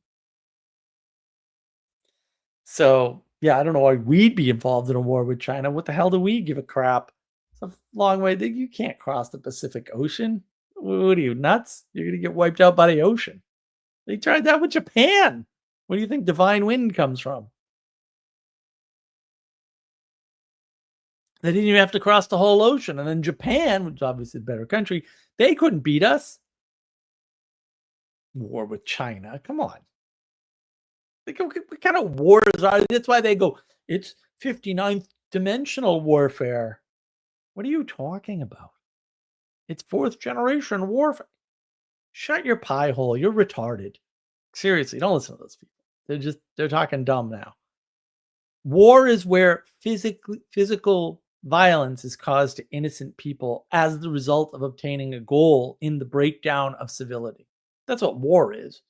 So, yeah, I don't know why we'd be involved in a war with China. What the hell do we give a crap? It's a long way. You can't cross the Pacific Ocean. What are you, nuts? You're going to get wiped out by the ocean. They tried that with Japan. Where do you think divine wind comes from? They didn't even have to cross the whole ocean. And then Japan, which is obviously a better country, they couldn't beat us. War with China. Come on. Like, what kind of wars are? That's why they go, it's 59th dimensional warfare. What are you talking about? It's fourth generation warfare. Shut your pie hole. You're retarded. Seriously, don't listen to those people. They're talking dumb now. War is where physical violence is caused to innocent people as the result of obtaining a goal in the breakdown of civility. That's what war is.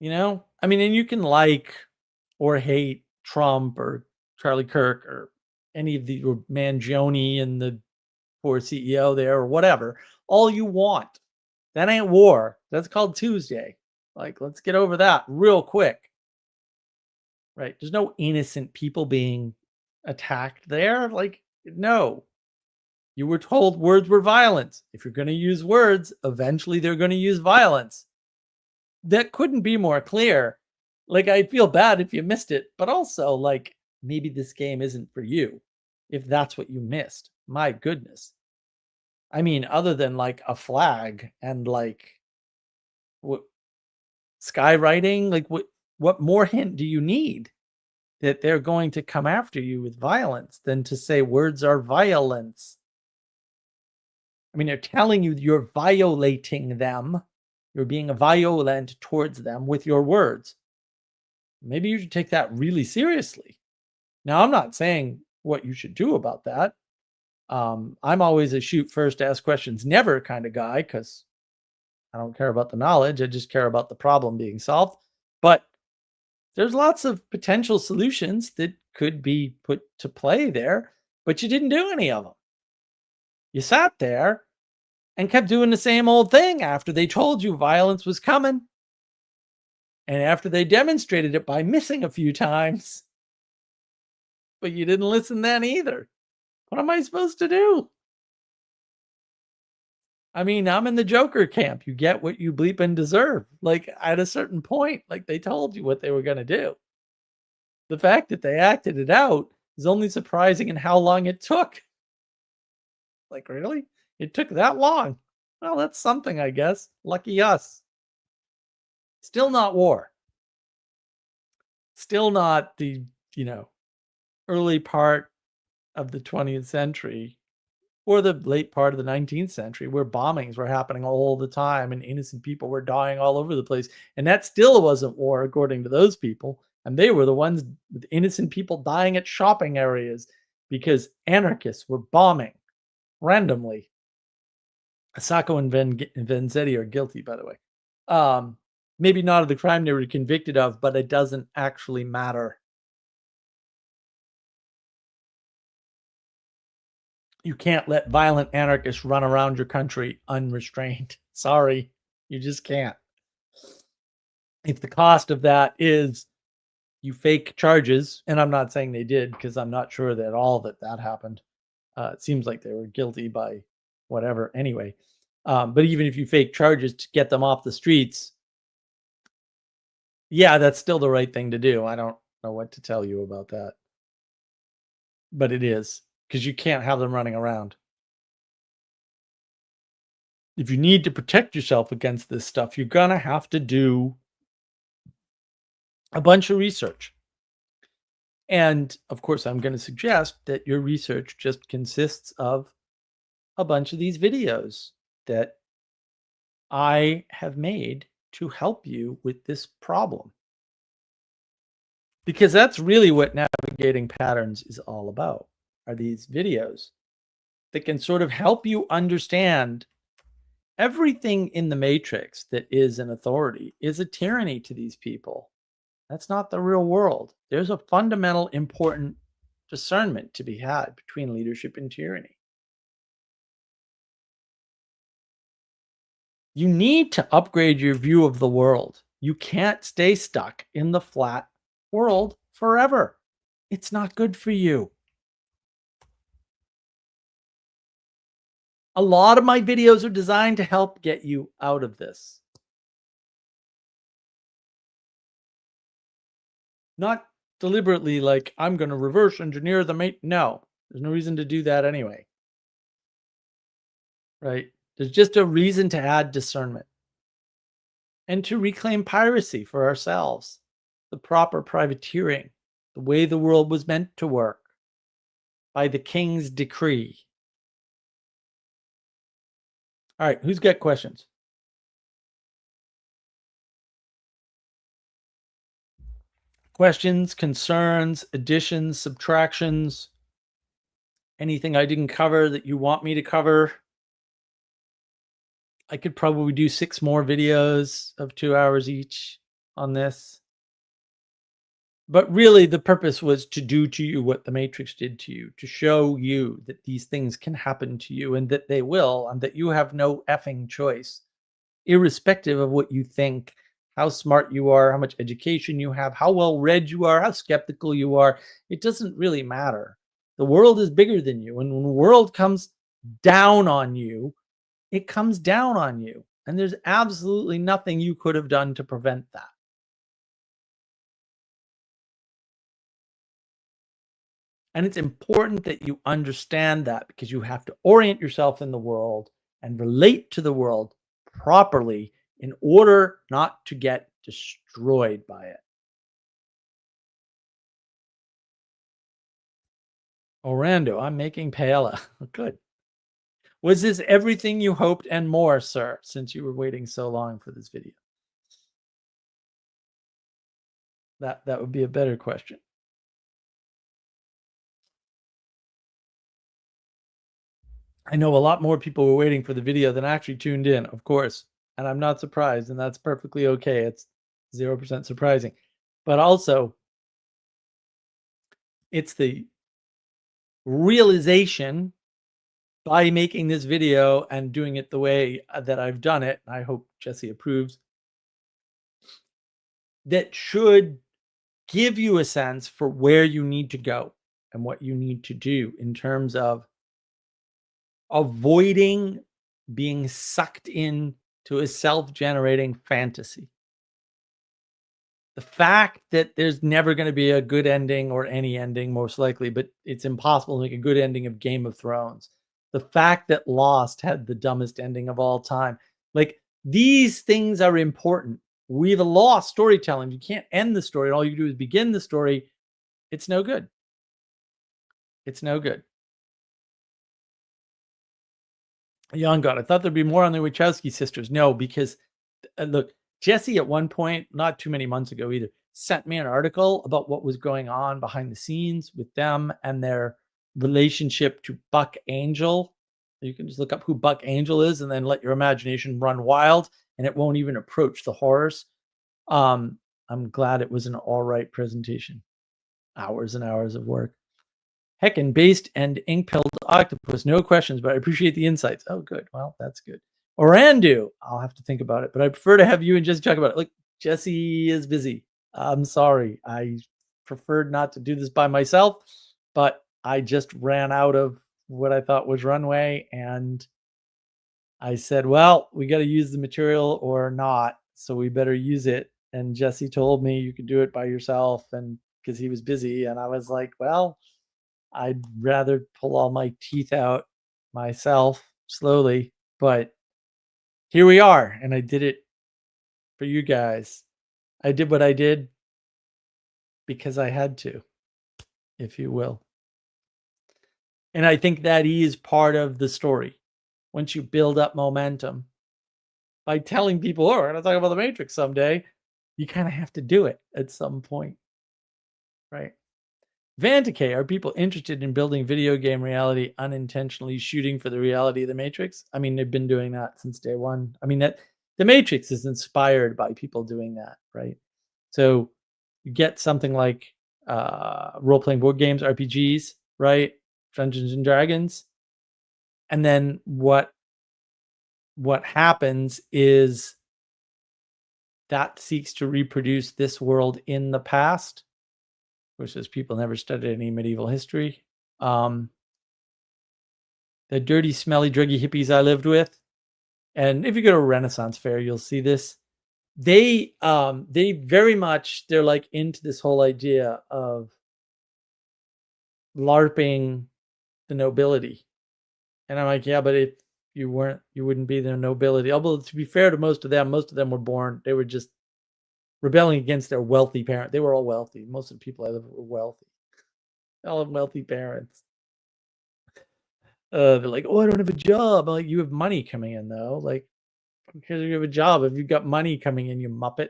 I mean, and you can like or hate Trump or Charlie Kirk or any of the, or Mangione and the poor CEO there or whatever, all you want. That ain't war. That's called Tuesday. Like, let's get over that real quick. Right? There's no innocent people being attacked there. Like, no. You were told words were violence. If you're going to use words, eventually they're going to use violence. That couldn't be more clear. Like, I feel bad if you missed it, but also, like, maybe this game isn't for you if that's what you missed. My goodness. I mean, other than like a flag and like what skywriting, like what more hint do you need that they're going to come after you with violence than to say words are violence? I mean, they're telling you you're violating them. You're being violent towards them with your words. Maybe you should take that really seriously. Now, I'm not saying what you should do about that. I'm always a shoot first, ask questions never kind of guy because I don't care about the knowledge. I just care about the problem being solved. But there's lots of potential solutions that could be put to play there, but you didn't do any of them. You sat there and kept doing the same old thing after they told you violence was coming. And after they demonstrated it by missing a few times, but you didn't listen then either. What am I supposed to do? I mean, I'm in the Joker camp. You get what you bleep and deserve. Like, at a certain point, like, they told you what they were going to do. The fact that they acted it out is only surprising in how long it took. Like, really? It took that long? Well, that's something, I guess. Lucky us. Still not war. Still not the, you know, early part of the 20th century or the late part of the 19th century where bombings were happening all the time and innocent people were dying all over the place. And that still wasn't war, according to those people. And they were the ones with innocent people dying at shopping areas because anarchists were bombing randomly. Sacco and Vanzetti are guilty, by the way. Maybe not of the crime they were convicted of, but it doesn't actually matter. You can't let violent anarchists run around your country unrestrained. Sorry, you just can't. If the cost of that is you fake charges, and I'm not saying they did because I'm not sure that all that happened. It seems like they were guilty by whatever anyway. But even if you fake charges to get them off the streets, yeah, that's still the right thing to do. I don't know what to tell you about that, but it is because you can't have them running around. If you need to protect yourself against this stuff, you're gonna have to do a bunch of research. And of course, I'm going to suggest that your research just consists of a bunch of these videos that I have made to help you with this problem. Because that's really what navigating patterns is all about, are these videos that can sort of help you understand everything in the matrix that is an authority is a tyranny to these people. That's not the real world. There's a fundamental, important discernment to be had between leadership and tyranny. You need to upgrade your view of the world. You can't stay stuck in the flat world forever. It's not good for you. A lot of my videos are designed to help get you out of this. Not deliberately like, I'm going to reverse engineer the mate. No, there's no reason to do that anyway. Right? There's just a reason to add discernment and to reclaim piracy for ourselves, the proper privateering, the way the world was meant to work by the king's decree. All right, who's got questions? Questions, concerns, additions, subtractions, anything I didn't cover that you want me to cover? I could probably do 6 more videos of 2 hours each on this. But really, the purpose was to do to you what the Matrix did to you, to show you that these things can happen to you and that they will, and that you have no effing choice, irrespective of what you think, how smart you are, how much education you have, how well read you are, how skeptical you are. It doesn't really matter. The world is bigger than you. And when the world comes down on you, it comes down on you. And there's absolutely nothing you could have done to prevent that. And it's important that you understand that because you have to orient yourself in the world and relate to the world properly in order not to get destroyed by it. Orlando, I'm making paella. Good. Was this everything you hoped and more, sir, since you were waiting so long for this video? That would be a better question. I know a lot more people were waiting for the video than actually tuned in, of course. And I'm not surprised, and that's perfectly okay. It's 0% surprising. But also, it's the realization by making this video and doing it the way that I've done it, I hope Jesse approves, that should give you a sense for where you need to go and what you need to do in terms of avoiding being sucked in to a self-generating fantasy. The fact that there's never going to be a good ending or any ending, most likely, but it's impossible to make a good ending of Game of Thrones. The fact that Lost had the dumbest ending of all time. Like, these things are important. We've lost storytelling. You can't end the story. All you do is begin the story. It's no good. It's no good. Young God, I thought there'd be more on the Wachowski sisters. No, because look, Jesse at one point, not too many months ago either, sent me an article about what was going on behind the scenes with them and their relationship to Buck Angel. You can just look up who Buck Angel is and then let your imagination run wild, and it won't even approach the horrors. I'm glad it was an all right presentation. Hours and hours of work. Heckin' based and ink-pilled octopus. No questions, but I appreciate the insights. Oh, good. Well, that's good. Orandu. I'll have to think about it, but I prefer to have you and Jesse talk about it. Look, Jesse is busy. I'm sorry. I preferred not to do this by myself, but I just ran out of what I thought was runway, and I said, well, we got to use the material or not, so we better use it. And Jesse told me you could do it by yourself, and because he was busy, and I was like, well, I'd rather pull all my teeth out myself slowly, but here we are, and I did it for you guys. I did what I did because I had to, if you will. And I think that is part of the story. Once you build up momentum by telling people, oh, we're going to talk about the Matrix someday, you kind of have to do it at some point, right? Vanticay, are people interested in building video game reality unintentionally shooting for the reality of the Matrix? I mean, they've been doing that since day one. I mean, that the Matrix is inspired by people doing that, right? So you get something like role-playing board games, RPGs, right? Dungeons and Dragons. And then what happens is that seeks to reproduce this world in the past, which is people never studied any medieval history. The dirty, smelly, druggy hippies I lived with, and if you go to a Renaissance fair, you'll see this. They very much, they're like into this whole idea of LARPing the nobility. And I'm like, yeah, but if you weren't, you wouldn't be the nobility. Although to be fair to most of them were born, they were just rebelling against their wealthy parents. They were all wealthy. Most of the people I live with were wealthy. They all have wealthy parents. They're like, oh, I don't have a job. I'm like, you have money coming in though. Like, because you have a job, if you've got money coming in, you muppet.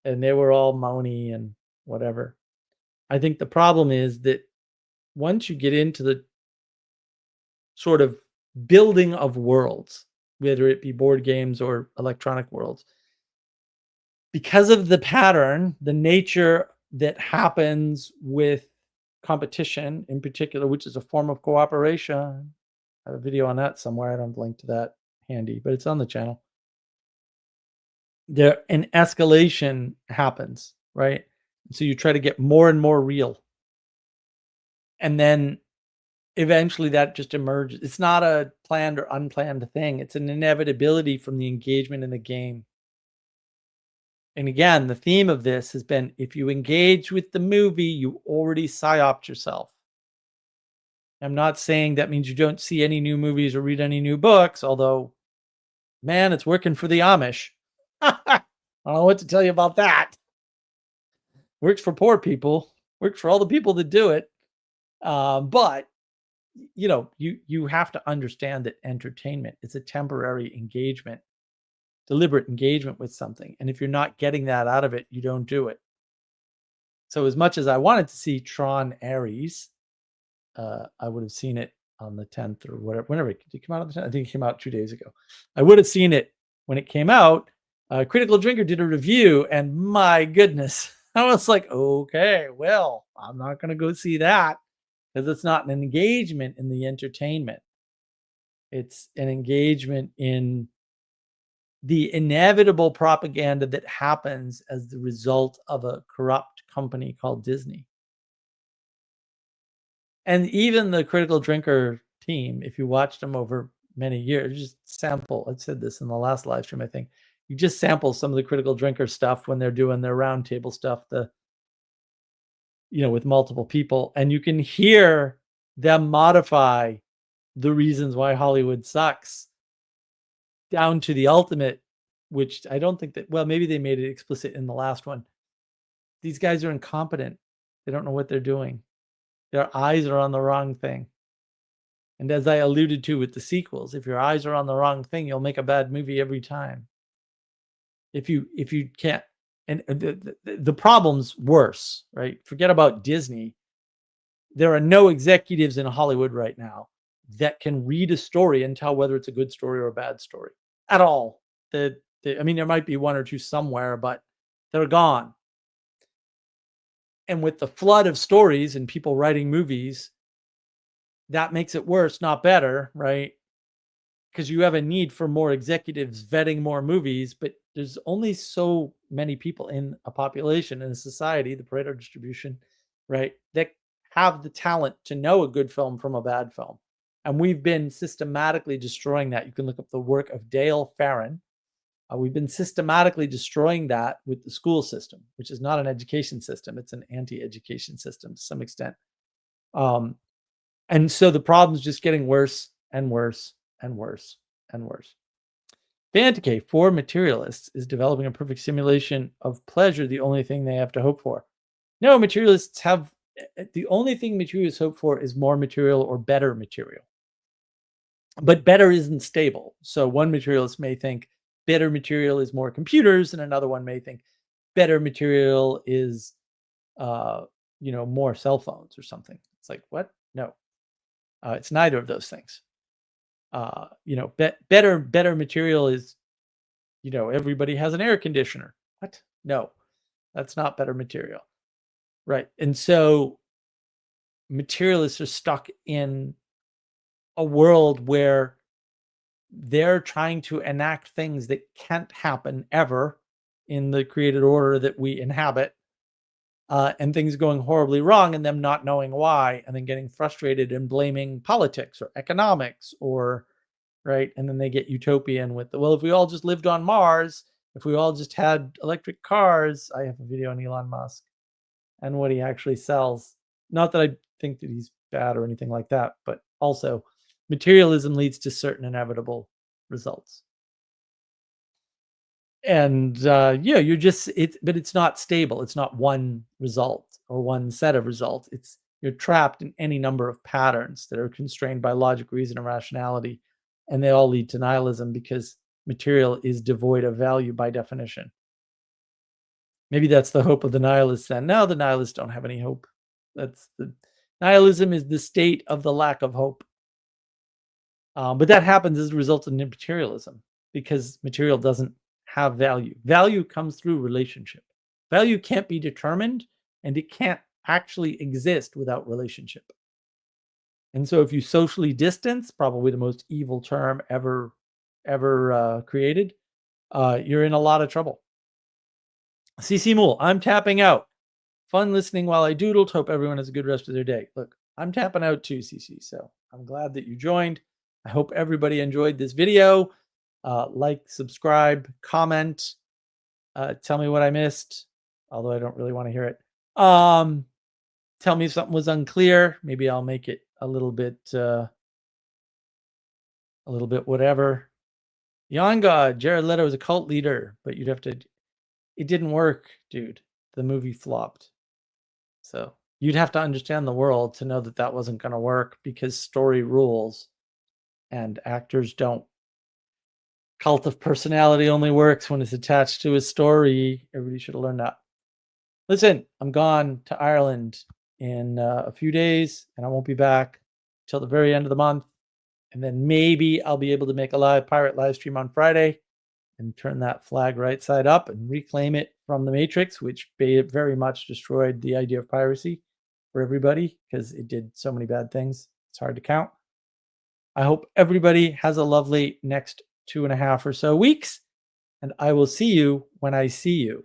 And they were all moany and whatever. I think the problem is that once you get into the sort of building of worlds, whether it be board games or electronic worlds, because of the pattern, the nature that happens with competition in particular, which is a form of cooperation. I have a video on that somewhere. I don't link to that handy, but it's on the channel. There, an escalation happens, right? So you try to get more and more real. And then eventually that just emerges. It's not a planned or unplanned thing. It's an inevitability from the engagement in the game. And again, the theme of this has been, if you engage with the movie, you already psyoped yourself. I'm not saying that means you don't see any new movies or read any new books, although, man, it's working for the Amish. I don't know what to tell you about that. Works for poor people, works for all the people that do it. But you know, you have to understand that entertainment is a temporary engagement, deliberate engagement with something. And if you're not getting that out of it, you don't do it. So as much as I wanted to see Tron Ares, I would have seen it on the 10th or whatever, whenever it came out on the 10th. I think it came out 2 days ago. I would have seen it when it came out. Critical Drinker did a review, and my goodness, I was like, okay, well, I'm not going to go see that because it's not an engagement in the entertainment. It's an engagement in the inevitable propaganda that happens as the result of a corrupt company called Disney. And even the Critical Drinker team, if you watched them over many years, just sample. I said this in the last live stream, I think. You just sample some of the Critical Drinker stuff when they're doing their roundtable stuff, with multiple people, and you can hear them modify the reasons why Hollywood sucks, down to the ultimate, which I don't think that, well, maybe they made it explicit in the last one. These guys are incompetent. They don't know what they're doing. Their eyes are on the wrong thing. And as I alluded to with the sequels, if your eyes are on the wrong thing, you'll make a bad movie every time. If you can't, and the problem's worse, right? Forget about Disney. There are no executives in Hollywood right now that can read a story and tell whether it's a good story or a bad story at all. I mean, there might be one or two somewhere, but they're gone. And with the flood of stories and people writing movies, that makes it worse, not better, right? Because you have a need for more executives vetting more movies, but there's only so many people in a population, in a society, the Pareto distribution, right, that have the talent to know a good film from a bad film. And we've been systematically destroying that. You can look up the work of Dale Farron. We've been systematically destroying that with the school system, which is not an education system. It's an anti-education system to some extent. And so the problem's just getting worse and worse and worse and worse. Bantake, for materialists, is developing a perfect simulation of pleasure the only thing they have to hope for. No, materialists have, the only thing materialists hope for is more material or better material. But better isn't stable. So one materialist may think better material is more computers, and another one may think better material is, more cell phones or something. It's like, what? No, it's neither of those things. Better material is, everybody has an air conditioner. What? No, that's not better material. Right. And so materialists are stuck in a world where they're trying to enact things that can't happen ever in the created order that we inhabit, and things going horribly wrong and them not knowing why, and then getting frustrated and blaming politics or economics or, right? And then they get utopian with well, if we all just lived on Mars, if we all just had electric cars. I have a video on Elon Musk and what he actually sells. Not that I think that he's bad or anything like that, but also materialism leads to certain inevitable results. And you're just but it's not stable. It's not one result or one set of results. You're trapped in any number of patterns that are constrained by logic, reason, and rationality, and they all lead to nihilism because material is devoid of value by definition. Maybe that's the hope of the nihilists then. No, the nihilists don't have any hope. Nihilism is the state of the lack of hope. But that happens as a result of materialism because material doesn't have value. Value comes through relationship. Value can't be determined, and it can't actually exist without relationship. And so if you socially distance, probably the most evil term ever created, you're in a lot of trouble. CC Mool, I'm tapping out. Fun listening while I doodled. Hope everyone has a good rest of their day. Look, I'm tapping out too, CC. So I'm glad that you joined. I hope everybody enjoyed this video. Like, subscribe, comment, tell me what I missed, although I don't really want to hear it. Tell me if something was unclear. Maybe I'll make it a little bit whatever. Yanga, Jared Leto is a cult leader, but you'd have to, it didn't work, dude. The movie flopped. So you'd have to understand the world to know that that wasn't going to work because story rules and actors don't. Cult of personality only works when it's attached to a story. Everybody should have learned that. Listen, I'm gone to Ireland in a few days, and I won't be back till the very end of the month. And then maybe I'll be able to make a live pirate live stream on Friday and turn that flag right side up and reclaim it from the Matrix, which very much destroyed the idea of piracy for everybody because it did so many bad things. It's hard to count. I hope everybody has a lovely next 2.5 or so weeks, and I will see you when I see you.